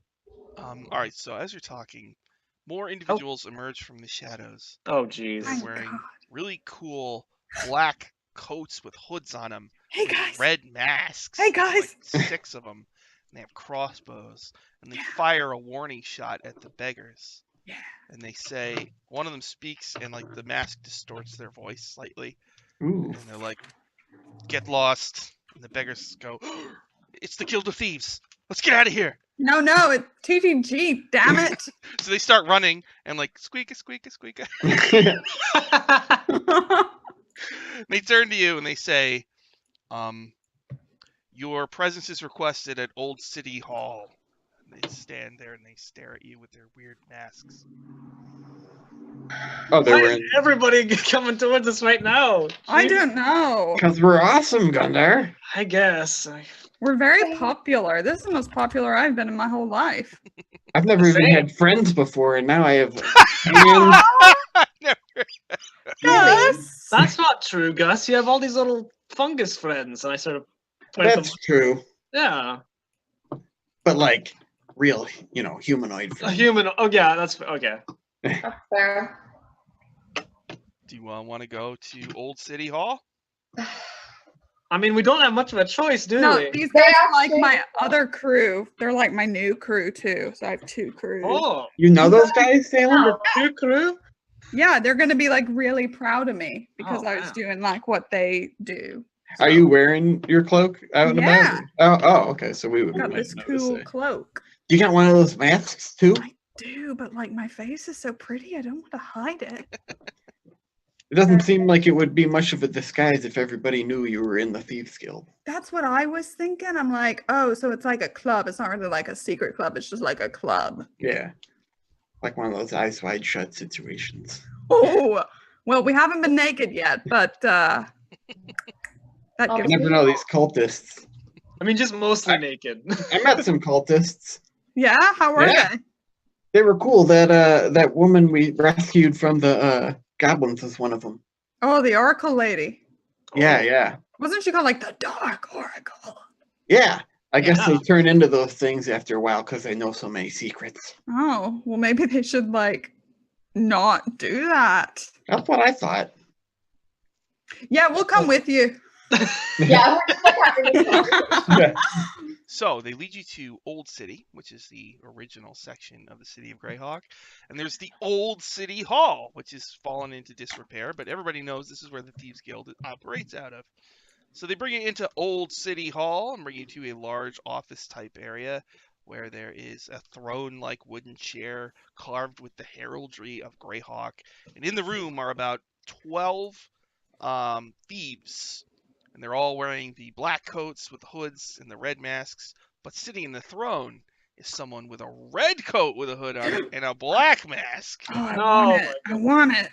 All right. So as you're talking, more individuals emerge from the shadows. Oh, jeez. They're Thank wearing God. really cool black coats with hoods on them, Hey guys. red masks. Hey, There's, guys. like 6 of them, and they have crossbows, and they fire a warning shot at the beggars. Yeah. And they say, one of them speaks, and like the mask distorts their voice slightly, Ooh. and they're like, "Get lost!" And the beggars go, "It's the Guild of Thieves. Let's get out of here!" No, it's TTG, damn it. So they start running, and like squeak, squeak, squeak. They turn to you and they say, "Your presence is requested at Old City Hall." And they stand there and they stare at you with their weird masks. Oh, they're Why is wearing. everybody coming towards us right now? I Jeez. don't know. Because we're awesome, Gundar. I guess. We're very popular. This is the most popular I've been in my whole life. I've never even Same. had friends before, and now I have fans. Yes. That's not true, Gus. You have all these little fungus friends, and I sort of point That's them. true. Yeah, But like real, humanoid a friends. human. Oh yeah, that's okay. That's fair. Do you want to go to Old City Hall? I mean, we don't have much of a choice, do No, we? these They guys are like actually- my other crew. They're like my new crew too. So I have 2 crews. Oh, You know those guys, Salem? No. new crew. Yeah, they're gonna be like really proud of me because Oh, I was wow. doing like what they do. Are you wearing your cloak out and Yeah. about? Oh, okay. So we would Got might this notice cool it. cloak. You got one of those masks too? I do, but like my face is so pretty, I don't want to hide it. It doesn't seem like it would be much of a disguise if everybody knew you were in the Thieves Guild. That's what I was thinking. I'm like, oh, so it's like a club. It's not really like a secret club. It's just like a club. Yeah. Like one of those eyes wide shut situations. Oh, well, we haven't been naked yet, but that You You gives never me... know these cultists. I mean, just mostly naked. I met some cultists. Yeah, how were Yeah. they? They were cool. That woman we rescued from the goblins was one of them. Oh, the Oracle lady. Yeah, yeah. Wasn't she called like the Dark Oracle? Yeah. I guess Yeah. they turn into those things after a while because they know so many secrets. Oh, well, maybe they should like not do that. That's what I thought. Yeah, we'll come with you. Yeah, we're just like having a conversation. Yeah. So they lead you to Old City, which is the original section of the city of Greyhawk, and there's the Old City Hall, which is fallen into disrepair, but everybody knows this is where the Thieves Guild operates out of. So they bring you into Old City Hall and bring you to a large office-type area where there is a throne-like wooden chair carved with the heraldry of Greyhawk, and in the room are about 12 thieves. And they're all wearing the black coats with hoods and the red masks, but sitting in the throne is someone with a red coat with a hood on it and a black mask. Oh, I Oh, want it. my I want it.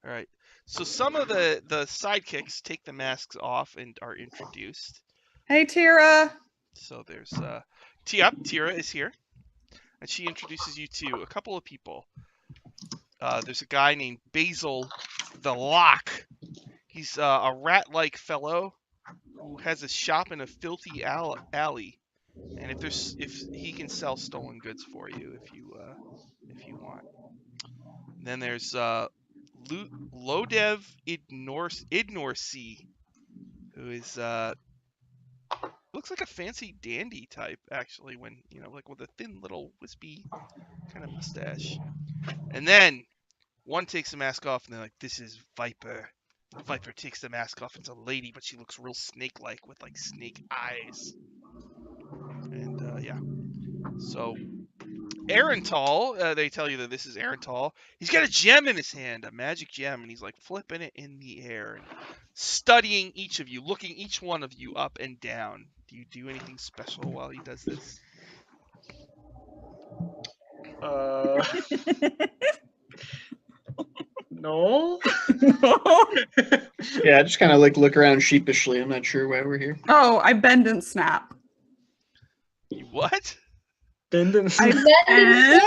All right. So some of the sidekicks take the masks off and are introduced. Hey, Tira. So there's Tira is here, and she introduces you to a couple of people. There's a guy named Basil the Lock. He's a rat-like fellow who has a shop in a filthy alley, and if he can sell stolen goods for you if you want. And then there's Lodev Idnorsi, who is looks like a fancy dandy type actually, when like with a thin little wispy kind of mustache. And then one takes the mask off and they're like, "This is Viper." Viper takes the mask off. It's a lady, but she looks real snake-like with like snake eyes. And yeah. So Arental, they tell you that this is Arental. He's got a gem in his hand, a magic gem, and he's like flipping it in the air and studying each of you, looking each one of you up and down. Do you do anything special while he does this? No. Yeah, I just kind of like look around sheepishly. I'm not sure why we're here. Oh, I bend and snap. You what? Bend and I snap. bend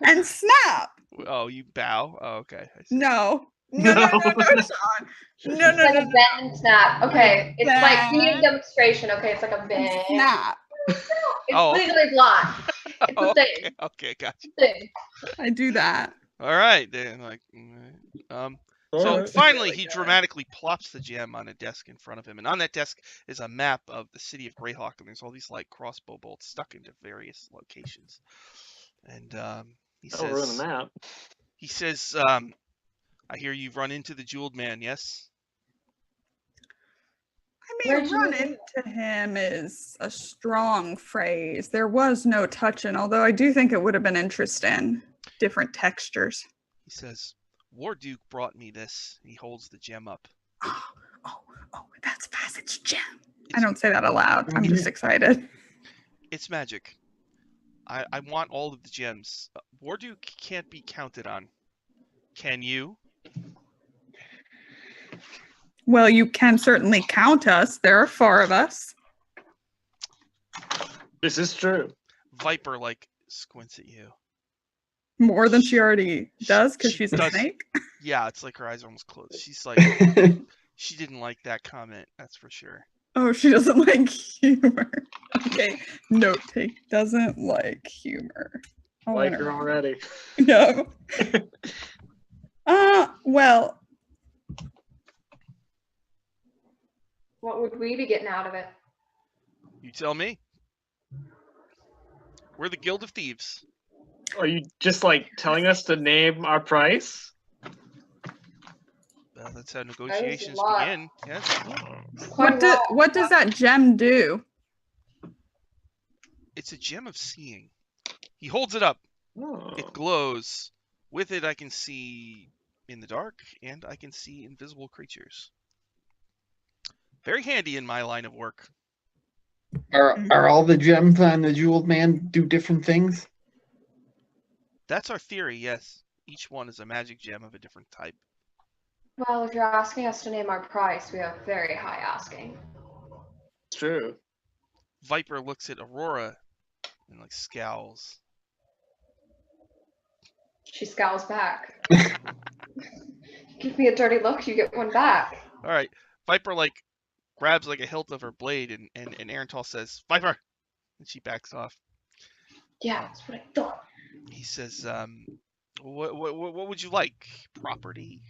and snap. Oh, you bow? Oh, okay. I see. No. No, Sean. No, It's like a bend and snap. Okay, it's like you need a Bend. demonstration. Okay, it's like a bend. Snap. It's Oh, okay. legally blind. It's Oh, a thing. okay, gotcha. Thing. I do that. All right, then. Like, so Alright. finally, Really he good. dramatically plops the gem on a desk in front of him, and on that desk is a map of the city of Greyhawk, and there's all these like crossbow bolts stuck into various locations. And he Oh, we're on the says, map. "I hear you've run into the jeweled man, yes?" I mean, Where'd you run meet him? into him is a strong phrase. There was no touching, although I do think it would have been interesting. Different textures. He says, "Warduke brought me this." He holds the gem up. Oh, that's Facet's gem. I It's- don't say that aloud. I'm just excited. It's magic. I want all of the gems. Warduke can't be counted on. Can you? Well, you can certainly count us. There are 4 of us. This is true. Viper like squints at you. More than she already does because She she's a does. snake. Yeah, it's like her eyes are almost closed. She's like, she didn't like that comment. That's for sure. Oh, she doesn't like humor. Okay, note take. Doesn't like humor. I'll Like let her already. No. Well, What would we be getting out of it? You tell me. We're the Guild of Thieves. Are you just like telling us to name our price? That's how negotiations lot. begin. Yes. what does that gem do? It's a gem of seeing. He holds it up. Oh. It glows. With it, I can see in the dark, and I can see invisible creatures. Very handy in my line of work. Are all the gems on the jeweled man do different things? That's our theory, yes. Each one is a magic gem of a different type. Well, if you're asking us to name our price, we have very high asking. True. Viper looks at Aurora and like scowls. She scowls back. Give me a dirty look, you get one back. All right, Viper like grabs like a hilt of her blade, and Arental says, "Viper," and she backs off. Yeah, that's what I thought. He says, "What would you like? Property,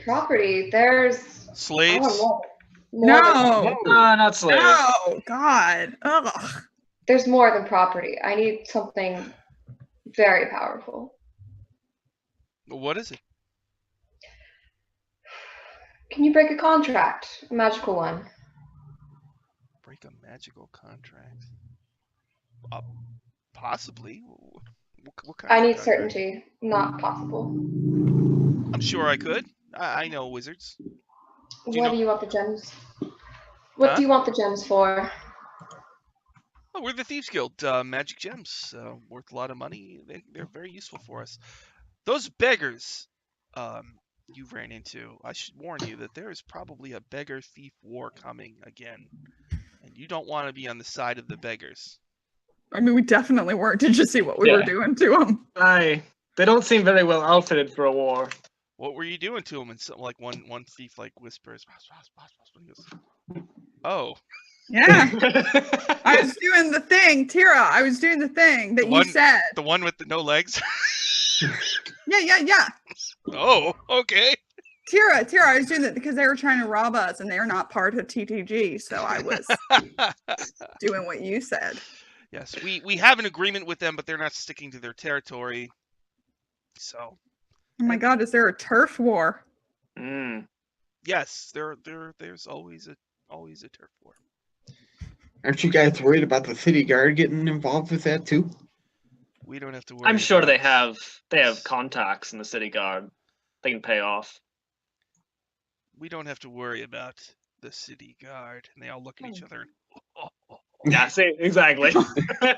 Property. There's. I slaves?" want more No. Not slaves. Oh God. Ugh. There's more than property. I need something very powerful. What is it? Can you break a contract? A magical one. Break a magical contract? Possibly. What kind I of need contract? certainty. Not possible. I'm sure I could. I know wizards. What do you want the gems? What do you want the gems for? Oh, we're the Thieves Guild. Magic gems, worth a lot of money. They're very useful for us. Those beggars you ran into, I should warn you that there is probably a beggar-thief war coming again. And you don't want to be on the side of the beggars. I mean, we definitely weren't. Did you see what we were doing to them? They don't seem very well outfitted for a war. What were you doing to them? And something like one thief like whispers, and he goes, "Oh." Yeah. I was doing the thing, Tira. I was doing the thing that you said. The one with the no legs? Yeah. Oh, okay. Tira, I was doing that because they were trying to rob us and they're not part of TTG, so I was doing what you said. Yes, we have an agreement with them, but they're not sticking to their territory. So. Oh my God, is there a turf war? Yes, there's always a turf war. Aren't you guys worried about the city guard getting involved with that too? We don't have to worry. I'm sure they have contacts in the city guard. They can pay off. We don't have to worry about the city guard. And they all look at each other. Yeah, see, exactly.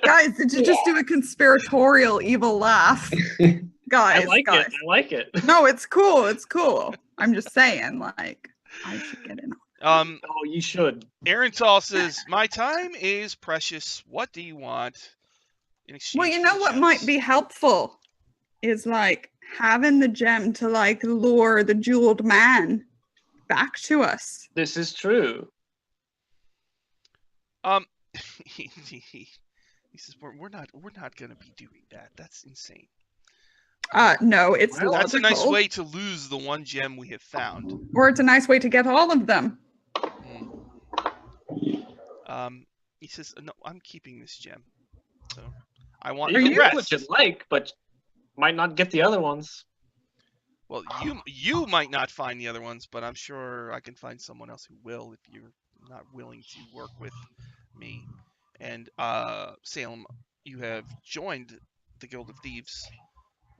Guys, did you just do a conspiratorial evil laugh? Guys, I like it. No, it's cool. I'm just saying, like, I should get in. Oh, you should. Arental says, "My time is precious. What do you want?" In exchange Well, you for know the what gems? might be helpful is like having the gem to like lure the jeweled man back to us. This is true. He says, "We're not gonna be doing that. That's insane. No, it's Well, That's a logical. nice way to lose the one gem we have found." Or it's a nice way to get all of them. He says, "No, I'm keeping this gem. So I want You the can get what rest." you like, but might not get the other ones. Well, you might not find the other ones, but I'm sure I can find someone else who will if you're not willing to work with me. And Salem, you have joined the Guild of Thieves,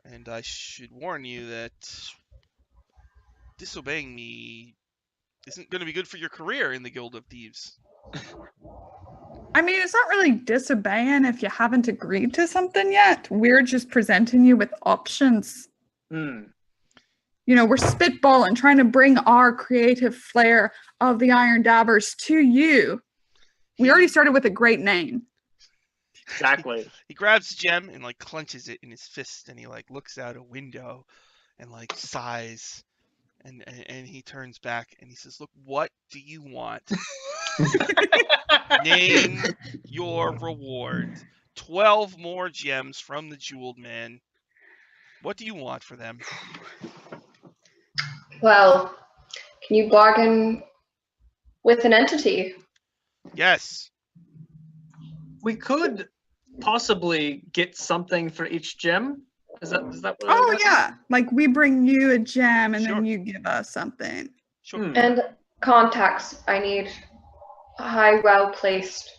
and I should warn you that disobeying me isn't going to be good for your career in the Guild of Thieves. I mean, it's not really disobeying if you haven't agreed to something yet. We're just presenting you with options. You know, we're spitballing, trying to bring our creative flair of the Iron Dabbers to you. We already started with a great name. Exactly. He grabs the gem and like clenches it in his fist, and he like looks out a window and like sighs, and he turns back and he says, "Look, what do you want? Name your reward. 12 more gems from the Jeweled Man. What do you want for them?" Well, can you bargain with an entity? Yes. We could possibly get something for each gem. Is that what Oh, it is? yeah. Like we bring you a gem and Sure. then you give us something. Sure. And contacts. I need high, well-placed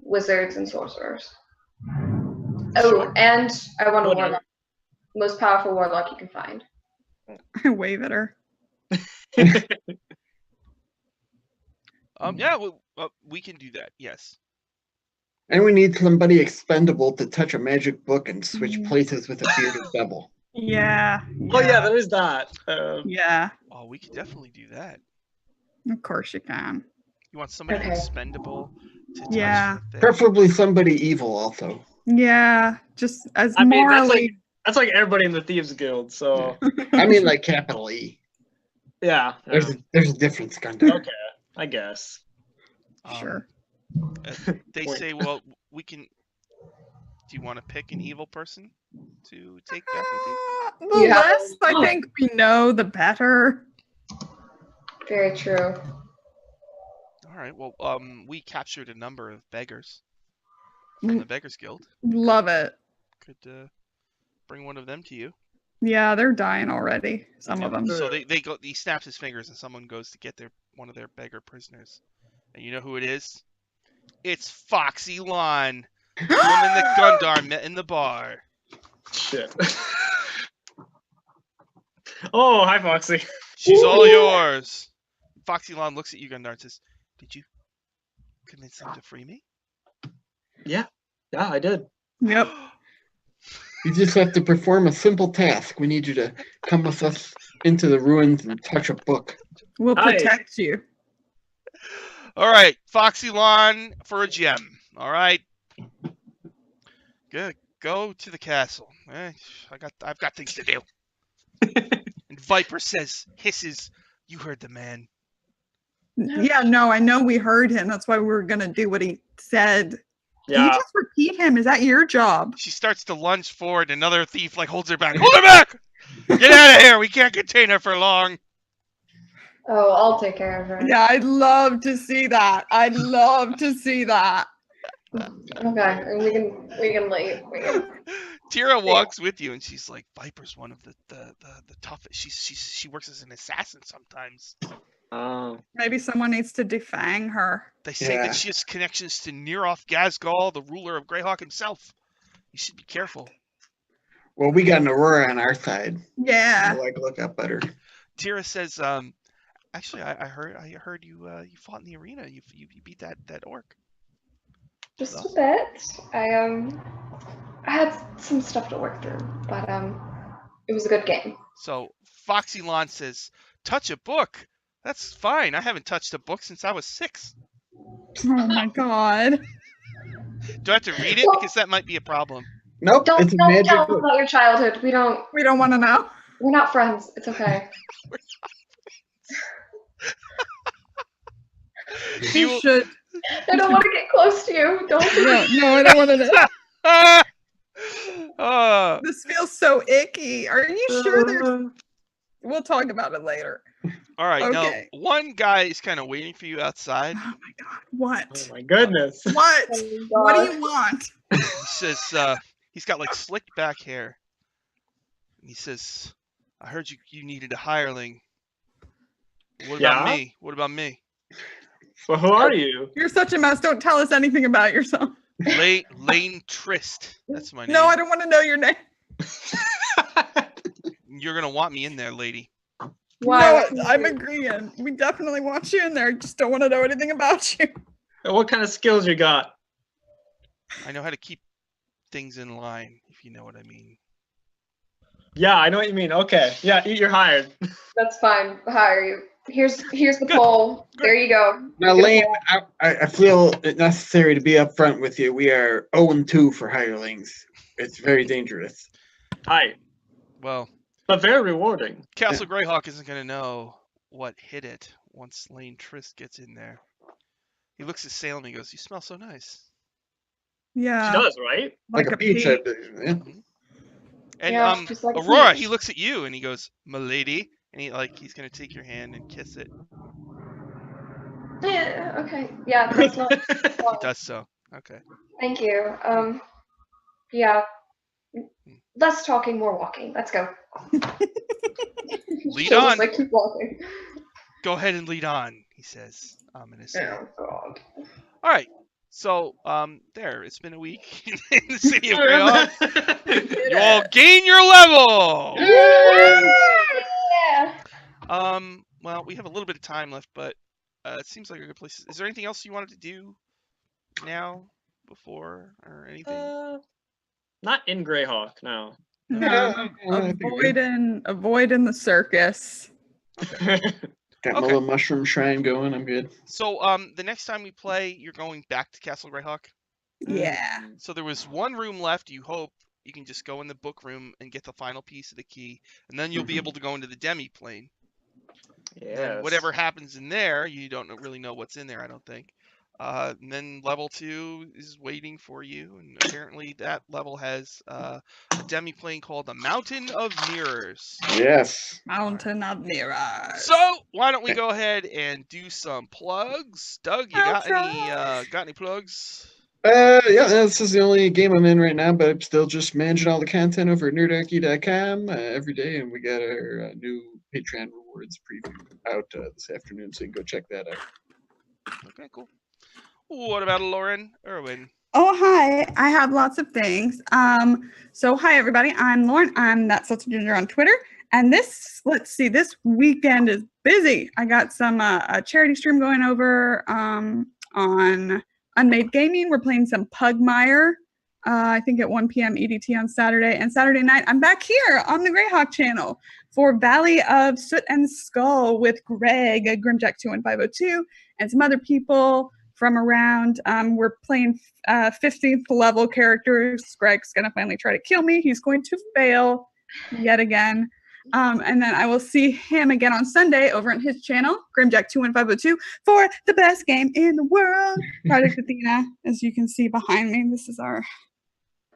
wizards and sorcerers. Oh, Sure. and I want a Oh, no. warlock. Most powerful warlock you can find. I wave at her. Yeah, we can do that. Yes. And we need somebody expendable to touch a magic book and switch Mm. places with a bearded devil. Yeah. Oh yeah, there is that. Yeah. Oh, we could definitely do that. Of course you can. You want somebody Okay. expendable to touch Yeah. the thing? Preferably somebody evil also. Yeah. Just as I mean, morally. that's like everybody in the Thieves Guild. So I mean like capital E. yeah. There's a difference, Gundar. Okay, I guess. Sure. They Point. say, well, we can. Do you want to pick an evil person to take back with you? The Yeah. less I think we know, the better. Very true. All right. Well, we captured a number of beggars from the Beggars Guild. Love it. Could bring one of them to you. Yeah, they're dying already. Some of them. So they go. He snaps his fingers, and someone goes to get one of their beggar prisoners. And you know who it is? It's Foxy Lon, the woman that Gundar met in the bar. Shit. Oh, hi, Foxy. She's all yours. Foxy Lon looks at you, Gundar, and says, "Did you convince them to free me?" Yeah, I did. Yep. You just have to perform a simple task. We need you to come with us into the ruins and touch a book. We'll Hi. protect you. All right, Foxy Lon for a gem. All right. Good. Go to the castle. I've got things to do. And Viper hisses, "You heard the man." Yeah, no, I know we heard him. That's why we were going to do what he said. Can you Yeah. just repeat him? Is that your job? She starts to lunge forward. Another thief holds her back. Hold her back! Get out of here! We can't contain her for long. Oh, I'll take care of her. Yeah, I'd love to see that. I'd love to see that. Okay, we can leave. Tira walks with you, and she's like, "Viper's one of the toughest. She works as an assassin sometimes. Oh. Maybe someone needs to defang her. They say Yeah. that she has connections to Neroth Gazgal, the ruler of Greyhawk himself. You should be careful." Well, we got an Aurora on our side. Yeah. So I can look up better. Tira says, "Actually, I heard you fought in the arena. You beat that orc." Just a bit. I had some stuff to work through, but it was a good game. So Foxy Lon says, "Touch a book. That's fine. I haven't touched a book since I was 6. Oh my god. Do I have to read it? Because that might be a problem." Nope, Don't it's a tell magic us book. about your childhood. We don't want to know. We're not friends. It's okay. You should. I don't want to get close to you. Don't do it. No, I don't want to know. Uh, This feels so icky. Are you sure there's... We'll talk about it later. all right, Okay. now one guy is kind of waiting for you outside. Oh my god. What? Oh my goodness. What? Oh, What God. do you want? He says he's got like slicked back hair. And he says, "I heard you needed a hireling. What about Yeah? me? What about me?" Well, who are you? You're such a mess. Don't tell us anything about yourself. Lane Trist. That's my name. No, I don't want to know your name. You're gonna want me in there, lady. Why? No, I'm agreeing. We definitely want you in there. Just don't want to know anything about you. What kind of skills you got? I know how to keep things in line, if you know what I mean. Yeah, I know what you mean. Okay. Yeah, you're hired. That's fine. I'll hire you. Here's the poll. There you go. Now, Get a Lane, poll. I feel it necessary to be upfront with you. We are 0-2 for hirelings. It's very dangerous. Hi. Well, But very rewarding. Castle Greyhawk isn't gonna know what hit it once Lane Trist gets in there. He looks at Salem. He goes, "You smell so nice." Yeah. She does, right? Like a peach. peach. Yeah. And Yeah, just like Aurora, peach. he looks at you and he goes, "Milady," and he's gonna take your hand and kiss it. Yeah, okay. Yeah, that's not. He does so. Okay. Thank you. Yeah. Less talking, more walking. Let's go. Lead She'll on. just, like, keep walking. Go ahead and lead on, he says ominously. Oh God. All right. So, there. It's been a week in the city of Greyhawk. You all gain your level. Well, we have a little bit of time left, but it seems like a good place. Is there anything else you wanted to do now, before, or anything? Not in Greyhawk, no. No, I think we're good. avoiding the circus. Got my Okay. little mushroom shrine going. I'm good. So, the next time we play, you're going back to Castle Greyhawk. Yeah. So there was one room left. You hope you can just go in the book room and get the final piece of the key, and then you'll be able to go into the demi plane. Yes. Then whatever happens in there, you don't really know what's in there, I don't think. And then level 2 is waiting for you, and apparently that level has a demi plane called the Mountain of Mirrors. Yes. Mountain of Mirrors. So why don't we go ahead and do some plugs? Doug, you got any plugs? Yeah, this is the only game I'm in right now, but I'm still just managing all the content over at nerdarchy.com every day, and we got our new Patreon rewards preview out this afternoon, so you can go check that out. Okay, cool. What about Lauren Irwin? Oh, hi. I have lots of things. So hi, everybody. I'm Lauren. I'm That Salty Ginger on Twitter. And this weekend is busy. I got some a charity stream going over on Unmade Gaming. We're playing some Pugmire, I think at 1 p.m. EDT on Saturday. And Saturday night, I'm back here on the Greyhawk channel for Valley of Soot and Skull with Greg, Grimjack21502, and some other people from around. We're playing 15th level characters. Greg's going to finally try to kill me. He's going to fail yet again. And then I will see him again on Sunday over on his channel, Grimjack21502, for the best game in the world, Project Athena. As you can see behind me,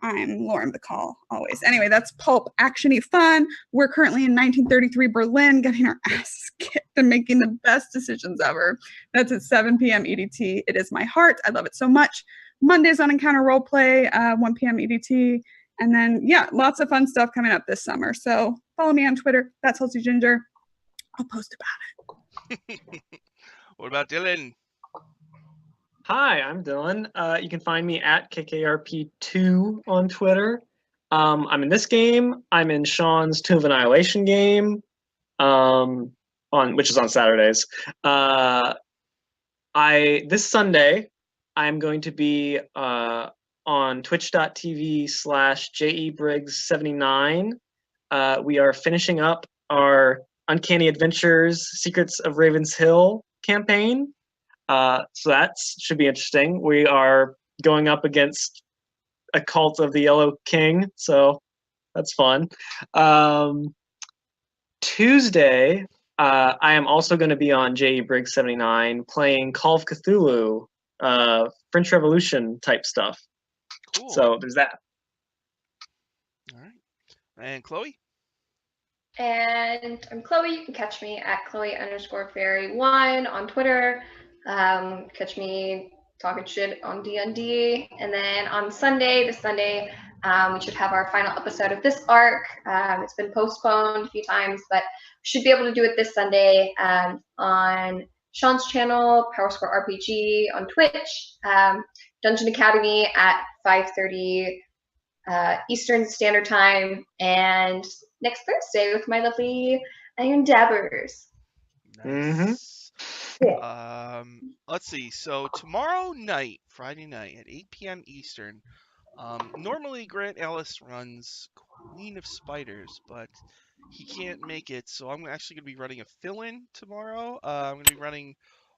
I'm Lauren Bacall, always. Anyway, that's pulp, actiony fun. We're currently in 1933 Berlin, getting our asses kicked and making the best decisions ever. That's at 7 p.m. EDT. It is my heart. I love it so much. Mondays on Encounter Roleplay, 1 p.m. EDT. And then, yeah, lots of fun stuff coming up this summer. So follow me on Twitter. That's Salty Ginger. I'll post about it. What about Dylan? Hi, I'm Dylan. You can find me at KKRP2 on Twitter. I'm in this game. I'm in Sean's Tomb of Annihilation game, which is on Saturdays. This Sunday, I'm going to be on twitch.tv/JEBriggs79. We are finishing up our Uncanny Adventures Secrets of Raven's Hill campaign. So that should be interesting. We are going up against a cult of the Yellow King, so that's fun. Tuesday, I am also going to be on J.E. Briggs 79 playing Call of Cthulhu, French Revolution type stuff. Cool. So there's that. All right. And Chloe? And I'm Chloe. You can catch me at Chloe_Fairy1 on Twitter. Catch me talking shit on D&D. And then on this Sunday, we should have our final episode of this arc. It's been postponed a few times, but we should be able to do it this Sunday on Sean's channel, Power Square RPG on Twitch, Dungeon Academy at 5:30 Eastern Standard Time, and next Thursday with my lovely Iron Dabbers. Nice. Let's see. So tomorrow night, Friday night at 8 p.m. Eastern, normally Grant Ellis runs Queen of Spiders, but he can't make it, so I'm actually going to be running a fill-in tomorrow. I'm going to be running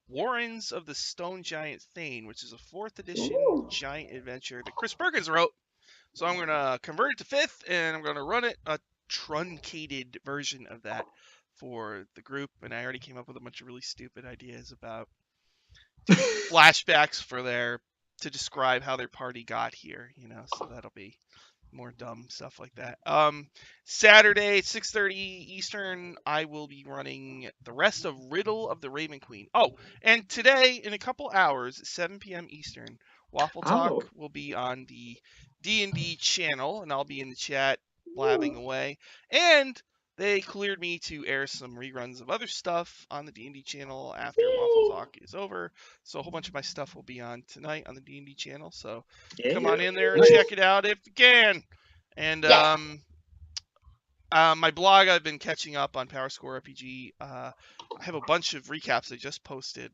Warrens of the Stone Giant Thane, which is a 4th edition giant adventure that Chris Perkins wrote. So I'm going to convert it to 5th, and I'm going to run it a truncated version of that for the group. And I already came up with a bunch of really stupid ideas about flashbacks to describe how their party got here, so that'll be more dumb stuff like that. Saturday, 6:30 Eastern, I will be running the rest of Riddle of the Raven Queen. Oh, and today, in a couple hours, 7 p.m. Eastern, Waffle Talk will be on the D&D channel, and I'll be in the chat blabbing away. And they cleared me to air some reruns of other stuff on the D&D channel after Waffle Talk is over. So a whole bunch of my stuff will be on tonight on the D&D channel. So come on in there and check it out if you can. And My blog, I've been catching up on Power Score RPG. I have a bunch of recaps I just posted.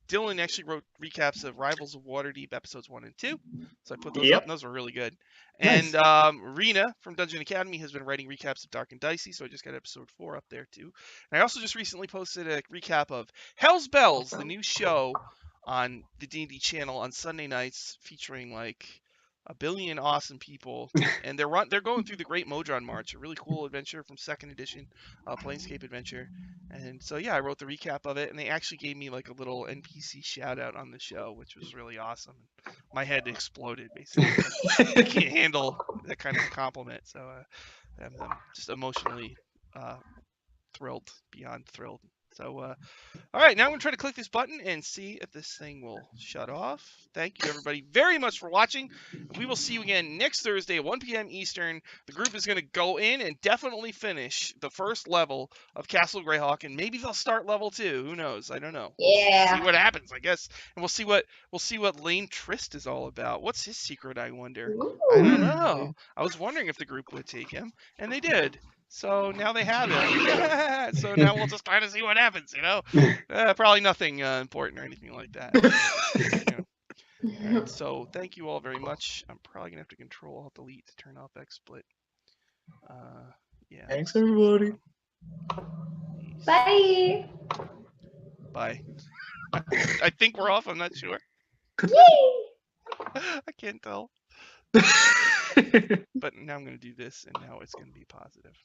Dylan actually wrote recaps of Rivals of Waterdeep episodes 1 and 2, so I put those up, and those were really good. Nice. And Rena from Dungeon Academy has been writing recaps of Dark and Dicey, so I just got episode 4 up there too. And I also just recently posted a recap of Hell's Bells, the new show on the D&D channel on Sunday nights, featuring like a billion awesome people, and they're going through the Great Modron March, a really cool adventure from 2nd edition, Planescape adventure. And so yeah, I wrote the recap of it, and they actually gave me like a little NPC shout out on the show, which was really awesome. My head exploded basically. I can't handle that kind of compliment, so I'm just emotionally thrilled, beyond thrilled. So all right, now I'm going to try to click this button and see if this thing will shut off. Thank you, everybody, very much for watching. We will see you again next Thursday at 1 p.m. Eastern. The group is going to go in and definitely finish the first level of Castle Greyhawk, and maybe they'll start level 2. Who knows? I don't know. Yeah. We'll see what happens, I guess. And we'll see what Lane Trist is all about. What's his secret, I wonder? I don't know. I was wondering if the group would take him, and they did. So now they have him. So now we'll just try to see what happens, you know? Probably nothing important or anything like that. You know. All right, so thank you all very much. I'm probably going to have to Control-Alt-Delete to turn off XSplit. Yeah. Thanks, everybody. Bye. Bye. I think we're off. I'm not sure. Yay. I can't tell. But now I'm going to do this, and now it's going to be positive.